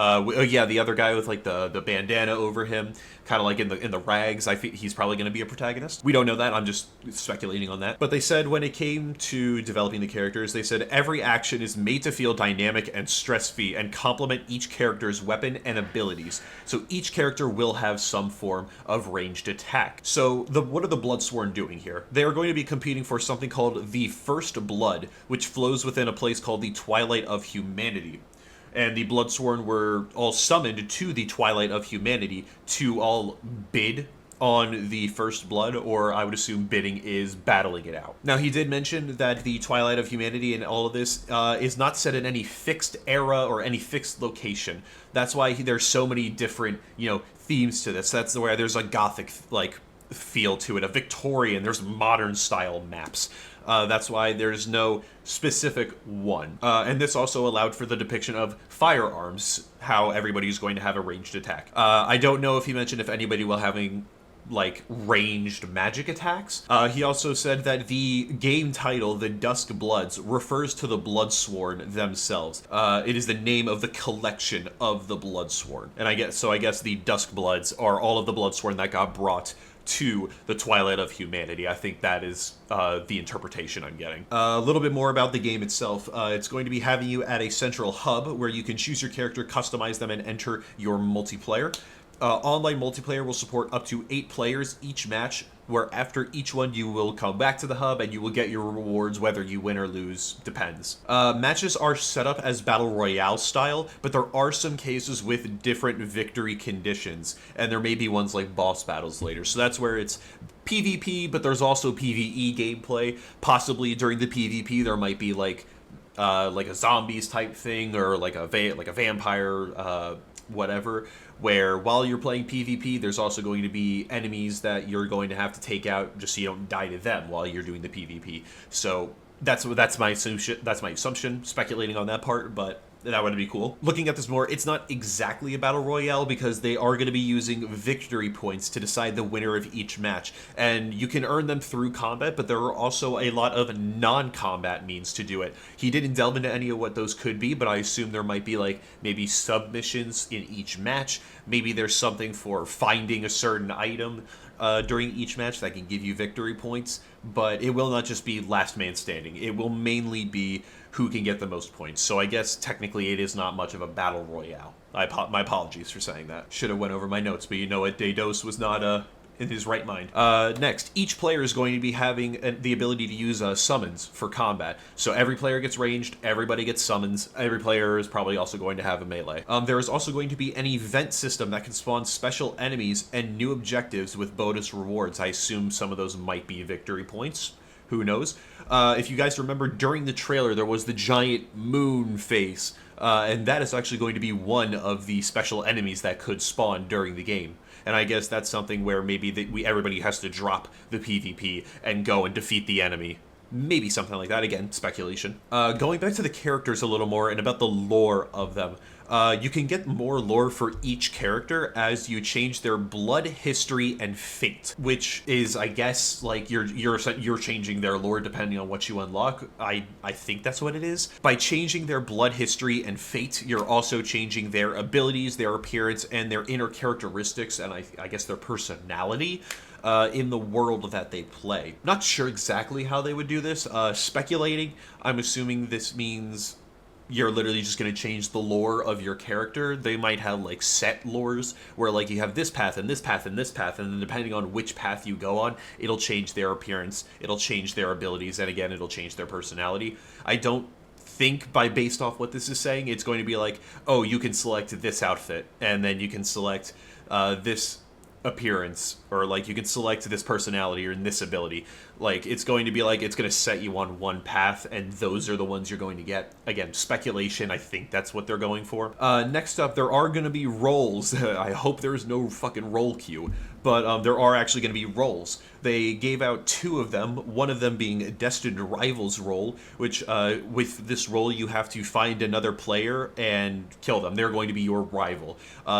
Yeah, the other guy with like the bandana over him, kind of like in the rags. I think he's probably going to be a protagonist. We don't know that. I'm just speculating on that. But they said when it came to developing the characters, they said every action is made to feel dynamic and stress-free and complement each character's weapon and abilities. So each character will have some form of ranged attack. So what are the Bloodsworn doing here? They are going to be competing for something called the First Blood, which flows within a place called the Twilight of Humanity. And the Bloodsworn were all summoned to the Twilight of Humanity to all bid on the First Blood, or I would assume bidding is battling it out. Now, he did mention that the Twilight of Humanity and all of this is not set in any fixed era or any fixed location. That's why there's so many different, themes to this. That's where there's a gothic, feel to it, a Victorian, there's modern style maps. That's why there's no specific one. And this also allowed for the depiction of firearms, how everybody's going to have a ranged attack. I don't know if he mentioned if anybody will having ranged magic attacks. He also said that the game title, the Dusk Bloods, refers to the Bloodsworn themselves. It is the name of the collection of the Bloodsworn. And I guess the Dusk Bloods are all of the Bloodsworn that got brought to the Twilight of Humanity. I think that is the interpretation I'm getting. A little bit more about the game itself. It's going to be having you at a central hub where you can choose your character, customize them, and enter your multiplayer. Online multiplayer will support up to 8 players each match, where after each one you will come back to the hub and you will get your rewards whether you win or lose, depends. Matches are set up as Battle Royale style, but there are some cases with different victory conditions, and there may be ones like boss battles later. So that's where it's PvP, but there's also PvE gameplay. Possibly during the PvP there might be like a zombies type thing, or like a vampire whatever, where while you're playing PvP, there's also going to be enemies that you're going to have to take out just so you don't die to them while you're doing the PvP. So that's my assumption, speculating on that part, but that would be cool. Looking at this more, it's not exactly a battle royale because they are going to be using victory points to decide the winner of each match. And you can earn them through combat, but there are also a lot of non-combat means to do it. He didn't delve into any of what those could be, but I assume there might be maybe submissions in each match. Maybe there's something for finding a certain item during each match that can give you victory points, but it will not just be last man standing. It will mainly be who can get the most points. So I guess technically it is not much of a battle royale. My apologies for saying that. Should have went over my notes, but you know what? Dados was not in his right mind. Next, each player is going to be having the ability to use summons for combat. So every player gets ranged, everybody gets summons, every player is probably also going to have a melee. There is also going to be an event system that can spawn special enemies and new objectives with bonus rewards. I assume some of those might be victory points. Who knows? If you guys remember, during the trailer, there was the giant moon face, and that is actually going to be one of the special enemies that could spawn during the game. And I guess that's something where maybe everybody has to drop the PvP and go and defeat the enemy. Maybe something like that. Again, speculation. Going back to the characters a little more and about the lore of them. You can get more lore for each character as you change their blood, history, and fate, which is, I guess, you're changing their lore depending on what you unlock. I think that's what it is. By changing their blood, history, and fate, you're also changing their abilities, their appearance, and their inner characteristics, and I guess their personality in the world that they play. Not sure exactly how they would do this. Speculating, I'm assuming this means you're literally just going to change the lore of your character. They might have like set lores where like you have this path and this path and this path, and then depending on which path you go on, it'll change their appearance, it'll change their abilities, and again, it'll change their personality. I don't think based off what this is saying, it's going to be like, oh, you can select this outfit, and then you can select this appearance, or like you can select this personality or this ability. Like, it's going to be like, it's going to set you on one path, and those are the ones you're going to get. Again, speculation, I think that's what they're going for. Next up, there are going to be roles. I hope there's no fucking roll queue, but there are actually going to be roles. They gave out 2 of them, one of them being a Destined Rivals role, which with this role you have to find another player and kill them. They're going to be your rival.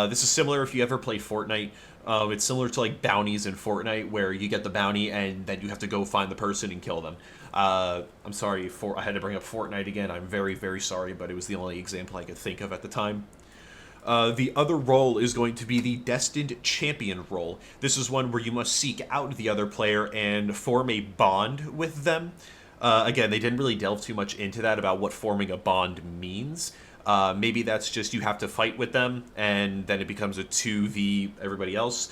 This is similar if you ever play Fortnite. It's similar to like bounties in Fortnite, where you get the bounty and then you have to go find the person and kill them. I'm sorry, I had to bring up Fortnite again. I'm very, very sorry, but it was the only example I could think of at the time. The other role is going to be the Destined Champion role. This is one where you must seek out the other player and form a bond with them. Again, they didn't really delve too much into that about what forming a bond means. Maybe that's just you have to fight with them, and then it becomes a 2v everybody else.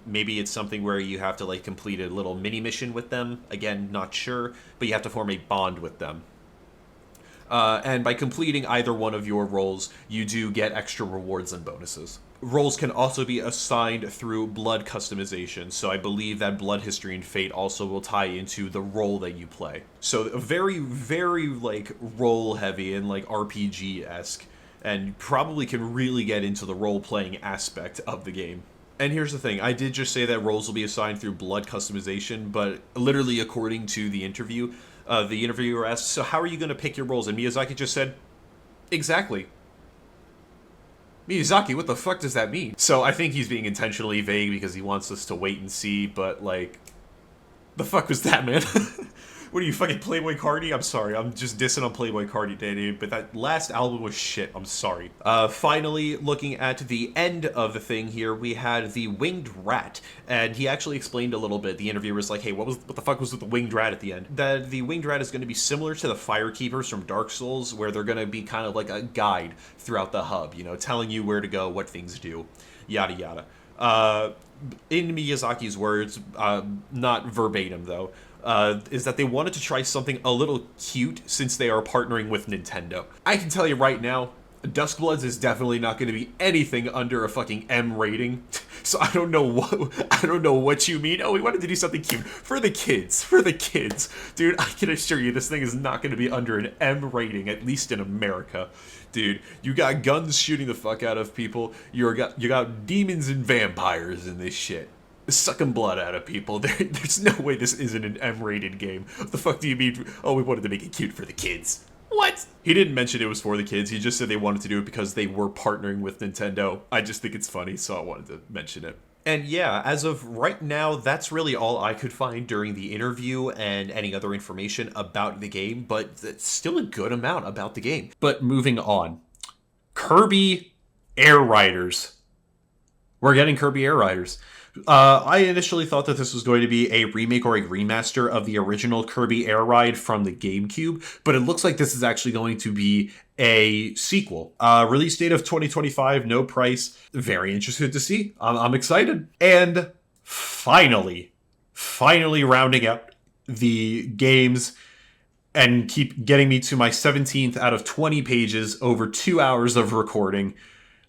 Maybe it's something where you have to like complete a little mini mission with them. Again, not sure, but you have to form a bond with them. And by completing either one of your roles, you do get extra rewards and bonuses. Roles can also be assigned through blood customization, so I believe that blood history and fate also will tie into the role that you play. So very, very like role heavy and like RPG-esque, and probably can really get into the role-playing aspect of the game. And here's the thing, I did just say that roles will be assigned through blood customization, but literally according to the interview, the interviewer asked, so how are you going to pick your roles? And Miyazaki just said, exactly. Miyazaki, what the fuck does that mean? So I think he's being intentionally vague because he wants us to wait and see, but like, the fuck was that, man? What are you, fucking Playboy Cardi? I'm sorry, I'm just dissing on Playboy Cardi today, but that last album was shit, I'm sorry. Finally, looking at the end of the thing here, we had the Winged Rat, and he actually explained a little bit. The interviewer was like, hey, what the fuck was with the Winged Rat at the end? That the Winged Rat is going to be similar to the Firekeepers from Dark Souls, where they're going to be kind of like a guide throughout the hub, you know, telling you where to go, what things do, yada yada. In Miyazaki's words, not verbatim though, is that they wanted to try something a little cute since they are partnering with Nintendo. I can tell you right now, Dusk Bloods is definitely not going to be anything under a fucking M rating. So I don't know what you mean. Oh, we wanted to do something cute for the kids, dude. I can assure you, this thing is not going to be under an M rating, at least in America, dude. You got guns shooting the fuck out of people. You got demons and vampires in this shit, sucking blood out of people. There's no way this isn't an M-rated game. What the fuck do you mean? Oh, we wanted to make it cute for the kids. What? He didn't mention it was for the kids. He just said they wanted to do it because they were partnering with Nintendo. I just think it's funny, so I wanted to mention it. And yeah, as of right now, that's really all I could find during the interview and any other information about the game, but it's still a good amount about the game. But moving on. Kirby AirRiders. We're getting Kirby AirRiders. I initially thought that this was going to be a remake or a remaster of the original Kirby Air Ride from the GameCube, but it looks like this is actually going to be a sequel. Release date of 2025, no price. Very interested to see. I'm excited. And finally rounding out the games and keep getting me to my 17th out of 20 pages over 2 hours of recording.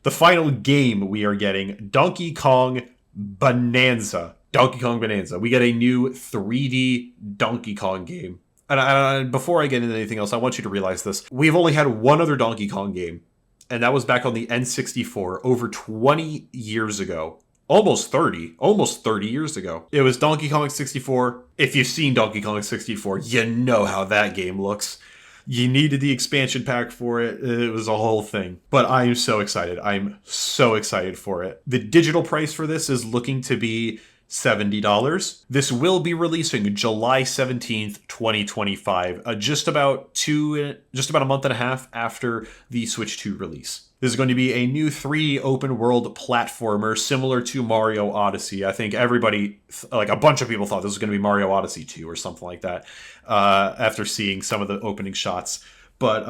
The final game we are getting, Donkey Kong Bonanza. We get a new 3D Donkey Kong game. And before I get into anything else, I want you to realize this. We've only had one other Donkey Kong game, and that was back on the N64 over 20 years ago. Almost 30 years ago. It was Donkey Kong 64. If you've seen Donkey Kong 64, you know how that game looks. You needed the expansion pack for it. It was a whole thing. But I'm so excited. I'm so excited for it. The digital price for this is looking to be $70. This will be releasing July 17th, 2025, just about a month and a half after the Switch 2 release. This is going to be a new 3D open world platformer similar to Mario Odyssey. I think everybody, like a bunch of people, thought this was going to be Mario Odyssey 2 or something like that after seeing some of the opening shots. But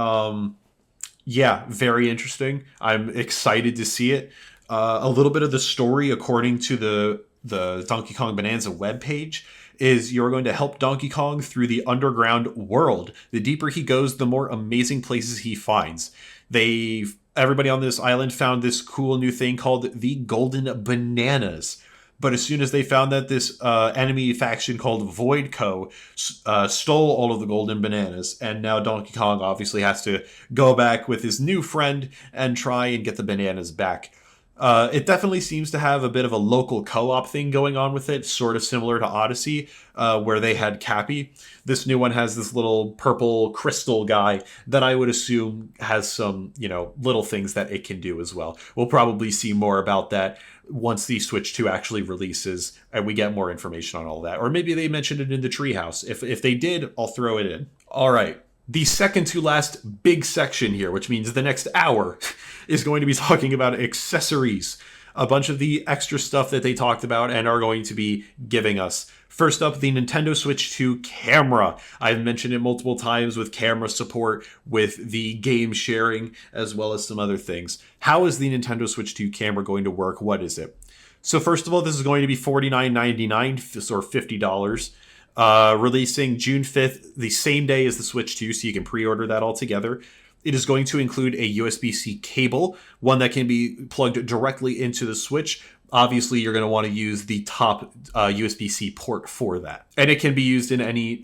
Yeah, very interesting. I'm excited to see it. A little bit of the story, according to the Donkey Kong Bonanza webpage, is you're going to help Donkey Kong through the underground world. The deeper he goes, the more amazing places he finds. Everybody on this island found this cool new thing called the Golden Bananas. But as soon as they found that this enemy faction called Void Co. Stole all of the golden bananas, and now Donkey Kong obviously has to go back with his new friend and try and get the bananas back. It definitely seems to have a bit of a local co-op thing going on with it, sort of similar to Odyssey, where they had Cappy. This new one has this little purple crystal guy that I would assume has some, little things that it can do as well. We'll probably see more about that once the Switch 2 actually releases and we get more information on all that. Or maybe they mentioned it in the Treehouse. If they did, I'll throw it in. All right. The second to last big section here, which means the next hour, is going to be talking about accessories. A bunch of the extra stuff that they talked about and are going to be giving us. First up, the Nintendo Switch 2 Camera. I've mentioned it multiple times with camera support, with the game sharing, as well as some other things. How is the Nintendo Switch 2 Camera going to work? What is it? So first of all, this is going to be $49.99 or $50. Releasing June 5th, the same day as the Switch 2, so you can pre-order that all together. It is going to include a USB-C cable, one that can be plugged directly into the Switch. Obviously, you're going to want to use the top USB-C port for that. And it can be used in any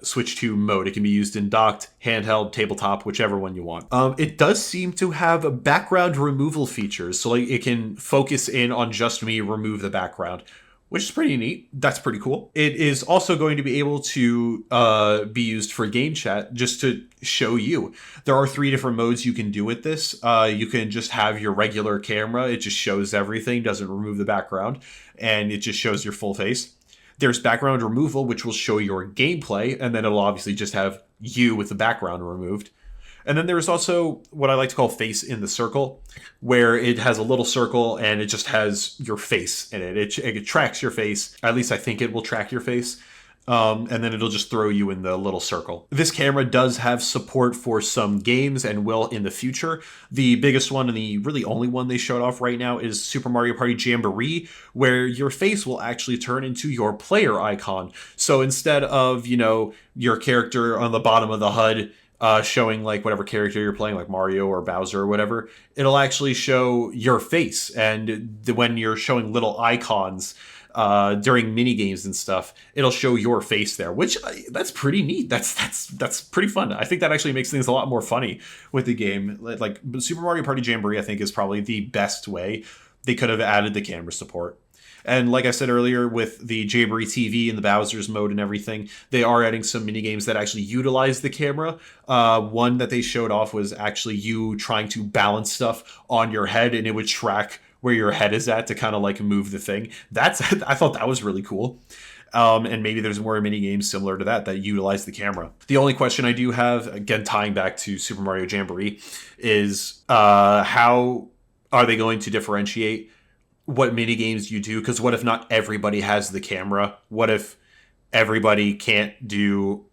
Switch 2 mode. It can be used in docked, handheld, tabletop, whichever one you want. It does seem to have background removal features, so it can focus in on just me, remove the background, which is pretty neat. That's pretty cool. It is also going to be able to be used for GameChat, just to show you. There are 3 different modes you can do with this. You can just have your regular camera. It just shows everything, doesn't remove the background, and it just shows your full face. There's background removal, which will show your gameplay, and then it'll obviously just have you with the background removed. And then there's also what I like to call face in the circle, where it has a little circle and it just has your face in it. It tracks your face. At least I think it will track your face. And then it'll just throw you in the little circle. This camera does have support for some games and will in the future. The biggest one and the really only one they showed off right now is Super Mario Party Jamboree, where your face will actually turn into your player icon. So instead of, your character on the bottom of the HUD, showing like whatever character you're playing, like Mario or Bowser or whatever, it'll actually show your face. And when you're showing little icons during mini games and stuff, it'll show your face there, which that's pretty neat. That's pretty fun. I think that actually makes things a lot more funny with the game. Like Super Mario Party Jamboree, I think is probably the best way they could have added the camera support. And like I said earlier, with the Jamboree TV and the Bowser's mode and everything, they are adding some mini games that actually utilize the camera. One that they showed off was actually you trying to balance stuff on your head, and it would track where your head is at to kind of like move the thing. I thought that was really cool. And maybe there's more mini games similar to that utilize the camera. The only question I do have, again tying back to Super Mario Jamboree, is how are they going to differentiate what mini games you do? Because what if not everybody has the camera? What if everybody can't do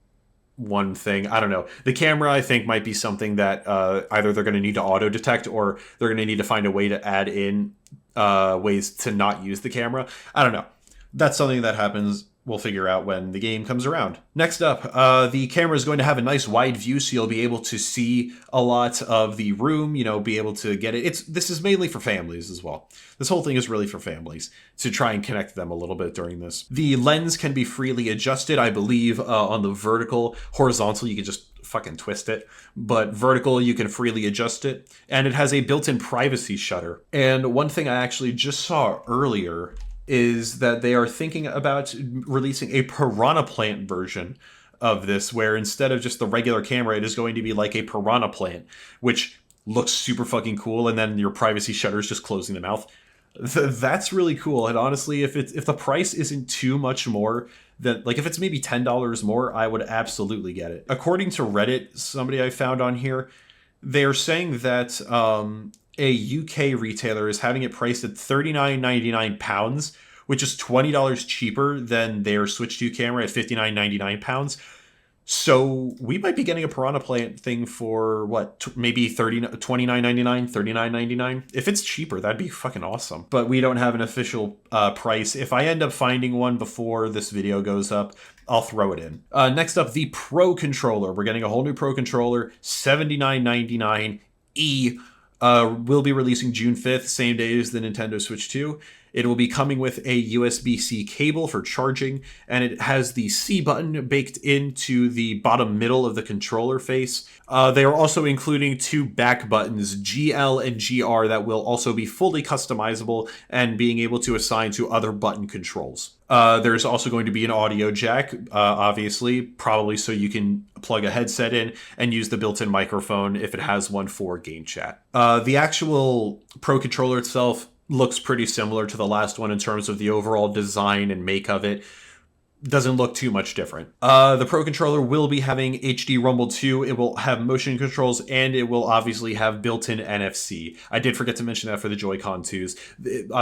one thing? I don't know. The camera, I think, might be something that either they're going to need to auto detect, or they're going to need to find a way to add in ways to not use the camera. I don't know. That's something that happens. We'll figure out when the game comes around. Next up, the camera is going to have a nice wide view, so you'll be able to see a lot of the room, be able to get it. This is mainly for families as well. This whole thing is really for families, to try and connect them a little bit during this. The lens can be freely adjusted, I believe, on the vertical. Horizontal, you can just fucking twist it. But vertical, you can freely adjust it. And it has a built-in privacy shutter. And one thing I actually just saw earlier is that they are thinking about releasing a Piranha Plant version of this, where instead of just the regular camera, it is going to be like a Piranha Plant, which looks super fucking cool, and then your privacy shutter is just closing the mouth. That's really cool. And honestly, if the price isn't too much more than, like, if it's maybe $10 more, I would absolutely get it. According to Reddit, somebody I found on here, they are saying that a UK retailer is having it priced at £39.99, which is $20 cheaper than their Switch 2 camera at £59.99. So we might be getting a Piranha Plant thing for what, maybe $29.99, $39.99. If it's cheaper, that'd be fucking awesome. But we don't have an official price. If I end up finding one before this video goes up, I'll throw it in. Next up, the Pro Controller. We're getting a whole new Pro Controller, $79.99 E. Will be releasing June 5th, same day as the Nintendo Switch 2. It will be coming with a USB-C cable for charging, and it has the C button baked into the bottom middle of the controller face. They are also including 2 back buttons, GL and GR, that will also be fully customizable and being able to assign to other button controls. There's also going to be an audio jack, obviously, probably so you can plug a headset in and use the built-in microphone if it has one for GameChat. The actual Pro Controller itself looks pretty similar to the last one in terms of the overall design and make of it. Doesn't look too much different. The Pro Controller will be having HD Rumble 2. It will have motion controls, and it will obviously have built-in NFC. I did forget to mention that for the Joy-Con 2s.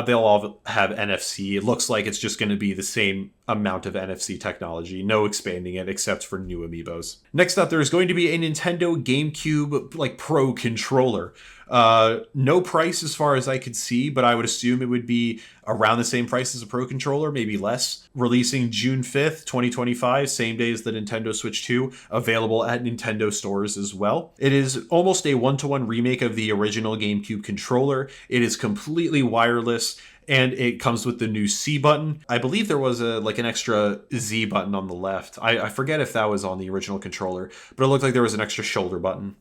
They'll all have NFC. It looks like it's just going to be the same amount of NFC technology. No expanding it except for new Amiibos. Next up, there's going to be a Nintendo GameCube Pro Controller. No price as far as I could see, but I would assume it would be around the same price as a Pro Controller, maybe less. Releasing June 5th, 2025, same day as the Nintendo Switch 2, available at Nintendo stores as well. It is almost a one-to-one remake of the original GameCube controller. It is completely wireless, and it comes with the new C button. I believe there was an extra Z button on the left. I forget if that was on the original controller, but it looked like there was an extra shoulder button.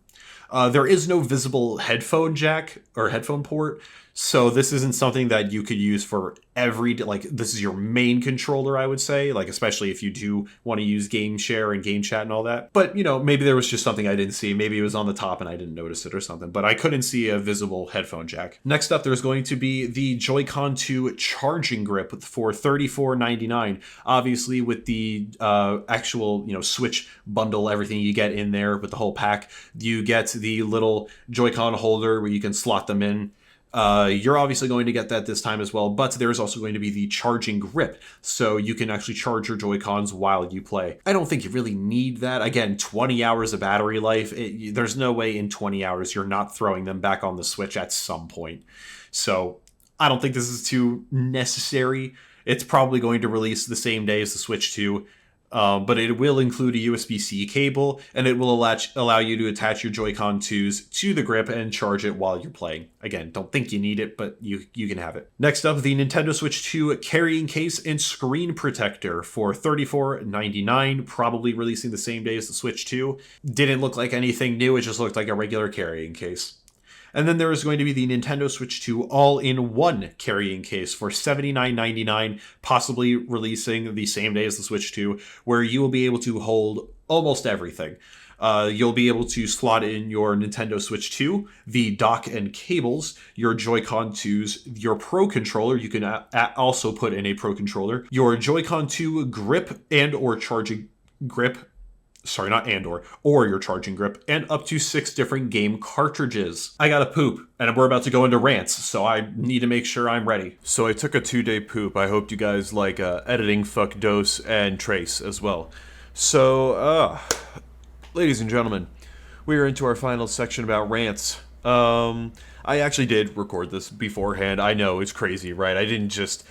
There is no visible headphone jack or headphone port, so this isn't something that you could use for every, this is your main controller, I would say, especially if you do want to use GameShare and GameChat and all that. But, maybe there was just something I didn't see. Maybe it was on the top and I didn't notice it or something, but I couldn't see a visible headphone jack. Next up, there's going to be the Joy-Con 2 Charging Grip for $34.99. Obviously, with the actual, Switch bundle, everything you get in there with the whole pack, you get the little Joy-Con holder where you can slot them in. You're obviously going to get that this time as well, but there's also going to be the charging grip, so you can actually charge your Joy-Cons while you play. I don't think you really need that. Again, 20 hours of battery life. There's no way in 20 hours you're not throwing them back on the Switch at some point. So I don't think this is too necessary. It's probably going to release the same day as the Switch 2. But it will include a USB-C cable, and it will allow you to attach your Joy-Con 2s to the grip and charge it while you're playing. Again, don't think you need it, but you can have it. Next up, the Nintendo Switch 2 carrying case and screen protector for $34.99, probably releasing the same day as the Switch 2. Didn't look like anything new, it just looked like a regular carrying case. And then there is going to be the Nintendo Switch 2 all-in-one carrying case for $79.99, possibly releasing the same day as the Switch 2, where you will be able to hold almost everything. You'll be able to slot in your Nintendo Switch 2, the dock and cables, your Joy-Con 2s, your Pro Controller. You can also put in a Pro Controller, your Joy-Con 2 grip and or charging grip. Sorry, not or your charging grip, and up to 6 different game cartridges. I gotta poop, and we're about to go into rants, so I need to make sure I'm ready. So I took a 2-day poop. I hope you guys like editing, fuck, dose, and trace as well. So, ladies and gentlemen, we are into our final section about rants. I actually did record this beforehand. I know, it's crazy, right? I didn't just,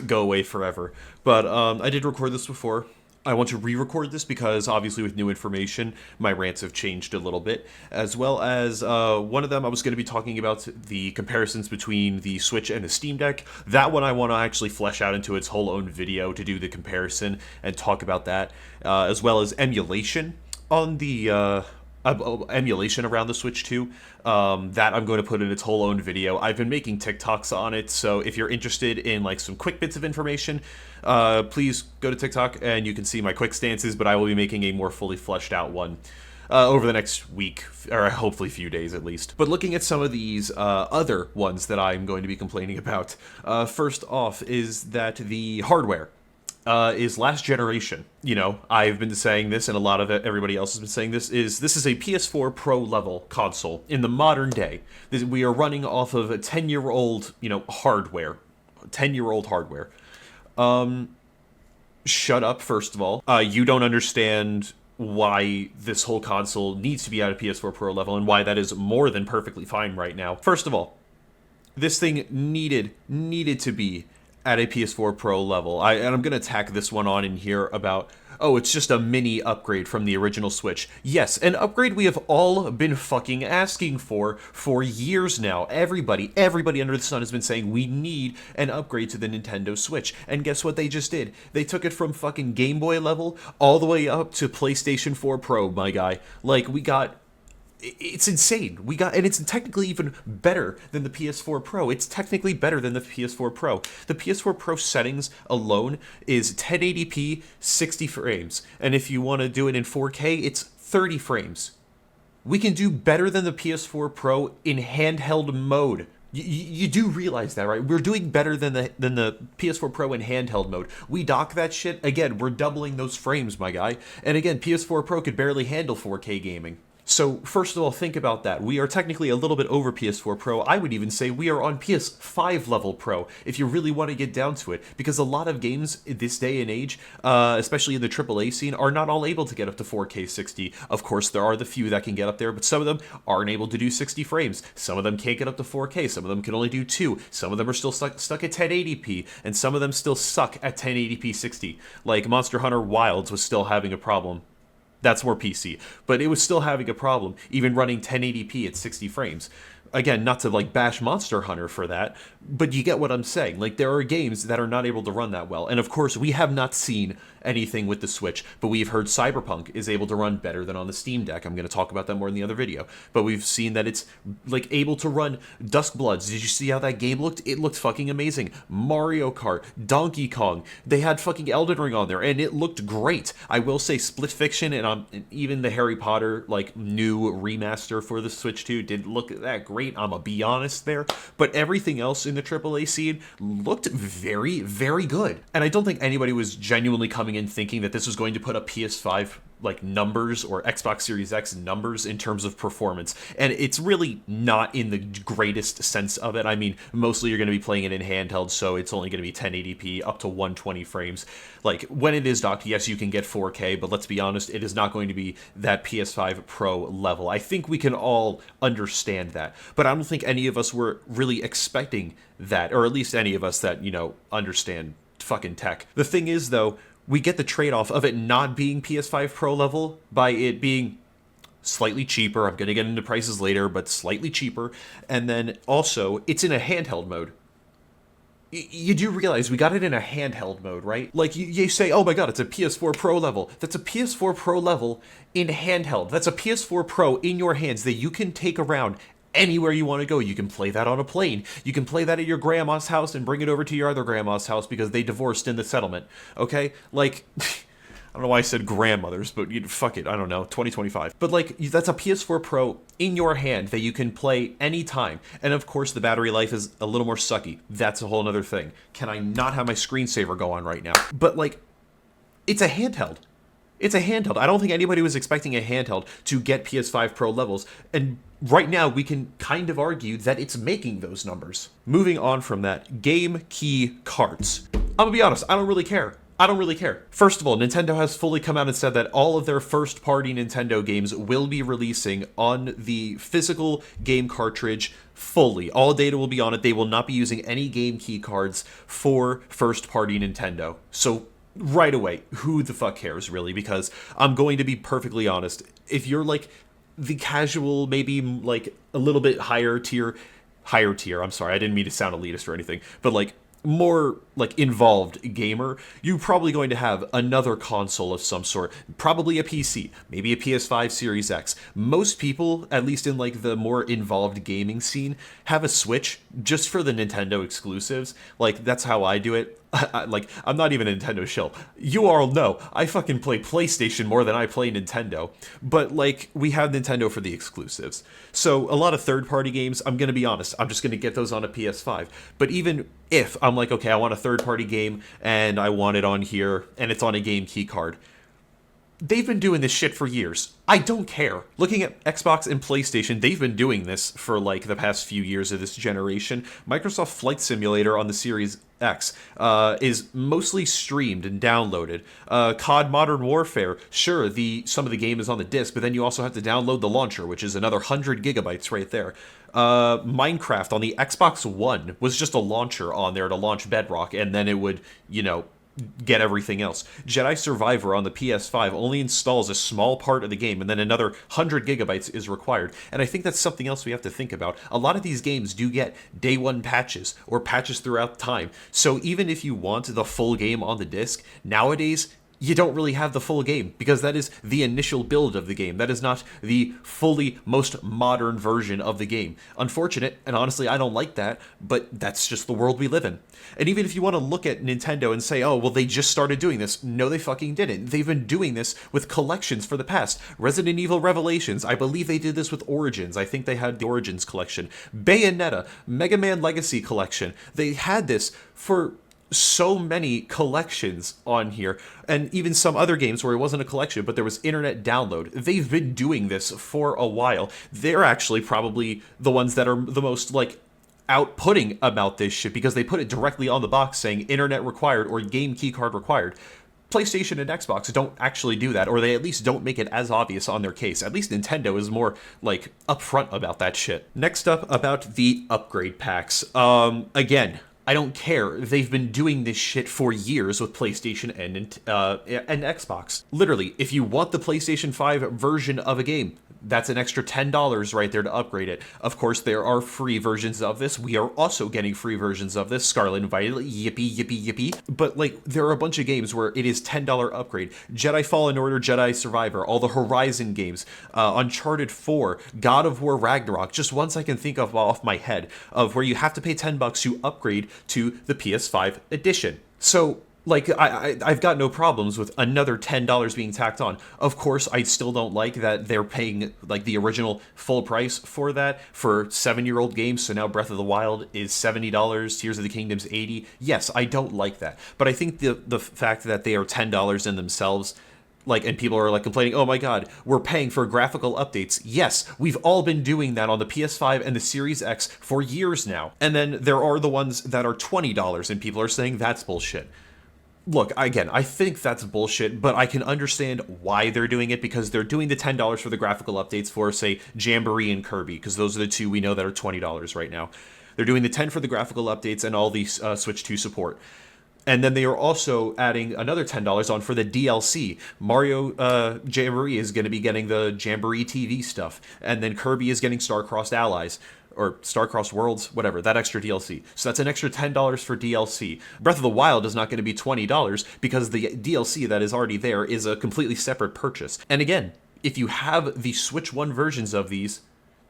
go away forever. But I did record this before. I want to re-record this because, obviously, with new information, my rants have changed a little bit, as well as one of them I was going to be talking about the comparisons between the Switch and the Steam Deck. That one I want to actually flesh out into its whole own video to do the comparison and talk about that, as well as emulation on the emulation around the Switch 2. That I'm going to put in its whole own video. I've been making TikToks on it, so if you're interested in some quick bits of information, please go to TikTok and you can see my quick stances, but I will be making a more fully fleshed out one over the next week, or hopefully few days at least. But looking at some of these other ones that I'm going to be complaining about, first off is that the hardware is last generation. I've been saying this, and a lot of everybody else has been saying this is a PS4 Pro level console in the modern day. We are running off of a 10-year-old, hardware. 10-year-old hardware. Shut up, first of all. You don't understand why this whole console needs to be at a PS4 Pro level and why that is more than perfectly fine right now. First of all, this thing needed to be at a PS4 Pro level. And I'm going to tack this one on in here about, oh, it's just a mini upgrade from the original Switch. Yes, an upgrade we have all been fucking asking for years now. Everybody under the sun has been saying we need an upgrade to the Nintendo Switch. And guess what they just did? They took it from fucking Game Boy level all the way up to PlayStation 4 Pro, my guy. Like, we got... It's insane. And it's technically even better than the PS4 Pro. It's technically better than the PS4 Pro. The PS4 Pro settings alone is 1080p, 60 frames. And if you want to do it in 4K, it's 30 frames. We can do better than the PS4 Pro in handheld mode. You do realize that, right? We're doing better than the PS4 Pro in handheld mode. We dock that shit, again, we're doubling those frames, my guy. And again, PS4 Pro could barely handle 4K gaming. So, first of all, think about that. We are technically a little bit over PS4 Pro. I would even say we are on PS5 level Pro, if you really want to get down to it. Because a lot of games this day and age, especially in the AAA scene, are not all able to get up to 4K 60. Of course, there are the few that can get up there, but some of them aren't able to do 60 frames. Some of them can't get up to 4K. Some of them can only do 2. Some of them are still stuck at 1080p. And some of them still suck at 1080p 60. Like Monster Hunter Wilds was still having a problem. That's more PC, but it was still having a problem, even running 1080p at 60 frames. Again, not to like bash Monster Hunter for that, but you get what I'm saying. Like, there are games that are not able to run that well. And of course, we have not seen anything with the Switch, but we've heard Cyberpunk is able to run better than on the Steam Deck. I'm going to talk about that more in the other video. But we've seen that it's like able to run Dusk Bloods. Did you see how that game looked? It looked fucking amazing. Mario Kart, Donkey Kong, they had fucking Elden Ring on there, and it looked great. I will say Split Fiction and even the Harry Potter like new remaster for the Switch 2 didn't look that great. I'm gonna be honest there, but everything else in the AAA scene looked very, very good. And I don't think anybody was genuinely coming in thinking that this was going to put up PS5 like numbers or Xbox Series X numbers in terms of performance. And it's really not in the greatest sense of it. I mean, mostly you're going to be playing it in handheld, so it's only going to be 1080p up to 120 frames. Like, when it is docked, yes, you can get 4K, but let's be honest, it is not going to be that PS5 Pro level. I think we can all understand that, but I don't think any of us were really expecting that, or at least any of us that, you know, understand fucking tech. The thing is, though, we get the trade-off of it not being PS5 Pro level by it being slightly cheaper. I'm going to get into prices later, but slightly cheaper. And then also, it's in a handheld mode. You do realize we got it in a handheld mode, right? Like, you say, oh my god, it's a PS4 Pro level. That's a PS4 Pro level in handheld. That's a PS4 Pro in your hands that you can take around anywhere you want to go. You can play that on a plane. You can play that at your grandma's house and bring it over to your other grandma's house because they divorced in the settlement. Okay? Like, I don't know why I said grandmothers, but fuck it. I don't know. 2025. But like, that's a PS4 Pro in your hand that you can play anytime. And of course, the battery life is a little more sucky. That's a whole nother thing. Can I not have my screensaver go on right now? But like, it's a handheld. It's a handheld. I don't think anybody was expecting a handheld to get PS5 Pro levels, and right now we can kind of argue that it's making those numbers. Moving on from that, game key cards. I'm gonna be honest, I don't really care. First of all, Nintendo has fully come out and said that all of their first-party Nintendo games will be releasing on the physical game cartridge fully. All data will be on it. They will not be using any game key cards for first-party Nintendo. So right away, who the fuck cares, really? Because I'm going to be perfectly honest. If you're like the casual, maybe like a little bit higher tier, I'm sorry, I didn't mean to sound elitist or anything, but like more like involved gamer, you're probably going to have another console of some sort, probably a PC, maybe a PS5 Series X. Most people, at least in like the more involved gaming scene, have a Switch just for the Nintendo exclusives. Like, that's how I do it. Like, I'm not even a Nintendo shill. You all know, I fucking play PlayStation more than I play Nintendo. But, like, we have Nintendo for the exclusives. So, a lot of third-party games, I'm gonna be honest, I'm just gonna get those on a PS5. But even if I'm like, okay, I want a third-party game, and I want it on here, and it's on a game key card, they've been doing this shit for years. I don't care. Looking at Xbox and PlayStation, they've been doing this for like the past few years of this generation. Microsoft Flight Simulator on the Series X is mostly streamed and downloaded. COD Modern Warfare, sure, some of the game is on the disc, but then you also have to download the launcher, which is another 100 gigabytes right there. Minecraft on the Xbox One was just a launcher on there to launch Bedrock, and then it would, get everything else. Jedi Survivor on the PS5 only installs a small part of the game, and then another 100 gigabytes is required. And I think that's something else we have to think about. A lot of these games do get day one patches, or patches throughout time. So even if you want the full game on the disc, nowadays, you don't really have the full game, because that is the initial build of the game. That is not the fully most modern version of the game. Unfortunate, and honestly, I don't like that, but that's just the world we live in. And even if you want to look at Nintendo and say, oh, well, they just started doing this. No, they fucking didn't. They've been doing this with collections for the past. Resident Evil Revelations, I believe they did this with Origins. I think they had the Origins collection. Bayonetta, Mega Man Legacy collection. They had this for so many collections on here, and even some other games where it wasn't a collection, but there was internet download. They've been doing this for a while. They're actually probably the ones that are the most, outputting about this shit, because they put it directly on the box saying internet required or game keycard required. PlayStation and Xbox don't actually do that, or they at least don't make it as obvious on their case. At least Nintendo is more, upfront about that shit. Next up, about the upgrade packs. Again, I don't care. They've been doing this shit for years with PlayStation and Xbox. Literally, if you want the PlayStation 5 version of a game, that's an extra $10 right there to upgrade it. Of course, there are free versions of this. We are also getting free versions of this. Scarlet and Violet, yippee, yippee, yippee. But, there are a bunch of games where it is $10 upgrade. Jedi Fallen Order, Jedi Survivor, all the Horizon games, Uncharted 4, God of War Ragnarok, just ones I can think of off my head, of where you have to pay $10 to upgrade to the PS5 edition. So, I've got no problems with another $10 being tacked on. Of course, I still don't like that they're paying, the original full price for that for 7-year-old games, so now Breath of the Wild is $70, Tears of the Kingdom's $80. Yes, I don't like that. But I think the fact that they are $10 in themselves, and people are complaining, oh my god, we're paying for graphical updates. Yes, we've all been doing that on the PS5 and the Series X for years now. And then there are the ones that are $20, and people are saying that's bullshit. Look, again, I think that's bullshit, but I can understand why they're doing it, because they're doing the $10 for the graphical updates for, say, Jamboree and Kirby, because those are the two we know that are $20 right now. They're doing the $10 for the graphical updates and all the Switch 2 support. And then they are also adding another $10 on for the DLC. Mario Jamboree is going to be getting the Jamboree TV stuff, and then Kirby is getting Star-Crossed Allies, or Star-Crossed Worlds, whatever, that extra DLC. So that's an extra $10 for DLC. Breath of the Wild is not going to be $20 because the DLC that is already there is a completely separate purchase. And again, if you have the Switch 1 versions of these,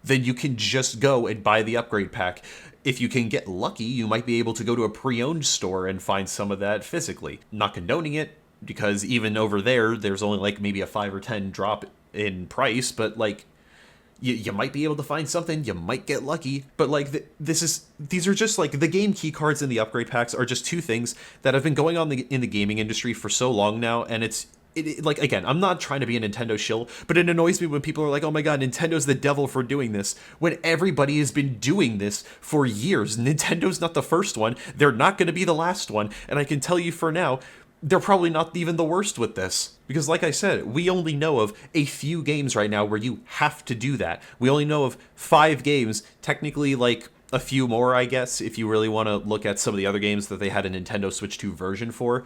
then you can just go and buy the upgrade pack. If you can get lucky, you might be able to go to a pre-owned store and find some of that physically. Not condoning it, because even over there, there's only maybe a 5 or 10 drop in price, but you might be able to find something, you might get lucky, but these are just the game key cards and the upgrade packs are just two things that have been going on in the gaming industry for so long now, and again, I'm not trying to be a Nintendo shill, but it annoys me when people are like, oh my god, Nintendo's the devil for doing this, when everybody has been doing this for years. Nintendo's not the first one, they're not going to be the last one, and I can tell you for now, they're probably not even the worst with this. Because like I said, we only know of a few games right now where you have to do that. We only know of 5 games, technically a few more, I guess, if you really want to look at some of the other games that they had a Nintendo Switch 2 version for,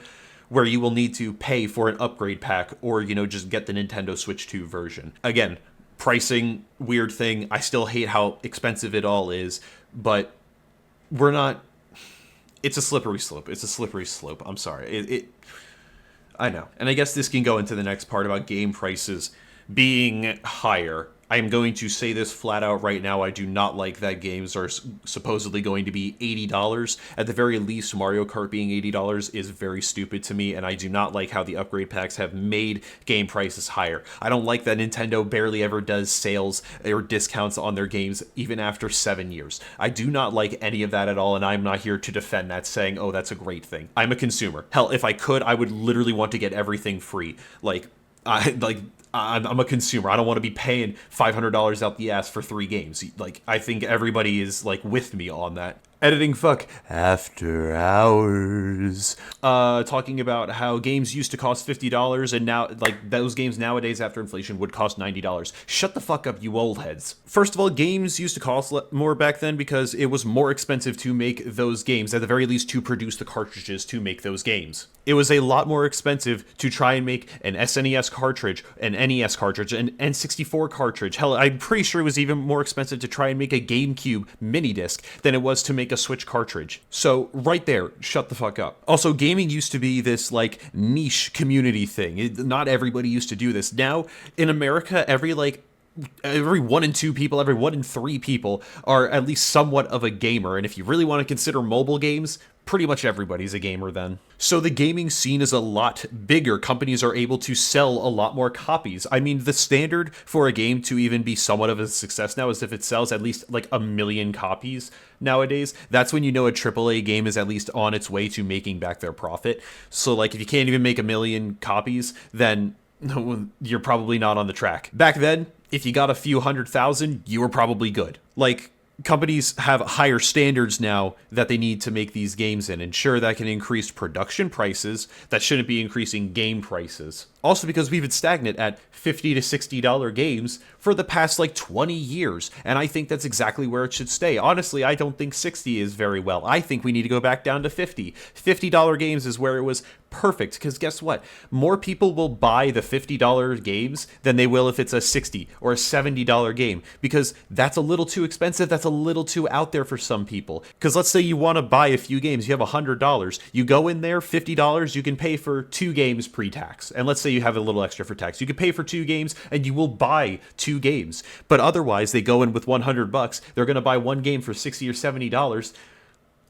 where you will need to pay for an upgrade pack or, just get the Nintendo Switch 2 version. Again, pricing, weird thing. I still hate how expensive it all is, but we're not... It's a slippery slope. It's a slippery slope. I'm sorry. I know. And I guess this can go into the next part about game prices being higher. I am going to say this flat out right now. I do not like that games are supposedly going to be $80. At the very least, Mario Kart being $80 is very stupid to me, and I do not like how the upgrade packs have made game prices higher. I don't like that Nintendo barely ever does sales or discounts on their games, even after 7 years. I do not like any of that at all, and I'm not here to defend that, saying, oh, that's a great thing. I'm a consumer. Hell, if I could, I would literally want to get everything free. I'm a consumer. I don't want to be paying $500 out the ass for 3 games. Like, I think everybody is like with me on that. Editing fuck after hours. Talking about how games used to cost $50 and now, like, those games nowadays after inflation would cost $90. Shut the fuck up, you old heads. First of all, games used to cost more back then because it was more expensive to make those games, at the very least to produce the cartridges to make those games. It was a lot more expensive to try and make an SNES cartridge, an NES cartridge, an N64 cartridge. Hell, I'm pretty sure it was even more expensive to try and make a GameCube mini disc than it was to make a Switch cartridge. So right there, shut the fuck up. Also, gaming used to be this like niche community thing. Not everybody used to do this. Now in America, every 1 in 2 people, every 1 in 3 people are at least somewhat of a gamer. And if you really want to consider mobile games, pretty much everybody's a gamer then. So the gaming scene is a lot bigger. Companies are able to sell a lot more copies. I mean, the standard for a game to even be somewhat of a success now is if it sells at least like 1 million copies nowadays. That's when you know a AAA game is at least on its way to making back their profit. So like if you can't even make 1 million copies, then you're probably not on the track. Back then, if you got a few 100,000, you were probably good. Like, companies have higher standards now that they need to make these games in, and sure, that can increase production prices. That shouldn't be increasing game prices. Also because we've been stagnant at $50 to $60 games for the past like 20 years, and I think that's exactly where it should stay. Honestly, I don't think 60 is very well. I think we need to go back down to 50. $50 games is where it was perfect, because guess what? More people will buy the $50 games than they will if it's a $60 or a $70 game, because that's a little too expensive. That's a little too out there for some people. Because let's say you want to buy a few games, you have $100. You go in there, $50, you can pay for 2 games pre-tax. And let's say you have a little extra for tax. You can pay for 2 games and you will buy 2 games. But otherwise, they go in with $100. They're going to buy 1 game for $60 or $70.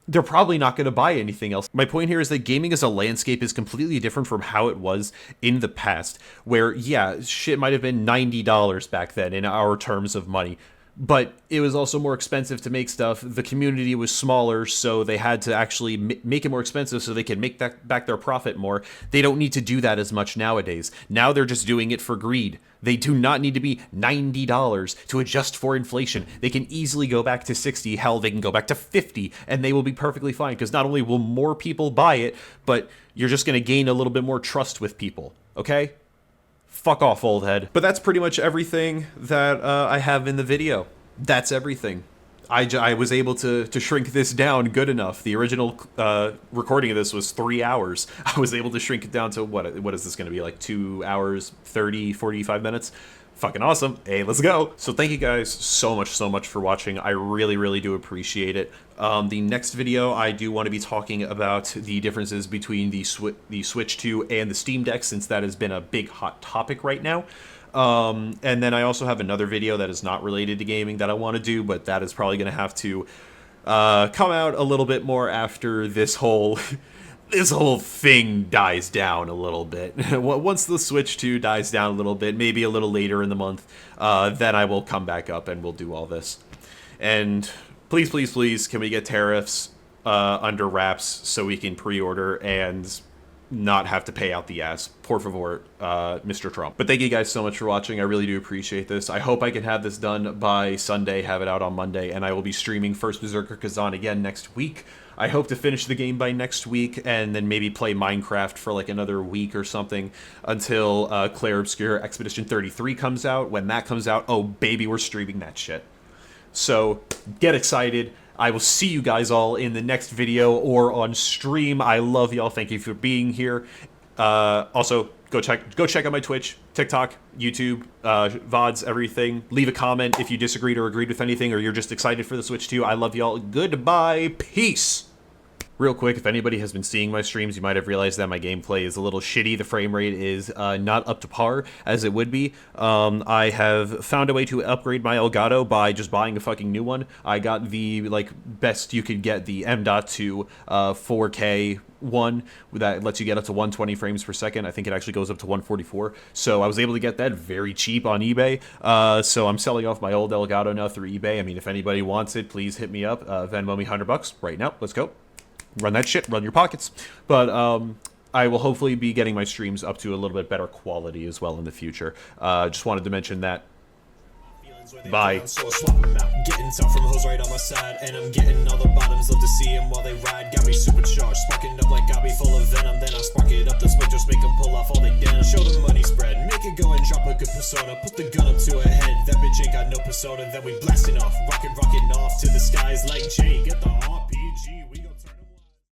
They're probably not going to buy anything else. My point here is that gaming as a landscape is completely different from how it was in the past, where, yeah, shit might have been $90 back then in our terms of money, but it was also more expensive to make stuff. The community was smaller, so they had to actually make it more expensive so they could make back their profit more. They don't need to do that as much nowadays. Now they're just doing it for greed. They do not need to be $90 to adjust for inflation. They can easily go back to 60. Hell, they can go back to 50, and they will be perfectly fine, because not only will more people buy it, but you're just going to gain a little bit more trust with people, okay? Fuck off, old head. But that's pretty much everything that I have in the video. That's everything. I was able to shrink this down good enough. The original recording of this was 3 hours. I was able to shrink it down to, what is this going to be, like 2 hours, 30, 45 minutes? Fucking awesome. Hey, let's go. So thank you guys so much for watching. I really do appreciate it. The next video, I do want to be talking about the differences between the Switch 2 and the Steam Deck, since that has been a big hot topic right now. And then I also have another video that is not related to gaming that I want to do, but that is probably going to have to come out a little bit more after this whole thing dies down a little bit. Once the Switch 2 dies down a little bit, maybe a little later in the month, then I will come back up and we'll do all this. And please, can we get tariffs under wraps so we can pre-order and not have to pay out the ass? Por favor, Mr. Trump. But thank you guys so much for watching. I really do appreciate this. I hope I can have this done by Sunday, have it out on Monday, and I will be streaming First Berserker Kazan again next week. I hope to finish the game by next week, and then maybe play Minecraft for like another week or something until Claire Obscure Expedition 33 comes out. When that comes out, oh baby, we're streaming that shit. So get excited. I will see you guys all in the next video or on stream. I love y'all. Thank you for being here. Also, go check out my Twitch, TikTok, YouTube, VODs, everything. Leave a comment if you disagreed or agreed with anything, or you're just excited for the Switch 2. I love y'all. Goodbye. Peace. Real quick, if anybody has been seeing my streams, you might have realized that my gameplay is a little shitty. The frame rate is not up to par as it would be. I have found a way to upgrade my Elgato by just buying a fucking new one. I got the best you could get, the M.2 4K one that lets you get up to 120 frames per second. I think it actually goes up to 144. So I was able to get that very cheap on eBay. So I'm selling off my old Elgato now through eBay. I mean, if anybody wants it, please hit me up. Venmo me $100 right now. Let's go. Run that shit, run your pockets. But I will hopefully be getting my streams up to a little bit better quality as well in the future. Just wanted to mention that. Bye. So I swap 'em out, getting tough from hoes right on my side, and I'm getting all the bottoms, love to see them while they ride. Got me supercharged, sparking up like I'll be full of venom. Then I spark it up, the smoke just make them pull off all they down. Show the money spread, make it go and drop a good persona. Put the gun up to her head, that bitch ain't got no persona. Then we blasting off, rocking off to the skies like Jay. Get the heart.